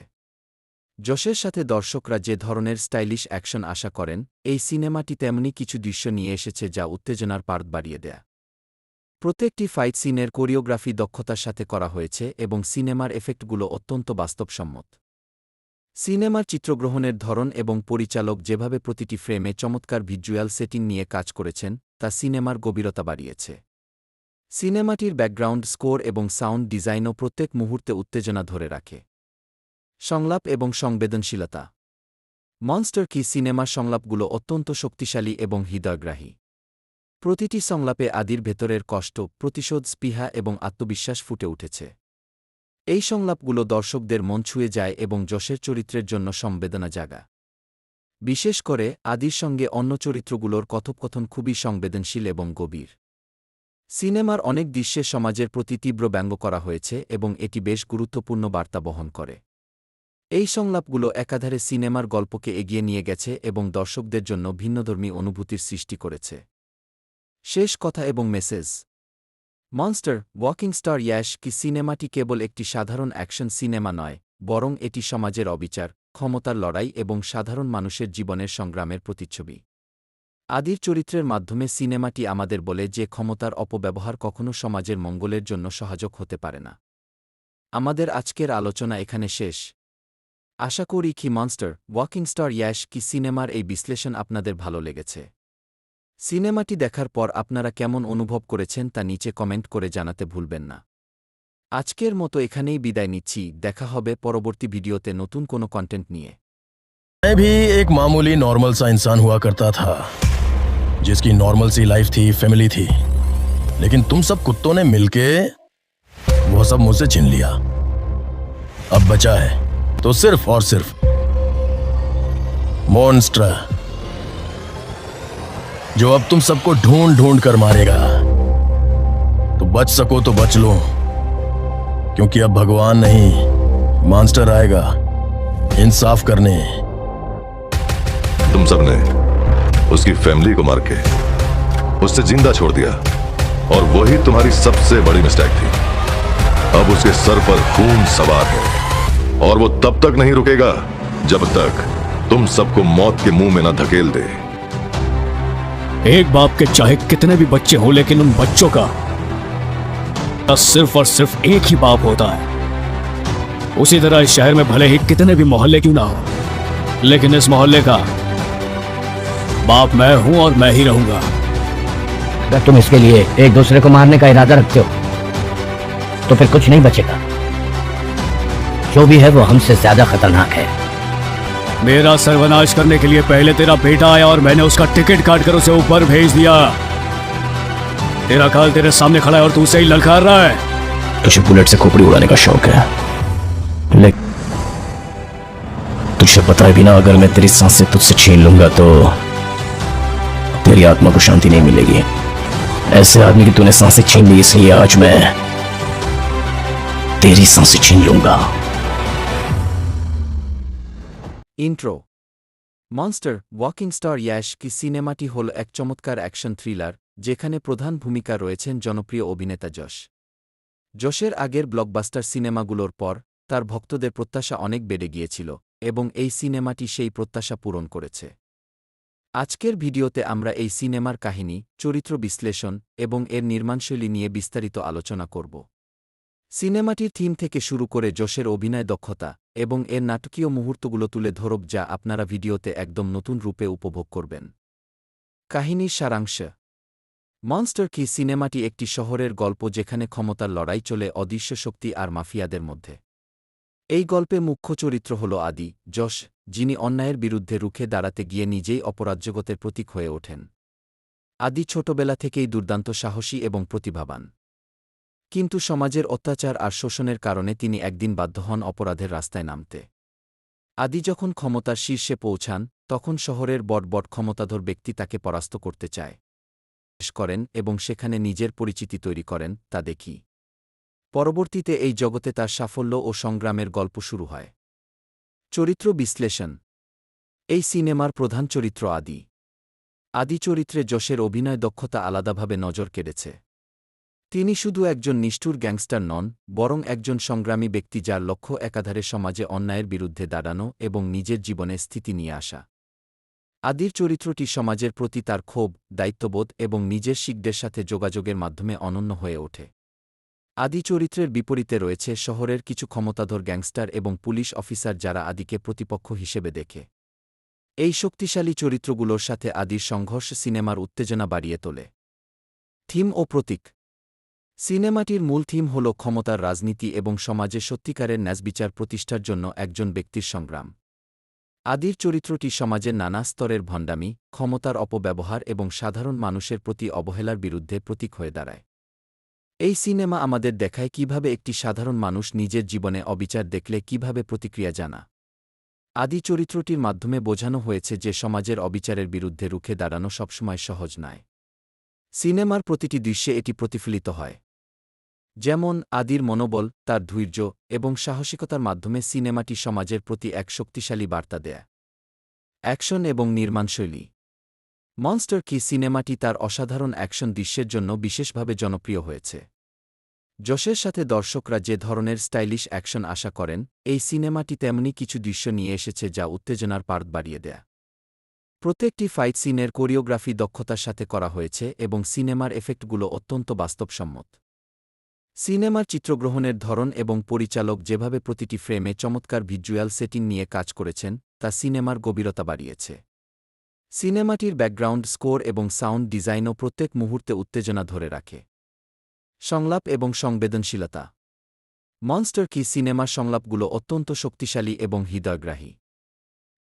যশের সাথে দর্শকরা যে ধরনের স্টাইলিশ অ্যাকশন আশা করেন, এই সিনেমাটি তেমনি কিছু দৃশ্য নিয়ে এসেছে যা উত্তেজনার পার বাড়িয়ে দেয়। প্রত্যেকটি ফাইট সিনের কোরিওগ্রাফি দক্ষতার সাথে করা হয়েছে এবং সিনেমার এফেক্টগুলো অত্যন্ত বাস্তবসম্মত। সিনেমার চিত্রগ্রহণের ধরন এবং পরিচালক যেভাবে প্রতিটি ফ্রেমে চমৎকার ভিজুয়াল সেটিং নিয়ে কাজ করেছেন তা সিনেমার গভীরতা বাড়িয়েছে। সিনেমাটির ব্যাকগ্রাউন্ড স্কোর এবং সাউন্ড ডিজাইনও প্রত্যেক মুহূর্তে উত্তেজনা ধরে রাখে। সংলাপ এবং সংবেদনশীলতা। মনস্টার কি সিনেমার সংলাপগুলো অত্যন্ত শক্তিশালী এবং হৃদয়গ্রাহী। প্রতিটি সংলাপে আদির ভেতরের কষ্ট, প্রতিশোধ, স্পৃহা এবং আত্মবিশ্বাস ফুটে উঠেছে। এই সংলাপগুলো দর্শকদের মন ছুঁয়ে যায় এবং যশের চরিত্রের জন্য সংবেদনা জাগা। বিশেষ করে আদির সঙ্গে অন্য চরিত্রগুলোর কথোপকথন খুবই সংবেদনশীল এবং গভীর। সিনেমার অনেক দৃশ্যে সমাজের প্রতি তীব্র ব্যঙ্গ করা হয়েছে এবং এটি বেশ গুরুত্বপূর্ণ বার্তা বহন করে। এই সংলাপগুলো একাধারে সিনেমার গল্পকে এগিয়ে নিয়ে গেছে এবং দর্শকদের জন্য ভিন্নধর্মী অনুভূতির সৃষ্টি করেছে। শেষ কথা এবং message. Monster walking star Yash কি সিনেমাটি কেবল একটি সাধারণ অ্যাকশন সিনেমা নয়, বরং এটি সমাজের অবিচার, ক্ষমতার লড়াই এবং সাধারণ মানুষের জীবনের সংগ্রামের প্রতিচ্ছবি। আদির চরিত্রের মাধ্যমে সিনেমাটি আমাদের বলে যে ক্ষমতার অপব্যবহার কখনো সমাজের মঙ্গলের জন্য সহায়ক হতে পারে না। আমাদের আজকের আলোচনা এখানে শেষ। আশা করি কি মনস্টার ওয়াকিং স্টার ইয়াশ কি সিনেমার এই বিশ্লেষণ আপনাদের ভালো লেগেছে। সিনেমাটি দেখার পর আপনারা কেমন অনুভব করেছেন তা নিচে কমেন্ট করে জানাতে ভুলবেন না। আজকের মতো এখানেই বিদায় নিচ্ছি, দেখা হবে পরবর্তী ভিডিওতে নতুন কোনো কন্টেন্ট নিয়ে। मैं भी एक मामूली नॉर्मल सा इंसान हुआ करता था जिसकी नॉर्मल सी लाइफ थी, फैमिली थी, लेकिन तुम सब कुत्तों ने मिलके वो सब मुझसे छीन लिया। अब बचा है तो सिर्फ और सिर्फ मॉन्स्टर, जो अब तुम सबको ढूंढ ढूंढ कर मारेगा। तो बच सको तो बच लो, क्योंकि अब भगवान नहीं मॉन्स्टर आएगा इंसाफ करने। तुम सबने उसकी फैमिली को मार के उससे जिंदा छोड़ दिया और वही तुम्हारी सबसे बड़ी मिस्टेक थी। अब उसके सर पर खून सवार है और वो तब तक नहीं रुकेगा जब तक तुम सबको मौत के मुंह में न धकेल दे। एक बाप के चाहे कितने भी बच्चे हों, लेकिन उन बच्चों का सिर्फ और सिर्फ एक ही बाप होता है। उसी तरह इस शहर में भले ही कितने भी मोहल्ले क्यों ना हो, लेकिन इस मोहल्ले का बाप मैं हूं और मैं ही रहूंगा। अगर तुम इसके लिए एक दूसरे को मारने का इरादा रखते हो तो फिर कुछ नहीं बचेगा। जो भी है वो हमसे ज्यादा खतरनाक है। मेरा सर्वनाश करने के लिए पहले तेरा बेटा आया और मैंने उसका टिकट काटकर उसे ऊपर भेज दिया। तेरा काल तेरे सामने खड़ा है और तू उसे ही ललकार रहा है। तुझे बुलेट से खोपड़ी उड़ाने का शौक है, लेकिन तुझे बताए बिना अगर मैं तेरी सांसें तुझसे छीन लूंगा तो तेरी आत्मा को शांति नहीं मिलेगी। ऐसे आदमी की तूने सांसें छीन ली, इसलिए आज मैं तेरी सांसें छीन लूंगा। Intro monster walking star Yash কি সিনেমাটি হল এক চমৎকার অ্যাকশন থ্রিলার যেখানে প্রধান ভূমিকা রয়েছেন জনপ্রিয় অভিনেতা যশ। যশের আগের ব্লকবাস্টার সিনেমাগুলোর পর তার ভক্তদের প্রত্যাশা অনেক বেড়ে গিয়েছিল এবং এই সিনেমাটি সেই প্রত্যাশা পূরণ করেছে। আজকের ভিডিওতে আমরা এই সিনেমার কাহিনী, চরিত্র বিশ্লেষণ এবং এর নির্মাণশৈলী নিয়ে বিস্তারিত আলোচনা করব। সিনেমাটির থিম থেকে শুরু করে যশের অভিনয় দক্ষতা এবং এর নাটকীয় মুহূর্তগুলো তুলে ধরব, যা আপনারা ভিডিওতে একদম নতুন রূপে উপভোগ করবেন। কাহিনীর সারাংশ। মনস্টার কি সিনেমাটি একটি শহরের গল্প যেখানে ক্ষমতার লড়াই চলে অদৃশ্য শক্তি আর মাফিয়াদের মধ্যে। এই গল্পে মুখ্য চরিত্র হল আদি, যশ, যিনি অন্যায়ের বিরুদ্ধে রুখে দাঁড়াতে গিয়ে নিজেই অপরাজগতের প্রতীক হয়ে ওঠেন। আদি ছোটবেলা থেকেই দুর্দান্ত সাহসী এবং প্রতিভাবান, কিন্তু সমাজের অত্যাচার আর শোষণের কারণে তিনি একদিন বাধ্য হন অপরাধের রাস্তায় নামতে। আদি যখন ক্ষমতার শীর্ষে পৌঁছান তখন শহরের বড় ক্ষমতাধর ব্যক্তি তাকে পরাস্ত করতে চায় করেন এবং সেখানে নিজের পরিচিতি তৈরি করেন, তা দেখি। পরবর্তীতে এই জগতে তার সাফল্য ও সংগ্রামের গল্প শুরু হয়। চরিত্র বিশ্লেষণ। এই সিনেমার প্রধান চরিত্র আদি। আদি চরিত্রে যশের অভিনয় দক্ষতা আলাদাভাবে নজর কেড়েছে। তিনি শুধু একজন নিষ্ঠুর গ্যাংস্টার নন, বরং একজন সংগ্রামী ব্যক্তি যার লক্ষ্য একাধারে সমাজে অন্যায়ের বিরুদ্ধে দাঁড়ানো এবং নিজের জীবনে স্থিতি নিয়ে আসা। আদির চরিত্রটি সমাজের প্রতি তার ক্ষোভ, দায়িত্ববোধ এবং নিজের শিকদের সাথে যোগাযোগের মাধ্যমে অনন্য হয়ে ওঠে। আদি চরিত্রের বিপরীতে রয়েছে শহরের কিছু ক্ষমতাধর গ্যাংস্টার এবং পুলিশ অফিসার যারা আদিকে প্রতিপক্ষ হিসেবে দেখে। এই শক্তিশালী চরিত্রগুলোর সাথে আদির সংঘর্ষ সিনেমার উত্তেজনা বাড়িয়ে তোলে। থিম ও প্রতীক। সিনেমাটির মূল থিম হল ক্ষমতার রাজনীতি এবং সমাজে সত্যিকারের ন্যায়বিচার প্রতিষ্ঠার জন্য একজন ব্যক্তির সংগ্রাম। আদির চরিত্রটি সমাজের নানা স্তরের ভণ্ডামি, ক্ষমতার অপব্যবহার এবং সাধারণ মানুষের প্রতি অবহেলার বিরুদ্ধে প্রতীক হয়ে দাঁড়ায়। এই সিনেমা আমাদের দেখায় কিভাবে একটি সাধারণ মানুষ নিজের জীবনে অবিচার দেখলে কিভাবে প্রতিক্রিয়া জানা। আদি চরিত্রটির মাধ্যমে বোঝানো হয়েছে যে সমাজের অবিচারের বিরুদ্ধে রুখে দাঁড়ানো সবসময় সহজ নয়। সিনেমার প্রতিটি দৃশ্যে এটি প্রতিফলিত হয়। যেমন আদির মনোবল, তার ধৈর্য এবং সাহসিকতার মাধ্যমে সিনেমাটি সমাজের প্রতি এক শক্তিশালী বার্তা দেয়। অ্যাকশন এবং নির্মাণশৈলী। মনস্টার কি সিনেমাটি তার অসাধারণ অ্যাকশন দৃশ্যের জন্য বিশেষভাবে জনপ্রিয় হয়েছে। যশের সাথে দর্শকরা যে ধরনের স্টাইলিশ অ্যাকশন আশা করেন, এই সিনেমাটি তেমনি কিছু দৃশ্য নিয়ে এসেছে যা উত্তেজনার পার্ট বাড়িয়ে দেয়। প্রত্যেকটি ফাইট সিনের কোরিওগ্রাফি দক্ষতার সাথে করা হয়েছে এবং সিনেমার এফেক্টগুলো অত্যন্ত বাস্তবসম্মত। সিনেমার চিত্রগ্রহণের ধরন এবং পরিচালক যেভাবে প্রতিটি ফ্রেমে চমৎকার ভিজুয়াল সেটিং নিয়ে কাজ করেছেন তা সিনেমার গভীরতা বাড়িয়েছে। সিনেমাটির ব্যাকগ্রাউন্ড স্কোর এবং সাউন্ড ডিজাইনও প্রত্যেক মুহূর্তে উত্তেজনা ধরে রাখে। সংলাপ এবং সংবেদনশীলতা। মনস্টার কি সিনেমার সংলাপগুলো অত্যন্ত শক্তিশালী এবং হৃদয়গ্রাহী।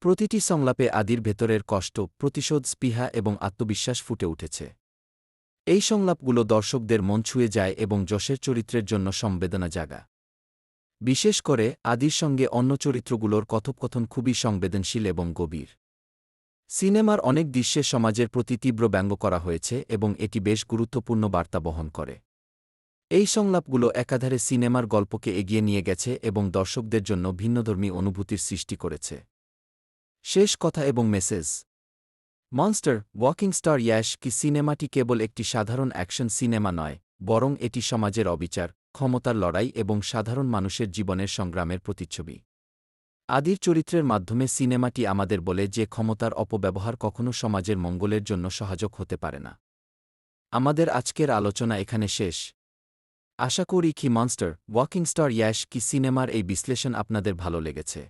প্রতিটি সংলাপে আদির ভেতরের কষ্ট, প্রতিশোধ, স্পৃহা এবং আত্মবিশ্বাস ফুটে উঠেছে। এই সংলাপগুলো দর্শকদের মন ছুঁয়ে যায় এবং যশের চরিত্রের জন্য সংবেদনা জাগা। বিশেষ করে আদির সঙ্গে অন্য চরিত্রগুলোর কথোপকথন খুবই সংবেদনশীল এবং গভীর। সিনেমার অনেক দৃশ্যে সমাজের প্রতি তীব্র ব্যঙ্গ করা হয়েছে এবং এটি বেশ গুরুত্বপূর্ণ বার্তা বহন করে। এই সংলাপগুলো একাধারে সিনেমার গল্পকে এগিয়ে নিয়ে গেছে এবং দর্শকদের জন্য ভিন্নধর্মী অনুভূতির সৃষ্টি করেছে। শেষ কথা এবং message. Monster walking star Yash কি সিনেমাটি কেবল একটি সাধারণ অ্যাকশন সিনেমা নয়, বরং এটি সমাজের অবিচার, ক্ষমতার লড়াই এবং সাধারণ মানুষের জীবনের সংগ্রামের প্রতিচ্ছবি। আদির চরিত্রের মাধ্যমে সিনেমাটি আমাদের বলে যে ক্ষমতার অপব্যবহার কখনও সমাজের মঙ্গলের জন্য সহায়ক হতে পারে না। আমাদের আজকের আলোচনা এখানে শেষ। আশা করি কি মনস্টার ওয়াকিং স্টার ইয়াশ কি সিনেমার এই বিশ্লেষণ আপনাদের ভালো লেগেছে।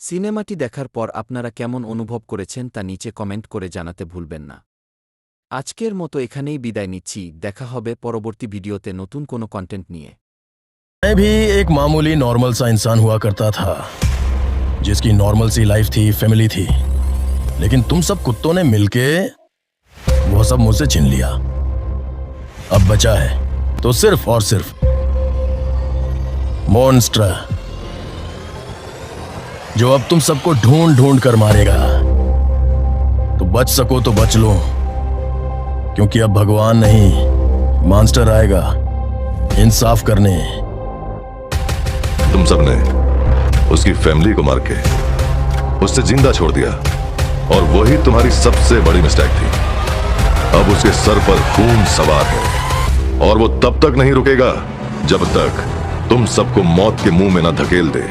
সিনেমাটি দেখার পর আপনারা কেমন অনুভব করেছেন তা নিচে কমেন্ট করে জানাতে ভুলবেন না। আজকের মতো এখানেই বিদায় নিচ্ছি, দেখা হবে পরবর্তী ভিডিওতে নতুন কোনো কন্টেন্ট নিয়ে। मैं भी एक मामूली नॉर्मल सा इंसान हुआ करता था जिसकी नॉर्मल सी लाइफ थी, फैमिली थी, लेकिन तुम सब कुत्तों ने मिलके वो सब मुझसे छीन लिया। अब बचा है तो सिर्फ और सिर्फ मॉन्स्टर, जो अब तुम सबको ढूंढ ढूंढ कर मारेगा। तो बच सको तो बच लो, क्योंकि अब भगवान नहीं, मॉन्स्टर आएगा इंसाफ करने। तुम सबने उसकी फैमिली को मार के उससे जिंदा छोड़ दिया और वही तुम्हारी सबसे बड़ी मिस्टेक थी। अब उसके सर पर खून सवार है और वो तब तक नहीं रुकेगा जब तक तुम सबको मौत के मुंह में न धकेल दे।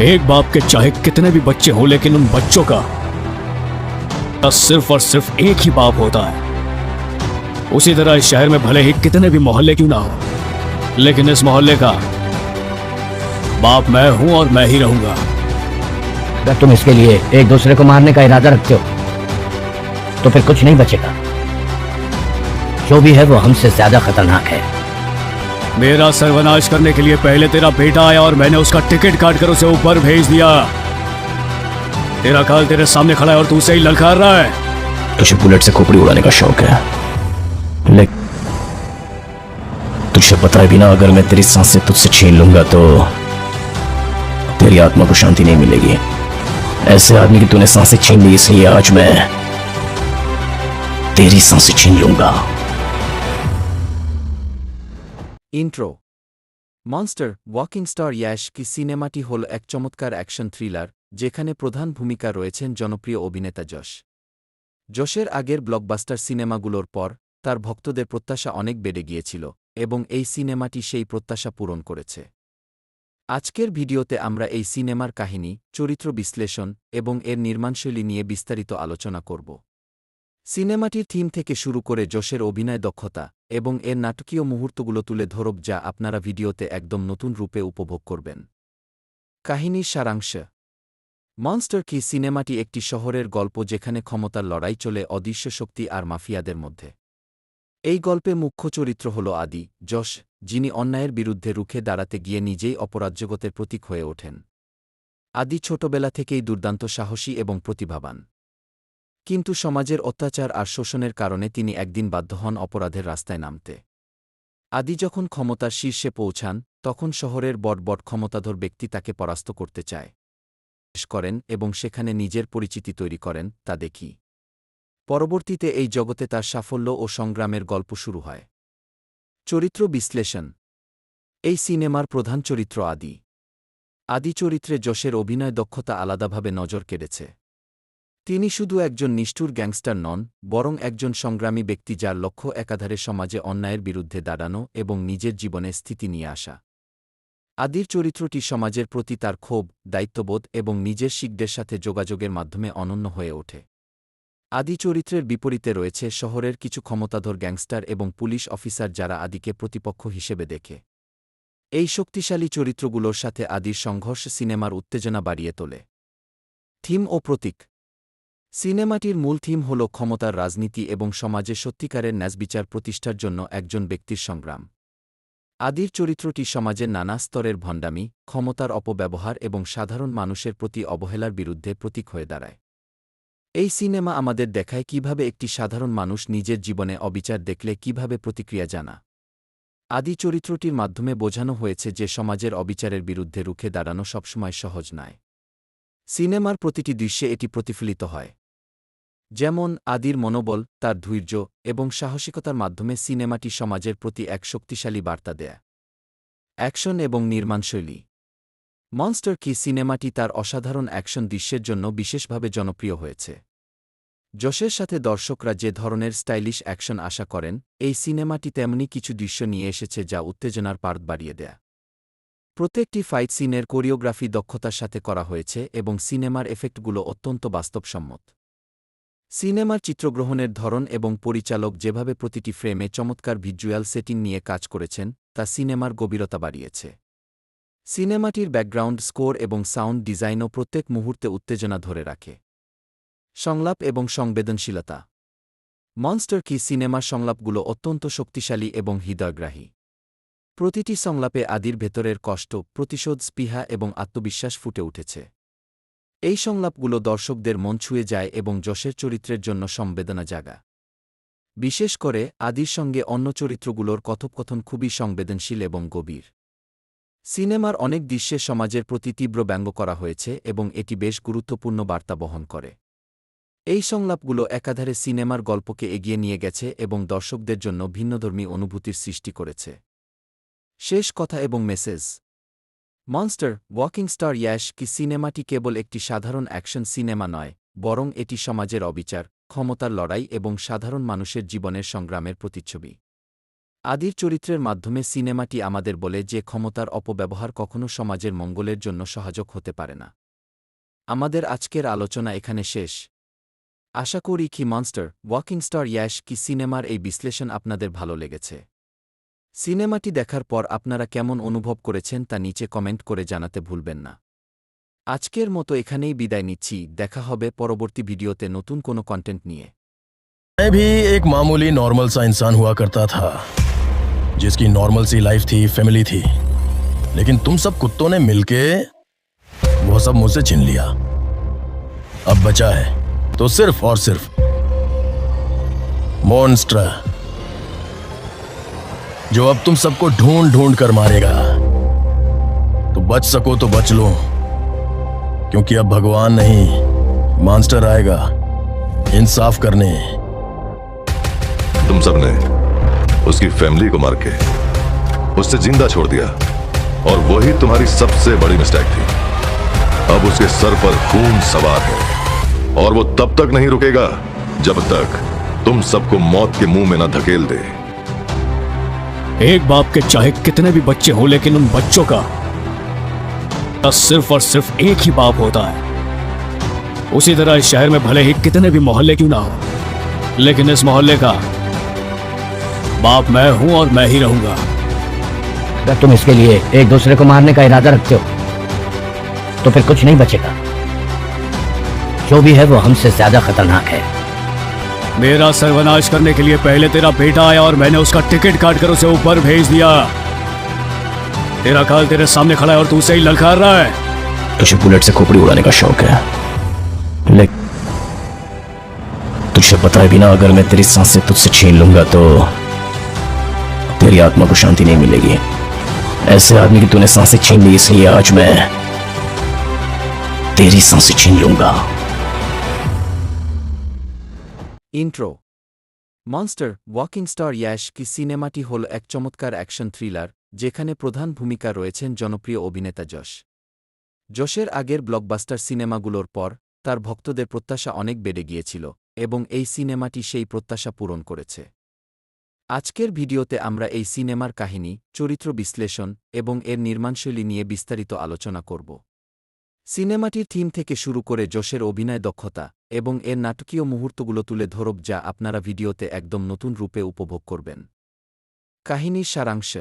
एक बाप के चाहे कितने भी बच्चे हों, लेकिन उन बच्चों का सिर्फ और सिर्फ एक ही बाप होता है। उसी तरह इस शहर में भले ही कितने भी मोहल्ले क्यों ना हो, लेकिन इस मोहल्ले का बाप मैं हूं और मैं ही रहूंगा। अगर तुम इसके लिए एक दूसरे को मारने का इरादा रखते हो तो फिर कुछ नहीं बचेगा। जो भी है वो हमसे ज्यादा खतरनाक है। मेरा सर्वनाश करने के लिए पहले तेरा बेटा आया और मैंने उसका टिकट काटकर उसे ऊपर भेज दिया। तेरा काल तेरे सामने खड़ा है और तू उसे ही ललकार रहा है। तुझे बुलेट से खोपड़ी उड़ाने का शौक है, लेकिन तुझे पता है भी ना, अगर मैं तेरी सांसें तुझसे छीन लूंगा तो तेरी आत्मा को शांति नहीं मिलेगी। ऐसे आदमी की तूने सांसें छीन ली, इसलिए आज मैं तेरी सांसें छीन लूंगा। Intro. Monster walking star Yash কি সিনেমাটি হল এক চমৎকার অ্যাকশন থ্রিলার যেখানে প্রধান ভূমিকা রয়েছেন জনপ্রিয় অভিনেতা যশ। যশের আগের ব্লকবাস্টার সিনেমাগুলোর পর তার ভক্তদের প্রত্যাশা অনেক বেড়ে গিয়েছিল এবং এই সিনেমাটি সেই প্রত্যাশা পূরণ করেছে। আজকের ভিডিওতে আমরা এই সিনেমার কাহিনী, চরিত্র বিশ্লেষণ এবং এর নির্মাণশৈলী নিয়ে বিস্তারিত আলোচনা করব। সিনেমাটির থিম থেকে শুরু করে যশের অভিনয় দক্ষতা এবং এর নাটকীয় মুহূর্তগুলো তুলে ধরব, যা আপনারা ভিডিওতে একদম নতুন রূপে উপভোগ করবেন। কাহিনীর সারাংশ। মনস্টার কি সিনেমাটি একটি শহরের গল্প যেখানে ক্ষমতার লড়াই চলে অদৃশ্য শক্তি আর মাফিয়াদের মধ্যে। এই গল্পে মুখ্য চরিত্র হল আদি, যশ, যিনি অন্যায়ের বিরুদ্ধে রুখে দাঁড়াতে গিয়ে নিজেই অপরাজগতের প্রতীক হয়ে ওঠেন। আদি ছোটবেলা থেকেই দুর্দান্ত সাহসী এবং প্রতিভাবান, কিন্তু সমাজের অত্যাচার আর শোষণের কারণে তিনি একদিন বাধ্য হন অপরাধের রাস্তায় নামতে। আদি যখন ক্ষমতার শীর্ষে পৌঁছান তখন শহরের বড় বড় ক্ষমতাধর ব্যক্তি তাকে পরাস্ত করতে চায় করেন এবং সেখানে নিজের পরিচিতি তৈরি করেন, তা দেখি। পরবর্তীতে এই জগতে তার সাফল্য ও সংগ্রামের গল্প শুরু হয়। চরিত্র বিশ্লেষণ। এই সিনেমার প্রধান চরিত্র আদি। আদি চরিত্রে যশের অভিনয় দক্ষতা আলাদাভাবে নজর কেড়েছে। তিনি শুধু একজন নিষ্ঠুর গ্যাংস্টার নন, বরং একজন সংগ্রামী ব্যক্তি যার লক্ষ্য একাধারে সমাজে অন্যায়ের বিরুদ্ধে দাঁড়ানো এবং নিজের জীবনে স্থিতি নিয়ে আসা। আদির চরিত্রটি সমাজের প্রতি তার ক্ষোভ, দায়িত্ববোধ এবং নিজের শিকদের সাথে যোগাযোগের মাধ্যমে অনন্য হয়ে ওঠে। আদি চরিত্রের বিপরীতে রয়েছে শহরের কিছু ক্ষমতাধর গ্যাংস্টার এবং পুলিশ অফিসার যারা আদিকে প্রতিপক্ষ হিসেবে দেখে। এই শক্তিশালী চরিত্রগুলোর সাথে আদির সংঘর্ষ সিনেমার উত্তেজনা বাড়িয়ে তোলে। থিম ও প্রতীক। সিনেমাটির মূল থিম হল ক্ষমতার রাজনীতি এবং সমাজে সত্যিকারের ন্যায়বিচার প্রতিষ্ঠার জন্য একজন ব্যক্তির সংগ্রাম। আদির চরিত্রটি সমাজের নানা স্তরের ভণ্ডামি, ক্ষমতার অপব্যবহার এবং সাধারণ মানুষের প্রতি অবহেলার বিরুদ্ধে প্রতীক হয়ে দাঁড়ায়। এই সিনেমা আমাদের দেখায় কিভাবে একটি সাধারণ মানুষ নিজের জীবনে অবিচার দেখলে কিভাবে প্রতিক্রিয়া জানা। আদি চরিত্রটির মাধ্যমে বোঝানো হয়েছে যে সমাজের অবিচারের বিরুদ্ধে রুখে দাঁড়ানো সবসময় সহজ নয়। সিনেমার প্রতিটি দৃশ্যে এটি প্রতিফলিত হয়। যেমন আদির মনোবল, তার ধৈর্য এবং সাহসিকতার মাধ্যমে সিনেমাটি সমাজের প্রতি এক শক্তিশালী বার্তা দেয়। অ্যাকশন এবং নির্মাণশৈলী। মনস্টার কি সিনেমাটি তার অসাধারণ অ্যাকশন দৃশ্যের জন্য বিশেষভাবে জনপ্রিয় হয়েছে। যশের সাথে দর্শকরা যে ধরনের স্টাইলিশ অ্যাকশন আশা করেন, এই সিনেমাটি তেমনি কিছু দৃশ্য নিয়ে এসেছে যা উত্তেজনার পার বাড়িয়ে দেয়। প্রত্যেকটি ফাইট সিনের কোরিওগ্রাফি দক্ষতার সাথে করা হয়েছে এবং সিনেমার এফেক্টগুলো অত্যন্ত বাস্তবসম্মত। সিনেমার চিত্রগ্রহণের ধরন এবং পরিচালক যেভাবে প্রতিটি ফ্রেমে চমৎকার ভিজুয়াল সেটিং নিয়ে কাজ করেছেন তা সিনেমার গভীরতা বাড়িয়েছে। সিনেমাটির ব্যাকগ্রাউন্ড স্কোর এবং সাউন্ড ডিজাইনও প্রত্যেক মুহূর্তে উত্তেজনা ধরে রাখে। সংলাপ এবং সংবেদনশীলতা। মনস্টার কি সিনেমার সংলাপগুলো অত্যন্ত শক্তিশালী এবং হৃদয়গ্রাহী। প্রতিটি সংলাপে আদির ভেতরের কষ্ট, প্রতিশোধ, স্পৃহা এবং আত্মবিশ্বাস ফুটে উঠেছে। এই সংলাপগুলো দর্শকদের মন ছুঁয়ে যায় এবং যশের চরিত্রের জন্য সংবেদনা জাগা। বিশেষ করে আদির সঙ্গে অন্য চরিত্রগুলোর কথোপকথন খুবই সংবেদনশীল এবং গভীর। সিনেমার অনেক দৃশ্যে সমাজের প্রতি তীব্র ব্যঙ্গ করা হয়েছে এবং এটি বেশ গুরুত্বপূর্ণ বার্তা বহন করে। এই সংলাপগুলো একাধারে সিনেমার গল্পকে এগিয়ে নিয়ে গেছে এবং দর্শকদের জন্য ভিন্নধর্মী অনুভূতির সৃষ্টি করেছে। শেষ কথা এবং message. Monster walking star Yash কি সিনেমাটি কেবল একটি সাধারণ অ্যাকশন সিনেমা নয়, বরং এটি সমাজের অবিচার, ক্ষমতার লড়াই এবং সাধারণ মানুষের জীবনের সংগ্রামের প্রতিচ্ছবি। আদির চরিত্রের মাধ্যমে সিনেমাটি আমাদের বলে যে ক্ষমতার অপব্যবহার কখনো সমাজের মঙ্গলের জন্য সহায়ক হতে পারে না। আমাদের আজকের আলোচনা এখানে শেষ। আশা করি কি মনস্টার ওয়াকিং স্টার ইয়াশ কি সিনেমার এই বিশ্লেষণ আপনাদের ভালো লেগেছে। সিনেমাটি দেখার পর আপনারা কেমন অনুভব করেছেন তা নিচে কমেন্ট করে জানাতে ভুলবেন না। আজকের মতো এখানেই বিদায় নিচ্ছি, দেখা হবে পরবর্তী ভিডিওতে নতুন কোনো কন্টেন্ট নিয়ে। मैं भी एक मामूली नॉर्मल सा इंसान हुआ करता था, जिसकी नॉर्मल सी लाइफ थी, फैमिली थी, लेकिन तुम सब कुत्तों ने मिलके वो सब मुझसे छीन लिया। अब बचा है तो सिर्फ और सिर्फ मॉन्स्टर, जो अब तुम सबको ढूंढ ढूंढ कर मारेगा। तो बच सको तो बच लो, क्योंकि अब भगवान नहीं, मॉन्स्टर आएगा इंसाफ करने। तुम सबने उसकी फैमिली को मार के उससे जिंदा छोड़ दिया और वही तुम्हारी सबसे बड़ी मिस्टेक थी। अब उसके सर पर खून सवार है और वो तब तक नहीं रुकेगा जब तक तुम सबको मौत के मुंह में न धकेल दे। एक बाप के चाहे कितने भी बच्चे हों, लेकिन उन बच्चों का सिर्फ और सिर्फ एक ही बाप होता है। उसी तरह इस शहर में भले ही कितने भी मोहल्ले क्यों ना हो, लेकिन इस मोहल्ले का बाप मैं हूं और मैं ही रहूंगा। अगर तुम इसके लिए एक दूसरे को मारने का इरादा रखते हो तो फिर कुछ नहीं बचेगा। जो भी है वो हमसे ज्यादा खतरनाक है। मेरा सर्वनाश करने के लिए पहले तेरा बेटा आया और मैंने उसका टिकट काटकर उसे ऊपर भेज दिया। तेरा काल तेरे सामने खड़ा है और तू उसे ही ललकार रहा है। तुझे बुलेट से खोपड़ी उड़ाने का शौक है, लेकिन तुझे बताए बिना अगर मैं तेरी सांसें तुझसे छीन लूंगा तो तेरी आत्मा को शांति नहीं मिलेगी। ऐसे आदमी की तूने सांसें छीन ली, इसलिए आज मैं तेरी सांसें छीन लूंगा। Intro. Monster walking star Yash কি সিনেমাটি হল এক চমৎকার অ্যাকশন থ্রিলার, যেখানে প্রধান ভূমিকা রয়েছেন জনপ্রিয় অভিনেতা যশ। যশের আগের ব্লকবাস্টার সিনেমাগুলোর পর তার ভক্তদের প্রত্যাশা অনেক বেড়ে গিয়েছিল এবং এই সিনেমাটি সেই প্রত্যাশা পূরণ করেছে। আজকের ভিডিওতে আমরা এই সিনেমার কাহিনী, চরিত্র বিশ্লেষণ এবং এর নির্মাণশৈলী নিয়ে বিস্তারিত আলোচনা করব। সিনেমাটির থিম থেকে শুরু করে যশের অভিনয় দক্ষতা এবং এর নাটকীয় মুহূর্তগুলো তুলে ধরব, যা আপনারা ভিডিওতে একদম নতুন রূপে উপভোগ করবেন। কাহিনীর সারাংশ।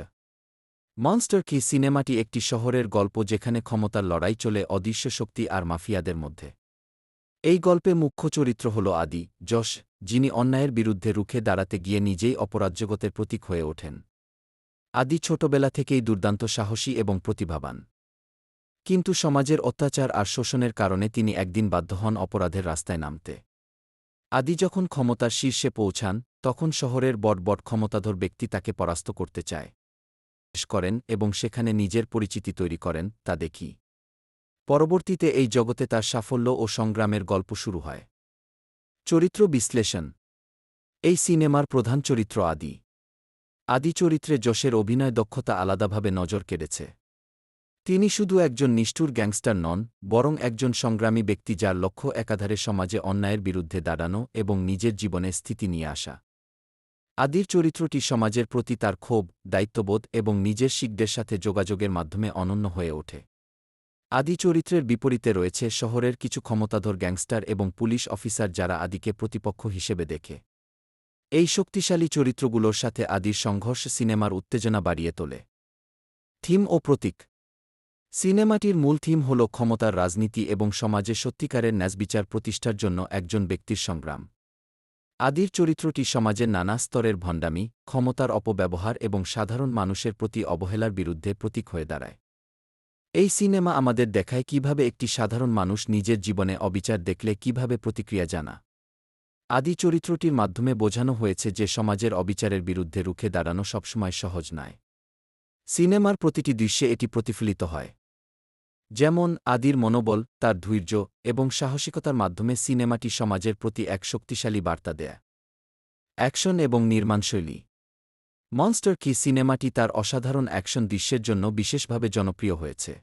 মনস্টার কি সিনেমাটি একটি শহরের গল্প যেখানে ক্ষমতার লড়াই চলে অদৃশ্য শক্তি আর মাফিয়াদের মধ্যে। এই গল্পে মুখ্য চরিত্র হল আদি, যশ, যিনি অন্যায়ের বিরুদ্ধে রুখে দাঁড়াতে গিয়ে নিজেই অপরাজগতের প্রতীক হয়ে ওঠেন। আদি ছোটবেলা থেকেই দুর্দান্ত সাহসী এবং প্রতিভাবান। কিন্তু সমাজের অত্যাচার আর শোষণের কারণে তিনি একদিন বাধ্য হন অপরাধের রাস্তায় নামতে। আদি যখন ক্ষমতার শীর্ষে পৌঁছান, তখন শহরের বড় ক্ষমতাধর ব্যক্তি তাকে পরাস্ত করতে চায় করেন এবং সেখানে নিজের পরিচিতি তৈরি করেন, তা দেখি। পরবর্তীতে এই জগতে তার সাফল্য ও সংগ্রামের গল্প শুরু হয়। চরিত্র বিশ্লেষণ। এই সিনেমার প্রধান চরিত্র আদি। আদি চরিত্রে যশের অভিনয় দক্ষতা আলাদাভাবে নজর কেড়েছে। তিনি শুধু একজন নিষ্ঠুর গ্যাংস্টার নন, বরং একজন সংগ্রামী ব্যক্তি যার লক্ষ্য একাধারে সমাজে অন্যায়ের বিরুদ্ধে দাঁড়ানো এবং নিজের জীবনে স্থিতি নিয়ে আসা। আদির চরিত্রটি সমাজের প্রতি তার ক্ষোভ, দায়িত্ববোধ এবং নিজের শিকদের সাথে যোগাযোগের মাধ্যমে অনন্য হয়ে ওঠে। আদি চরিত্রের বিপরীতে রয়েছে শহরের কিছু ক্ষমতাধর গ্যাংস্টার এবং পুলিশ অফিসার যারা আদিকে প্রতিপক্ষ হিসেবে দেখে। এই শক্তিশালী চরিত্রগুলোর সাথে আদির সংঘর্ষ সিনেমার উত্তেজনা বাড়িয়ে তোলে। থিম ও প্রতীক। সিনেমাটির মূল থিম হল ক্ষমতার রাজনীতি এবং সমাজে সত্যিকারের ন্যায়বিচার প্রতিষ্ঠার জন্য একজন ব্যক্তির সংগ্রাম। আদির চরিত্রটি সমাজের নানা স্তরের ভণ্ডামি, ক্ষমতার অপব্যবহার এবং সাধারণ মানুষের প্রতি অবহেলার বিরুদ্ধে প্রতীক হয়ে দাঁড়ায়। এই সিনেমা আমাদের দেখায় কিভাবে একটি সাধারণ মানুষ নিজের জীবনে অবিচার দেখলে কিভাবে প্রতিক্রিয়া জানা। আদি চরিত্রটির মাধ্যমে বোঝানো হয়েছে যে সমাজের অবিচারের বিরুদ্ধে রুখে দাঁড়ানো সবসময় সহজ নয়। সিনেমার প্রতিটি দৃশ্যে এটি প্রতিফলিত হয়। যেমন আদির মনোবল, তার ধৈর্য এবং সাহসিকতার মাধ্যমে সিনেমাটি সমাজের প্রতি এক শক্তিশালী বার্তা দেয়। অ্যাকশন এবং নির্মাণশৈলী। মনস্টার কি সিনেমাটি তার অসাধারণ অ্যাকশন দৃশ্যের জন্য বিশেষভাবে জনপ্রিয় হয়েছে।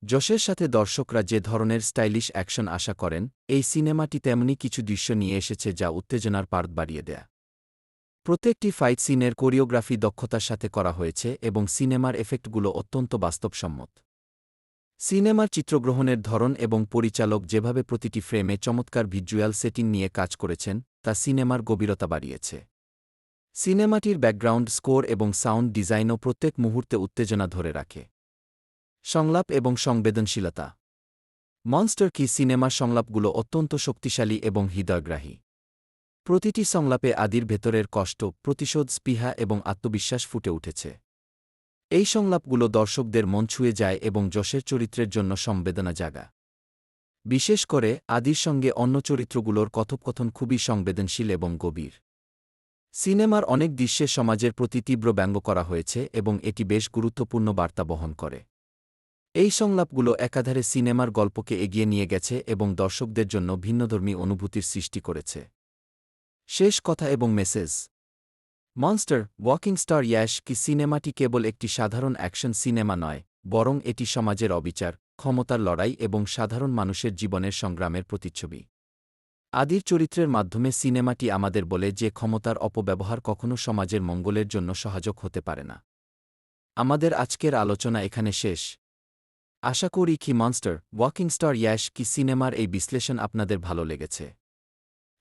যশের সাথে দর্শকরা যে ধরনের স্টাইলিশ অ্যাকশন আশা করেন, এই সিনেমাটি তেমনি কিছু দৃশ্য নিয়ে এসেছে যা উত্তেজনার পার বাড়িয়ে দেয়। প্রত্যেকটি ফাইট সিনের কোরিওগ্রাফি দক্ষতার সাথে করা হয়েছে এবং সিনেমার এফেক্টগুলো অত্যন্ত বাস্তবসম্মত। সিনেমার চিত্রগ্রহণের ধরন এবং পরিচালক যেভাবে প্রতিটি ফ্রেমে চমৎকার ভিজুয়াল সেটিং নিয়ে কাজ করেছেন, তা সিনেমার গভীরতা বাড়িয়েছে। সিনেমাটির ব্যাকগ্রাউন্ড স্কোর এবং সাউন্ড ডিজাইনও প্রত্যেক মুহূর্তে উত্তেজনা ধরে রাখে। সংলাপ এবং সংবেদনশীলতা। মনস্টার কি সিনেমার সংলাপগুলো অত্যন্ত শক্তিশালী এবং হৃদয়গ্রাহী। প্রতিটি সংলাপে আদির ভেতরের কষ্ট, প্রতিশোধ, স্পৃহা এবং আত্মবিশ্বাস ফুটে উঠেছে। এই সংলাপগুলো দর্শকদের মন ছুঁয়ে যায় এবং যশের চরিত্রের জন্য সংবেদনা জাগা। বিশেষ করে আদির সঙ্গে অন্য চরিত্রগুলোর কথোপকথন খুবই সংবেদনশীল এবং গভীর। সিনেমার অনেক দৃশ্যে সমাজের প্রতি তীব্র ব্যঙ্গ করা হয়েছে এবং এটি বেশ গুরুত্বপূর্ণ বার্তা বহন করে। এই সংলাপগুলো একাধারে সিনেমার গল্পকে এগিয়ে নিয়ে গেছে এবং দর্শকদের জন্য ভিন্নধর্মী অনুভূতির সৃষ্টি করেছে। শেষ কথা এবং message. Monster walking star Yash কি সিনেমাটি কেবল একটি সাধারণ অ্যাকশন সিনেমা নয়, বরং এটি সমাজের অবিচার, ক্ষমতার লড়াই এবং সাধারণ মানুষের জীবনের সংগ্রামের প্রতিচ্ছবি। আদির চরিত্রের মাধ্যমে সিনেমাটি আমাদের বলে যে ক্ষমতার অপব্যবহার কখনো সমাজের মঙ্গলের জন্য সহায়ক হতে পারে না। আমাদের আজকের আলোচনা এখানে শেষ। আশা করি কি মনস্টার ওয়াকিং স্টার ইয়াশ কি সিনেমার এই বিশ্লেষণ আপনাদের ভালো লেগেছে।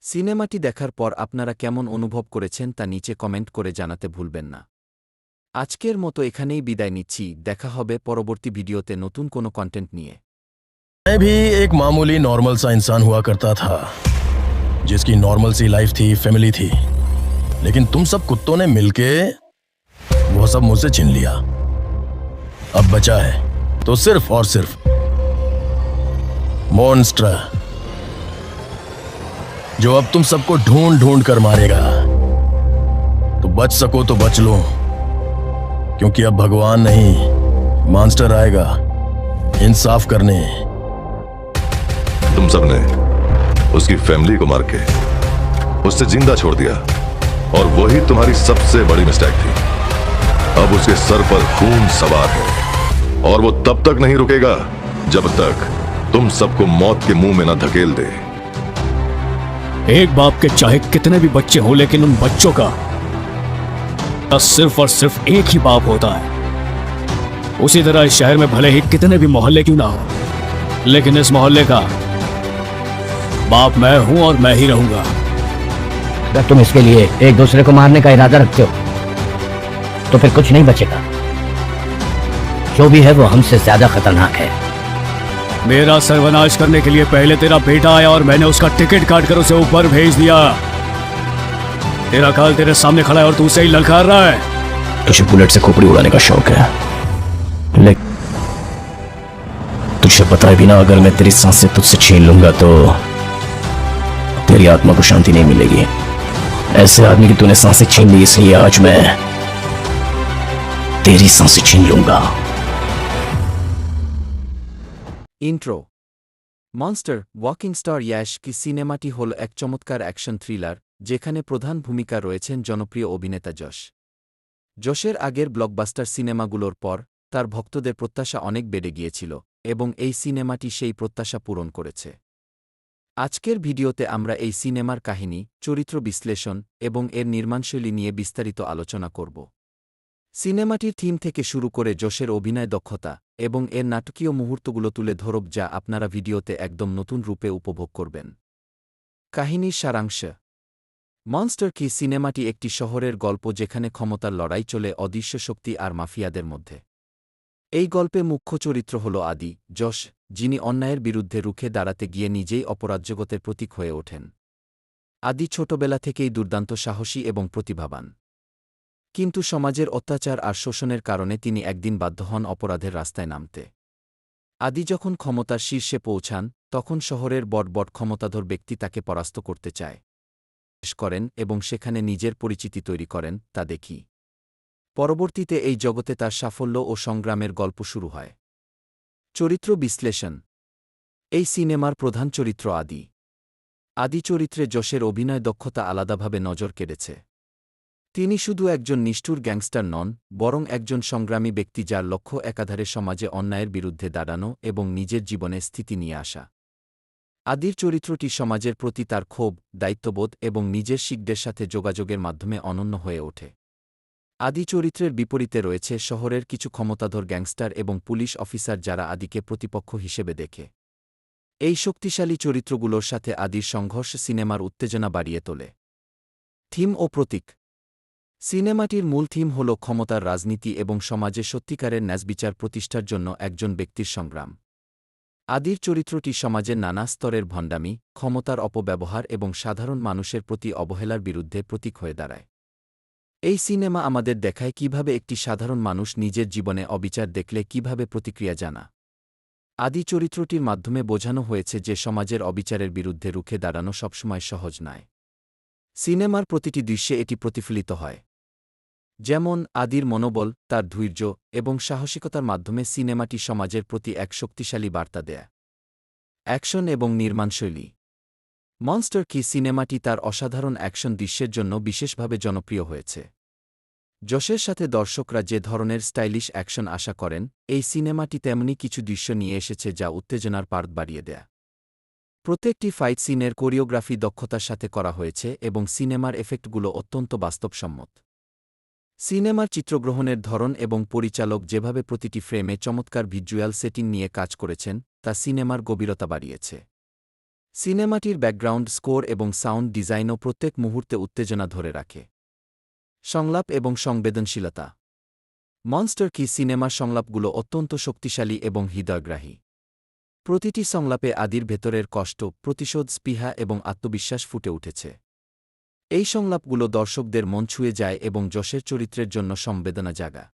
সিনেমাটি দেখার পর আপনারা কেমন অনুভব করেছেন তা নিচে কমেন্ট করে জানাতে ভুলবেন না। আজকের মতো এখানেই বিদায় নিচ্ছি, দেখা হবে পরবর্তী ভিডিওতে নতুন কোনো কন্টেন্ট নিয়ে। मैं भी एक मामूली नॉर्मल सा इंसान हुआ करता था, जिसकी नॉर्मल सी लाइफ थी, फैमिली थी, लेकिन तुम सब कुत्तों ने मिलके वो सब मुझसे छीन लिया। अब बचा है तो सिर्फ और सिर्फ मॉन्स्टर, जो अब तुम सबको ढूंढ ढूंढ कर मारेगा। तो बच सको तो बच लो, क्योंकि अब भगवान नहीं, मॉन्स्टर आएगा इंसाफ करने। तुम सबने उसकी फैमिली को मार के उससे जिंदा छोड़ दिया, और वही तुम्हारी सबसे बड़ी मिस्टेक थी। अब उसके सर पर खून सवार है, और वो तब तक नहीं रुकेगा जब तक तुम सबको मौत के मुंह में न धकेल दे। एक बाप के चाहे कितने भी बच्चे हों, लेकिन उन बच्चों का का सिर्फ और सिर्फ एक ही बाप होता है। उसी तरह इस शहर में भले ही कितने भी मोहल्ले क्यों ना हो, लेकिन इस मोहल्ले का बाप मैं हूं और मैं ही रहूंगा। अगर तुम इसके लिए एक दूसरे को मारने का इरादा रखते हो तो फिर कुछ नहीं बचेगा। जो भी है वो हमसे ज्यादा खतरनाक है। मेरा सर्वनाश करने के लिए पहले तेरा बेटा आया और मैंने उसका टिकट काट कर उसे ऊपर भेज दिया। तेरा काल तेरे सामने खड़ा है और तू उसे ही ललकार रहा है। तुझे बुलेट से खोपड़ी उड़ाने का शौक है, लेकिन तुझे पता है भी ना, अगर मैं तेरी सांसें तुझसे छीन लूंगा तो तेरी आत्मा को शांति नहीं मिलेगी। ऐसे आदमी की तूने सांसें छीन ली, इसलिए आज मैं तेरी सांसें छीन लूंगा। Intro monster walking star Yash কি সিনেমাটি হল এক চমৎকার অ্যাকশন থ্রিলার যেখানে প্রধান ভূমিকা রয়েছেন জনপ্রিয় অভিনেতা যশ। যশের আগের ব্লকবাস্টার সিনেমাগুলোর পর তার ভক্তদের প্রত্যাশা অনেক বেড়ে গিয়েছিল এবং এই সিনেমাটি সেই প্রত্যাশা পূরণ করেছে। আজকের ভিডিওতে আমরা এই সিনেমার কাহিনী, চরিত্র বিশ্লেষণ এবং এর নির্মাণশৈলী নিয়ে বিস্তারিত আলোচনা করব। সিনেমাটির থিম থেকে শুরু করে যশের অভিনয় দক্ষতা এবং এর নাটকীয় মুহূর্তগুলো তুলে ধরব, যা আপনারা ভিডিওতে একদম নতুন রূপে উপভোগ করবেন। কাহিনীর সারাংশ। মনস্টার কি সিনেমাটি একটি শহরের গল্প যেখানে ক্ষমতার লড়াই চলে অদৃশ্য শক্তি আর মাফিয়াদের মধ্যে। এই গল্পে মুখ্য চরিত্র হল আদি, যশ, যিনি অন্যায়ের বিরুদ্ধে রুখে দাঁড়াতে গিয়ে নিজেই অপরাজগতের প্রতীক হয়ে ওঠেন। আদি ছোটবেলা থেকেই দুর্দান্ত সাহসী এবং প্রতিভাবান, কিন্তু সমাজের অত্যাচার আর শোষণের কারণে তিনি একদিন বাধ্য হন অপরাধের রাস্তায় নামতে। আদি যখন ক্ষমতার শীর্ষে পৌঁছান তখন শহরের বড় ক্ষমতাধর ব্যক্তি তাকে পরাস্ত করতে চায় করেন এবং সেখানে নিজের পরিচিতি তৈরি করেন, তা দেখি। পরবর্তীতে এই জগতে তার সাফল্য ও সংগ্রামের গল্প শুরু হয়। চরিত্র বিশ্লেষণ। এই সিনেমার প্রধান চরিত্র আদি। আদি চরিত্রে যশের অভিনয় দক্ষতা আলাদাভাবে নজর কেড়েছে। তিনি শুধু একজন নিষ্ঠুর গ্যাংস্টার নন, বরং একজন সংগ্রামী ব্যক্তি যার লক্ষ্য একাধারে সমাজে অন্যায়ের বিরুদ্ধে দাঁড়ানো এবং নিজের জীবনে স্থিতি নিয়ে আসা। আদির চরিত্রটি সমাজের প্রতি তার ক্ষোভ, দায়িত্ববোধ এবং নিজের শিকদের সাথে যোগাযোগের মাধ্যমে অনন্য হয়ে ওঠে। আদি চরিত্রের বিপরীতে রয়েছে শহরের কিছু ক্ষমতাধর গ্যাংস্টার এবং পুলিশ অফিসার যারা আদিকে প্রতিপক্ষ হিসেবে দেখে। এই শক্তিশালী চরিত্রগুলোর সাথে আদির সংঘর্ষ সিনেমার উত্তেজনা বাড়িয়ে তোলে। থিম ও প্রতীক। সিনেমাটির মূল থিম হল ক্ষমতার রাজনীতি এবং সমাজে সত্যিকারের ন্যায়বিচার প্রতিষ্ঠার জন্য একজন ব্যক্তির সংগ্রাম। আদির চরিত্রটি সমাজের নানা স্তরের ভণ্ডামি, ক্ষমতার অপব্যবহার এবং সাধারণ মানুষের প্রতি অবহেলার বিরুদ্ধে প্রতীক হয়ে দাঁড়ায়। এই সিনেমা আমাদের দেখায় কিভাবে একটি সাধারণ মানুষ নিজের জীবনে অবিচার দেখলে কিভাবে প্রতিক্রিয়া জানা। আদি চরিত্রটির মাধ্যমে বোঝানো হয়েছে যে সমাজের অবিচারের বিরুদ্ধে রুখে দাঁড়ানো সবসময় সহজ নয়। সিনেমার প্রতিটি দৃশ্যে এটি প্রতিফলিত হয়। যেমন আদির মনোবল, তার ধৈর্য এবং সাহসিকতার মাধ্যমে সিনেমাটি সমাজের প্রতি এক শক্তিশালী বার্তা দেয়। অ্যাকশন এবং নির্মাণশৈলী। মনস্টার কি সিনেমাটি তার অসাধারণ অ্যাকশন দৃশ্যের জন্য বিশেষভাবে জনপ্রিয় হয়েছে। যশের সাথে দর্শকরা যে ধরনের স্টাইলিশ অ্যাকশন আশা করেন, এই সিনেমাটি তেমনি কিছু দৃশ্য নিয়ে এসেছে যা উত্তেজনার পার বাড়িয়ে দেয়। প্রত্যেকটি ফাইট সিনের কোরিওগ্রাফি দক্ষতার সাথে করা হয়েছে এবং সিনেমার এফেক্টগুলো অত্যন্ত বাস্তবসম্মত। সিনেমার চিত্রগ্রহণের ধরন এবং পরিচালক যেভাবে প্রতিটি ফ্রেমে চমৎকার ভিজুয়াল সেটিং নিয়ে কাজ করেছেন তা সিনেমার গভীরতা বাড়িয়েছে। সিনেমাটির ব্যাকগ্রাউন্ড স্কোর এবং সাউন্ড ডিজাইনও প্রত্যেক মুহূর্তে উত্তেজনা ধরে রাখে। সংলাপ এবং সংবেদনশীলতা। মনস্টার কি সিনেমার সংলাপগুলো অত্যন্ত শক্তিশালী এবং হৃদয়গ্রাহী। প্রতিটি সংলাপে আদির ভেতরের কষ্ট, প্রতিশোধ, স্পৃহা এবং আত্মবিশ্বাস ফুটে উঠেছে। এই সংলাপগুলো দর্শকদের মন ছুঁয়ে যায় এবং যশের চরিত্রের জন্য সংবেদনা জাগা।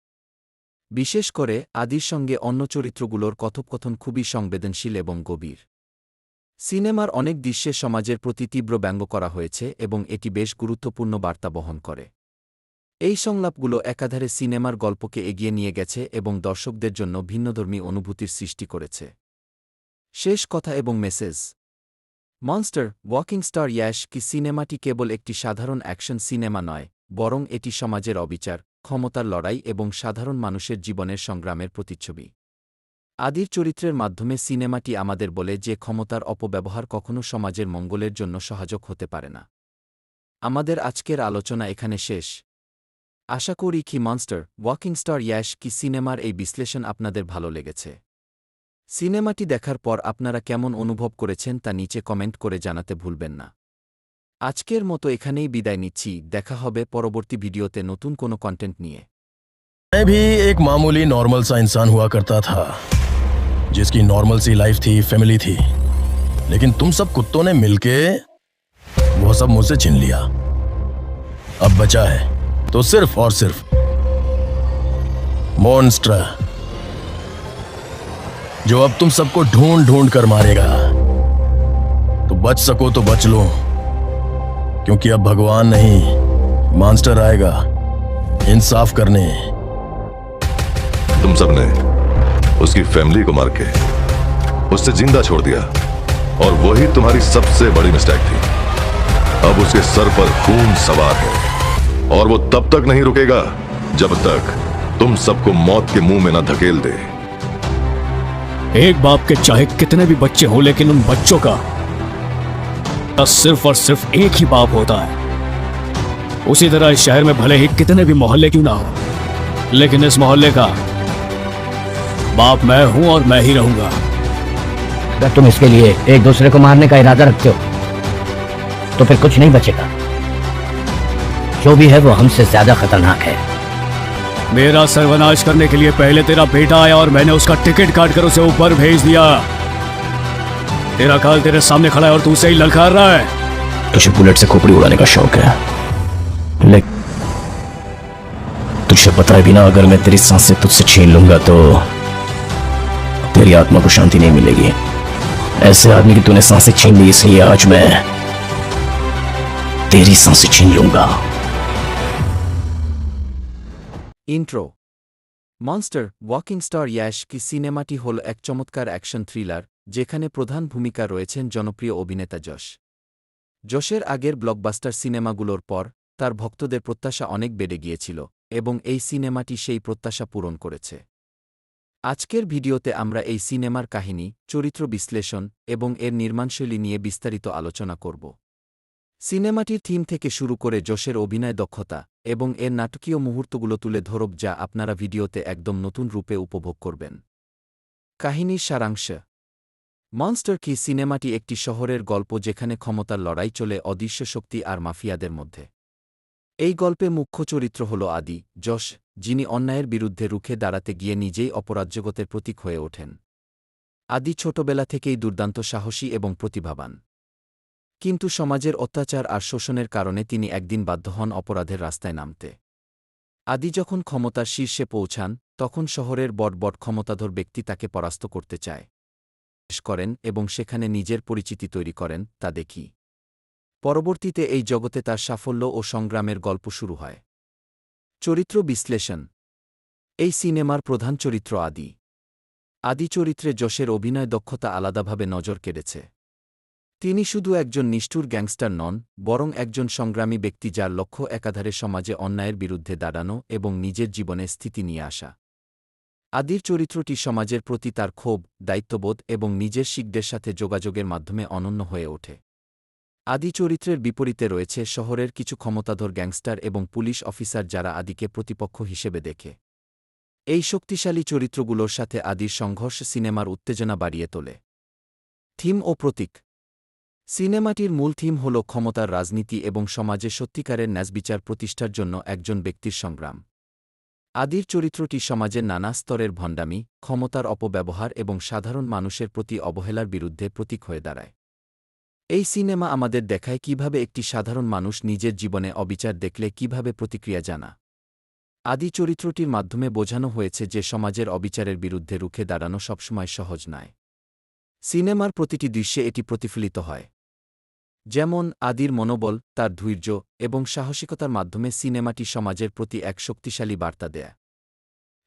বিশেষ করে আদির সঙ্গে অন্য চরিত্রগুলোর কথোপকথন খুবই সংবেদনশীল এবং গভীর। সিনেমার অনেক দৃশ্যে সমাজের প্রতি তীব্র ব্যঙ্গ করা হয়েছে এবং এটি বেশ গুরুত্বপূর্ণ বার্তা বহন করে। এই সংলাপগুলো একাধারে সিনেমার গল্পকে এগিয়ে নিয়ে গেছে এবং দর্শকদের জন্য ভিন্নধর্মী অনুভূতির সৃষ্টি করেছে। শেষ কথা এবং message. Monster walking star Yash কি সিনেমাটি কেবল একটি সাধারণ অ্যাকশন সিনেমা নয়, বরং এটি সমাজের অবিচার, ক্ষমতার লড়াই এবং সাধারণ মানুষের জীবনের সংগ্রামের প্রতিচ্ছবি। আদির চরিত্রের মাধ্যমে সিনেমাটি আমাদের বলে যে ক্ষমতার অপব্যবহার কখনো সমাজের মঙ্গলের জন্য সহায়ক হতে পারে না। আমাদের আজকের আলোচনা এখানে শেষ। আশা করি কি মনস্টার ওয়াকিং স্টার ইয়াশ কি সিনেমার এই বিশ্লেষণ আপনাদের ভালো লেগেছে। সিনেমাটি দেখার পর আপনারা কেমন অনুভব করেছেন তা নিচে কমেন্ট করে জানাতে ভুলবেন না। আজকের মতো এখানেই বিদায় নিচ্ছি, দেখা হবে পরবর্তী ভিডিওতে নতুন কোনো কন্টেন্ট নিয়ে। मैं भी एक मामूली नॉर्मल सा इंसान हुआ करता था जिसकी नॉर्मल सी लाइफ थी, फैमिली थी, लेकिन तुम सब कुत्तों ने मिलके वो सब मुझसे छीन लिया। अब बचा है तो सिर्फ और सिर्फ मॉन्स्टर, जो अब तुम सबको ढूंढ ढूंढ कर मारेगा। तो बच सको तो बच लो, क्योंकि अब भगवान नहीं, मॉन्स्टर आएगा इंसाफ करने। तुम सबने उसकी फैमिली को मार के उससे जिंदा छोड़ दिया, और वही तुम्हारी सबसे बड़ी मिस्टेक थी। अब उसके सर पर खून सवार है, और वो तब तक नहीं रुकेगा जब तक तुम सबको मौत के मुंह में न धकेल दे। एक बाप के चाहे कितने भी बच्चे हों, लेकिन उन बच्चों का सिर्फ और सिर्फ एक ही बाप होता है। उसी तरह इस शहर में भले ही कितने भी मोहल्ले क्यों ना हो, लेकिन इस मोहल्ले का बाप मैं हूं और मैं ही रहूंगा। अगर तुम इसके लिए एक दूसरे को मारने का इरादा रखते हो तो फिर कुछ नहीं बचेगा। जो भी है वो हमसे ज्यादा खतरनाक है। मेरा सर्वनाश करने के लिए पहले तेरा बेटा आया और मैंने उसका टिकट काट कर उसे ऊपर भेज दिया। तेरा काल तेरे सामने खड़ा है और तू उसे ही ललकार रहा है। तुझे बुलेट से खोपड़ी उड़ाने का शौक है, लेकिन तुझे पता है भी ना, अगर मैं तेरी सांसें तुझसे छीन लूंगा तो तेरी आत्मा को शांति नहीं मिलेगी। ऐसे आदमी की तूने सांसें छीन ली, इसलिए आज मैं तेरी सांसें छीन लूंगा। Intro monster walking star Yash কি সিনেমাটি হল এক চমৎকার অ্যাকশন থ্রিলার, যেখানে প্রধান ভূমিকা রয়েছেন জনপ্রিয় অভিনেতা যশ। যশের আগের ব্লকবাস্টার সিনেমাগুলোর পর তার ভক্তদের প্রত্যাশা অনেক বেড়ে গিয়েছিল, এবং এই সিনেমাটি সেই প্রত্যাশা পূরণ করেছে। আজকের ভিডিওতে আমরা এই সিনেমার কাহিনী, চরিত্র বিশ্লেষণ এবং এর নির্মাণশৈলী নিয়ে বিস্তারিত আলোচনা করব। সিনেমাটির থিম থেকে শুরু করে যশের অভিনয় দক্ষতা এবং এর নাটকীয় মুহূর্তগুলো তুলে ধরব, যা আপনারা ভিডিওতে একদম নতুন রূপে উপভোগ করবেন। কাহিনীর সারাংশ। মনস্টার কি সিনেমাটি একটি শহরের গল্প যেখানে ক্ষমতার লড়াই চলে অদৃশ্য শক্তি আর মাফিয়াদের মধ্যে। এই গল্পে মুখ্য চরিত্র হল আদি, যশ, যিনি অন্যায়ের বিরুদ্ধে রুখে দাঁড়াতে গিয়ে নিজেই অপরাধজগতের প্রতীক হয়ে ওঠেন। আদি ছোটবেলা থেকেই দুর্দান্ত সাহসী এবং প্রতিভাবান, কিন্তু সমাজের অত্যাচার আর শোষণের কারণে তিনি একদিন বাধ্য হন অপরাধের রাস্তায় নামতে। আদি যখন ক্ষমতার শীর্ষে পৌঁছান, তখন শহরের বড় বড় ক্ষমতাধর ব্যক্তি তাকে পরাস্ত করতে চায় করেন এবং সেখানে নিজের পরিচিতি তৈরি করেন, তা দেখি। পরবর্তীতে এই জগতে তার সাফল্য ও সংগ্রামের গল্প শুরু হয়। চরিত্র বিশ্লেষণ। এই সিনেমার প্রধান চরিত্র আদি। আদি চরিত্রে যশের অভিনয় দক্ষতা আলাদাভাবে নজর কেড়েছে। তিনি শুধু একজন নিষ্ঠুর গ্যাংস্টার নন, বরং একজন সংগ্রামী ব্যক্তি যার লক্ষ্য একাধারে সমাজে অন্যায়ের বিরুদ্ধে দাঁড়ানো এবং নিজের জীবনে স্থিতি নিয়ে আসা। আদির চরিত্রটি সমাজের প্রতি তার ক্ষোভ, দায়িত্ববোধ এবং নিজের শিকদের সাথে যোগাযোগের মাধ্যমে অনন্য হয়ে ওঠে। আদি চরিত্রের বিপরীতে রয়েছে শহরের কিছু ক্ষমতাধর গ্যাংস্টার এবং পুলিশ অফিসার, যারা আদিকে প্রতিপক্ষ হিসেবে দেখে। এই শক্তিশালী চরিত্রগুলোর সাথে আদির সংঘর্ষ সিনেমার উত্তেজনা বাড়িয়ে তোলে। থিম ও প্রতীক। সিনেমাটির মূল থিম হল ক্ষমতার রাজনীতি এবং সমাজে সত্যিকারের ন্যায়বিচার প্রতিষ্ঠার জন্য একজন ব্যক্তির সংগ্রাম। আদির চরিত্রটি সমাজের নানা স্তরের ভণ্ডামি, ক্ষমতার অপব্যবহার এবং সাধারণ মানুষের প্রতি অবহেলার বিরুদ্ধে প্রতীক হয়ে দাঁড়ায়। এই সিনেমা আমাদের দেখায় কিভাবে একটি সাধারণ মানুষ নিজের জীবনে অবিচার দেখলে কিভাবে প্রতিক্রিয়া জানা। আদি চরিত্রটির মাধ্যমে বোঝানো হয়েছে যে সমাজের অবিচারের বিরুদ্ধে রুখে দাঁড়ানো সবসময় সহজ নয়। সিনেমার প্রতিটি দৃশ্যে এটি প্রতিফলিত হয়। যেমন আদির মনোবল, তার ধৈর্য এবং সাহসিকতার মাধ্যমে সিনেমাটি সমাজের প্রতি এক শক্তিশালী বার্তা দেয়।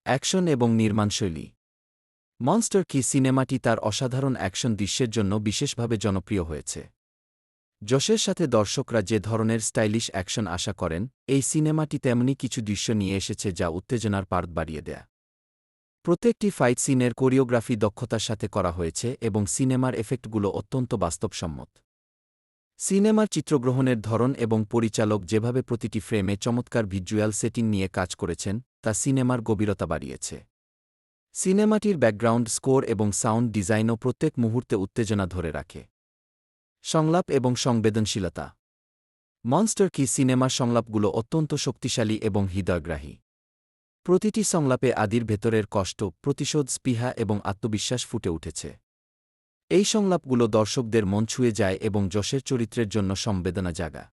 অ্যাকশন এবং নির্মাণশৈলী। মনস্টার কি সিনেমাটি তার অসাধারণ অ্যাকশন দৃশ্যের জন্য বিশেষভাবে জনপ্রিয় হয়েছে। যশের সাথে দর্শকরা যে ধরনের স্টাইলিশ অ্যাকশন আশা করেন, এই সিনেমাটি তেমনি কিছু দৃশ্য নিয়ে এসেছে যা উত্তেজনার পার্ট বাড়িয়ে দেয়। প্রত্যেকটি ফাইট সিনের কোরিওগ্রাফি দক্ষতার সাথে করা হয়েছে এবং সিনেমার এফেক্টগুলো অত্যন্ত বাস্তবসম্মত। সিনেমার চিত্রগ্রহণের ধরন এবং পরিচালক যেভাবে প্রতিটি ফ্রেমে চমৎকার ভিজুয়াল সেটিং নিয়ে কাজ করেছেন তা সিনেমার গভীরতা বাড়িয়েছে। সিনেমাটির ব্যাকগ্রাউন্ড স্কোর এবং সাউন্ড ডিজাইনও প্রত্যেক মুহূর্তে উত্তেজনা ধরে রাখে। সংলাপ এবং সংবেদনশীলতা। মনস্টার কি সিনেমার সংলাপগুলো অত্যন্ত শক্তিশালী এবং হৃদয়গ্রাহী। প্রতিটি সংলাপে আদির ভেতরের কষ্ট, প্রতিশোধ, স্পৃহা এবং আত্মবিশ্বাস ফুটে উঠেছে। এই সংলাপগুলো দর্শকদের মন ছুঁয়ে যায় এবং যশের চরিত্রের জন্য সংবেদনা জাগা।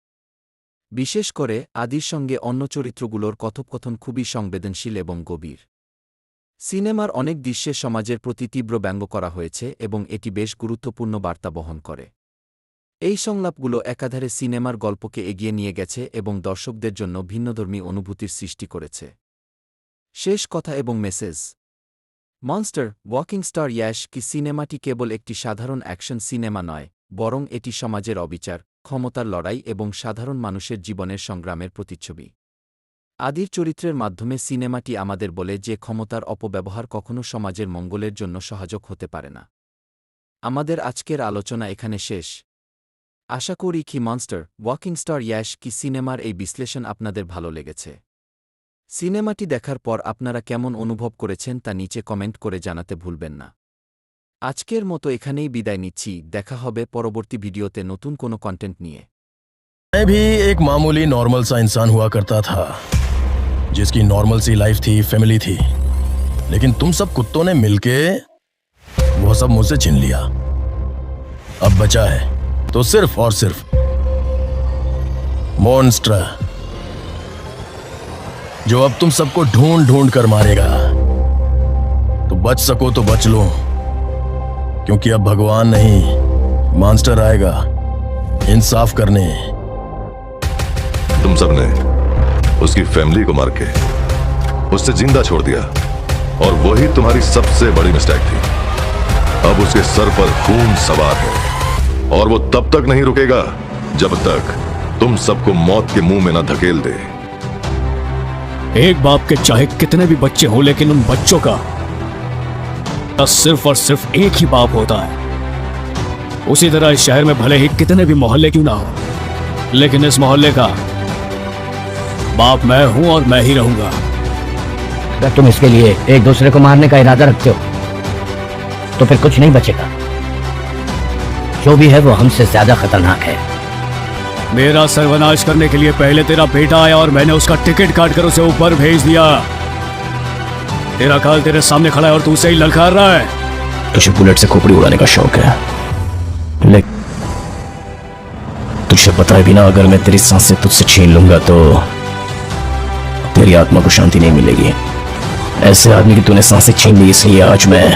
বিশেষ করে আদির সঙ্গে অন্য চরিত্রগুলোর কথোপকথন খুবই সংবেদনশীল এবং গভীর। সিনেমার অনেক দৃশ্যে সমাজের প্রতি তীব্র ব্যঙ্গ করা হয়েছে এবং এটি বেশ গুরুত্বপূর্ণ বার্তা বহন করে। এই সংলাপগুলো একাধারে সিনেমার গল্পকে এগিয়ে নিয়ে গেছে এবং দর্শকদের জন্য ভিন্নধর্মী অনুভূতির সৃষ্টি করেছে। শেষ কথা এবং message. Monster walking star Yash কি সিনেমাটি কেবল একটি সাধারণ অ্যাকশন সিনেমা নয়, বরং এটি সমাজের অবিচার, ক্ষমতার লড়াই এবং সাধারণ মানুষের জীবনের সংগ্রামের প্রতিচ্ছবি। আদির চরিত্রের মাধ্যমে সিনেমাটি আমাদের বলে যে ক্ষমতার অপব্যবহার কখনও সমাজের মঙ্গলের জন্য সহায়ক হতে পারে না। আমাদের আজকের আলোচনা এখানে শেষ। আশা করি কি মনস্টার ওয়াকিং স্টার ইয়াশ কি সিনেমার এই বিশ্লেষণ আপনাদের ভালো লেগেছে। সিনেমাটি দেখার পর আপনারা কেমন অনুভব করেছেন তা নিচে কমেন্ট করে জানাতে ভুলবেন না। আজকের মতো এখানেই বিদায় নিচ্ছি, দেখা হবে পরবর্তী ভিডিওতে নতুন কোনো কন্টেন্ট নিয়ে। मैं भी एक मामूली नॉर्मल सा इंसान हुआ करता था, जिसकी नॉर्मल सी लाइफ थी, फैमिली थी, लेकिन तुम सब कुत्तों ने मिलके वो सब मुझसे छीन लिया। अब बचा है तो सिर्फ और सिर्फ मॉन्स्टर, जो अब तुम सबको ढूंढ ढूंढ कर मारेगा। तो बच सको तो बच लो, क्योंकि अब भगवान नहीं, मॉन्स्टर आएगा इंसाफ करने। तुम सबने उसकी फैमिली को मार के उससे जिंदा छोड़ दिया, और वही तुम्हारी सबसे बड़ी मिस्टेक थी। अब उसके सर पर खून सवार है, और वो तब तक नहीं रुकेगा जब तक तुम सबको मौत के मुंह में न धकेल दे। एक बाप के चाहे कितने भी बच्चे हों, लेकिन उन बच्चों का सिर्फ और सिर्फ एक ही बाप होता है। उसी तरह इस शहर में भले ही कितने भी मोहल्ले क्यों ना हो, लेकिन इस मोहल्ले का बाप मैं हूं और मैं ही रहूंगा। अगर तुम इसके लिए एक दूसरे को मारने का इरादा रखते हो तो फिर कुछ नहीं बचेगा। जो भी है वो हमसे ज्यादा खतरनाक है। मेरा सर्वनाश करने के लिए पहले तेरा बेटा आया और मैंने उसका टिकट काट कर उसे ऊपर भेज दिया। तेरा काल तेरे सामने खड़ा है और तू उसे ही ललकार रहा है। तुझे बुलेट से खोपड़ी उड़ाने का शौक है, लेकिन तुझे बताए बिना अगर मैं तेरी सांसें तुझसे छीन लूंगा तो तेरी आत्मा को शांति नहीं मिलेगी। ऐसे आदमी की तूने सांसें छीन ली, इसलिए आज मैं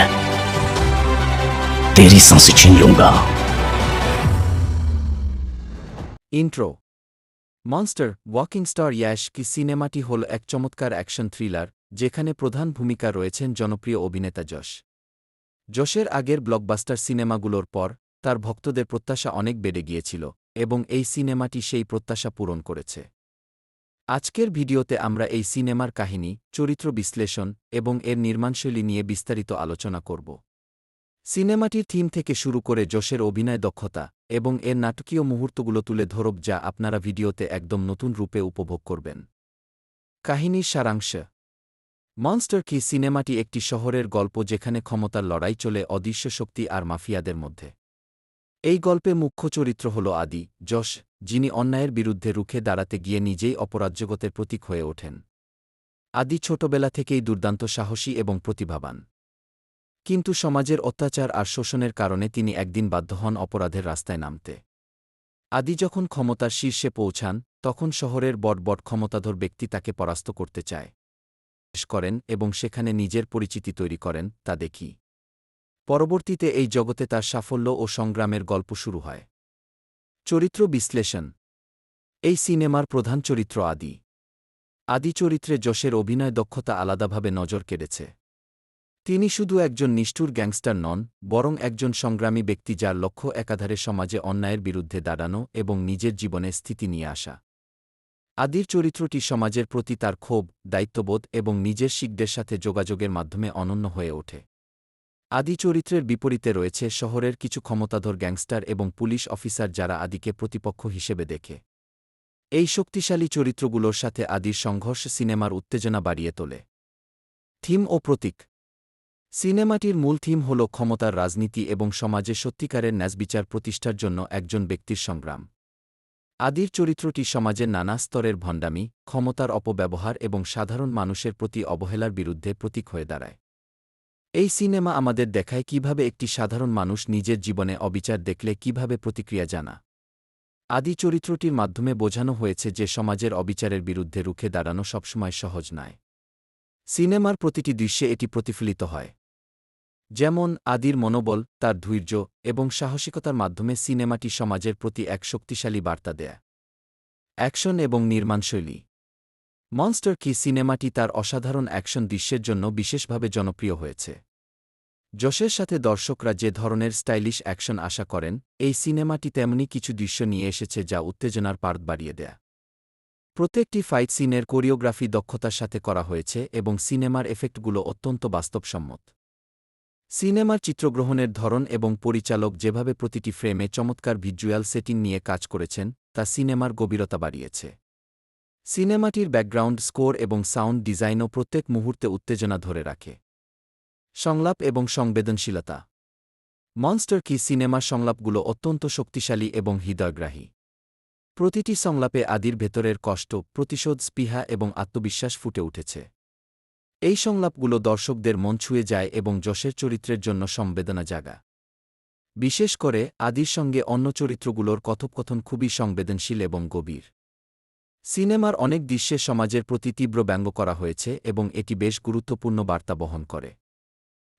तेरी सांसें छीन लूंगा। Intro. Monster walking star Yash কি সিনেমাটি হল এক চমৎকার অ্যাকশন থ্রিলার, যেখানে প্রধান ভূমিকা রয়েছেন জনপ্রিয় অভিনেতা যশ। যশের আগের ব্লকবাস্টার সিনেমাগুলোর পর তার ভক্তদের প্রত্যাশা অনেক বেড়ে গিয়েছিল, এবং এই সিনেমাটি সেই প্রত্যাশা পূরণ করেছে। আজকের ভিডিওতে আমরা এই সিনেমার কাহিনী, চরিত্র বিশ্লেষণ এবং এর নির্মাণশৈলী নিয়ে বিস্তারিত আলোচনা করব। সিনেমাটির থিম থেকে শুরু করে যশের অভিনয় দক্ষতা এবং এর নাটকীয় মুহূর্তগুলো তুলে ধরব, যা আপনারা ভিডিওতে একদম নতুন রূপে উপভোগ করবেন। কাহিনীর সারাংশ। মনস্টার কি সিনেমাটি একটি শহরের গল্প যেখানে ক্ষমতার লড়াই চলে অদৃশ্য শক্তি আর মাফিয়াদের মধ্যে। এই গল্পে মুখ্য চরিত্র হল আদি, যশ, যিনি অন্যায়ের বিরুদ্ধে রুখে দাঁড়াতে গিয়ে নিজেই অপরাজগতের প্রতীক হয়ে ওঠেন। আদি ছোটবেলা থেকেই দুর্দান্ত সাহসী এবং প্রতিভাবান, কিন্তু সমাজের অত্যাচার আর শোষণের কারণে তিনি একদিন বাধ্য হন অপরাধের রাস্তায় নামতে। আদি যখন ক্ষমতার শীর্ষে পৌঁছান, তখন শহরের বড় বড় ক্ষমতাধর ব্যক্তি তাকে পরাস্ত করতে চায় করেন এবং সেখানে নিজের পরিচিতি তৈরি করেন, তা দেখি। পরবর্তীতে এই জগতে তার সাফল্য ও সংগ্রামের গল্প শুরু হয়। চরিত্র বিশ্লেষণ। এই সিনেমার প্রধান চরিত্র আদি। আদি চরিত্রে যশের অভিনয় দক্ষতা আলাদাভাবে নজর কেড়েছে। তিনি শুধু একজন নিষ্ঠুর গ্যাংস্টার নন, বরং একজন সংগ্রামী ব্যক্তি যার লক্ষ্য একাধারে সমাজে অন্যায়ের বিরুদ্ধে দাঁড়ানো এবং নিজের জীবনে স্থিতি নিয়ে আসা। আদির চরিত্রটি সমাজের প্রতি তার ক্ষোভ, দায়িত্ববোধ এবং নিজের শিকদের সাথে যোগাযোগের মাধ্যমে অনন্য হয়ে ওঠে। আদি চরিত্রের বিপরীতে রয়েছে শহরের কিছু ক্ষমতাধর গ্যাংস্টার এবং পুলিশ অফিসার যারা আদিকে প্রতিপক্ষ হিসেবে দেখে। এই শক্তিশালী চরিত্রগুলোর সাথে আদির সংঘর্ষ সিনেমার উত্তেজনা বাড়িয়ে তোলে। থিম ও প্রতীক। সিনেমাটির মূল থিম হল ক্ষমতার রাজনীতি এবং সমাজে সত্যিকারের ন্যায়বিচার প্রতিষ্ঠার জন্য একজন ব্যক্তির সংগ্রাম। আদির চরিত্রটি সমাজের নানা স্তরের ভণ্ডামি, ক্ষমতার অপব্যবহার এবং সাধারণ মানুষের প্রতি অবহেলার বিরুদ্ধে প্রতীক হয়ে দাঁড়ায়। এই সিনেমা আমাদের দেখায় কিভাবে একটি সাধারণ মানুষ নিজের জীবনে অবিচার দেখলে কিভাবে প্রতিক্রিয়া জানা। আদি চরিত্রটির মাধ্যমে বোঝানো হয়েছে যে সমাজের অবিচারের বিরুদ্ধে রুখে দাঁড়ানো সবসময় সহজ নয়। সিনেমার প্রতিটি দৃশ্যে এটি প্রতিফলিত হয়। যেমন আদির মনোবল, তার ধৈর্য এবং সাহসিকতার মাধ্যমে সিনেমাটি সমাজের প্রতি এক শক্তিশালী বার্তা দেয়। অ্যাকশন এবং নির্মাণশৈলী। মনস্টার কি সিনেমাটি তার অসাধারণ অ্যাকশন দৃশ্যের জন্য বিশেষভাবে জনপ্রিয় হয়েছে। যশের সাথে দর্শকরা যে ধরনের স্টাইলিশ অ্যাকশন আশা করেন, এই সিনেমাটি তেমনি কিছু দৃশ্য নিয়ে এসেছে যা উত্তেজনার পার্ট বাড়িয়ে দেয়। প্রত্যেকটি ফাইট সিনের কোরিওগ্রাফি দক্ষতার সাথে করা হয়েছে এবং সিনেমার এফেক্টগুলো অত্যন্ত বাস্তবসম্মত। সিনেমার চিত্রগ্রহণের ধরন এবং পরিচালক যেভাবে প্রতিটি ফ্রেমে চমৎকার ভিজুয়াল সেটিং নিয়ে কাজ করেছেন তা সিনেমার গভীরতা বাড়িয়েছে। সিনেমাটির ব্যাকগ্রাউন্ড স্কোর এবং সাউন্ড ডিজাইনও প্রত্যেক মুহূর্তে উত্তেজনা ধরে রাখে। সংলাপ এবং সংবেদনশীলতা। মনস্টার কি সিনেমার সংলাপগুলো অত্যন্ত শক্তিশালী এবং হৃদয়গ্রাহী। প্রতিটি সংলাপে আদির ভেতরের কষ্ট, প্রতিশোধ, স্পৃহা এবং আত্মবিশ্বাস ফুটে উঠেছে। এই সংলাপগুলো দর্শকদের মন ছুঁয়ে যায় এবং যশের চরিত্রের জন্য সংবেদনা জাগা। বিশেষ করে আদির সঙ্গে অন্য চরিত্রগুলোর কথোপকথন খুবই সংবেদনশীল এবং গভীর। সিনেমার অনেক দৃশ্যে সমাজের প্রতি তীব্র ব্যঙ্গ করা হয়েছে এবং এটি বেশ গুরুত্বপূর্ণ বার্তা বহন করে।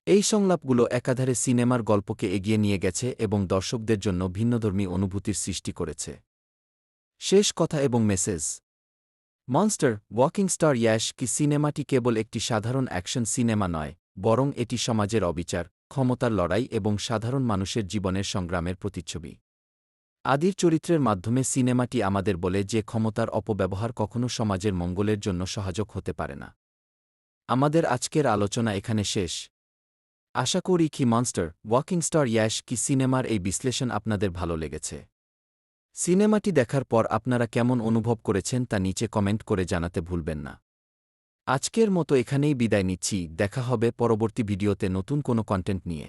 এই সংলাপগুলো একাধারে সিনেমার গল্পকে এগিয়ে নিয়ে গেছে এবং দর্শকদের জন্য ভিন্নধর্মী অনুভূতির সৃষ্টি করেছে। শেষ কথা এবং message. Monster walking star Yash কি সিনেমাটি কেবল একটি সাধারণ অ্যাকশন সিনেমা নয়, বরং এটি সমাজের অবিচার, ক্ষমতার লড়াই এবং সাধারণ মানুষের জীবনের সংগ্রামের প্রতিচ্ছবি। আদির চরিত্রের মাধ্যমে সিনেমাটি আমাদের বলে যে ক্ষমতার অপব্যবহার কখনো সমাজের মঙ্গলের জন্য সহায়ক হতে পারে না। আমাদের আজকের আলোচনা এখানে শেষ। আশা করি কি মনস্টার ওয়াকিং স্টার ইয়াশ কি সিনেমার এই বিশ্লেষণ আপনাদের ভালো লেগেছে। সিনেমাটি দেখার পর আপনারা কেমন অনুভব করেছেন তা নিচে কমেন্ট করে জানাতে ভুলবেন না। আজকের মতো এখানেই বিদায় নিচ্ছি, দেখা হবে পরবর্তী ভিডিওতে নতুন কোনো কন্টেন্ট নিয়ে।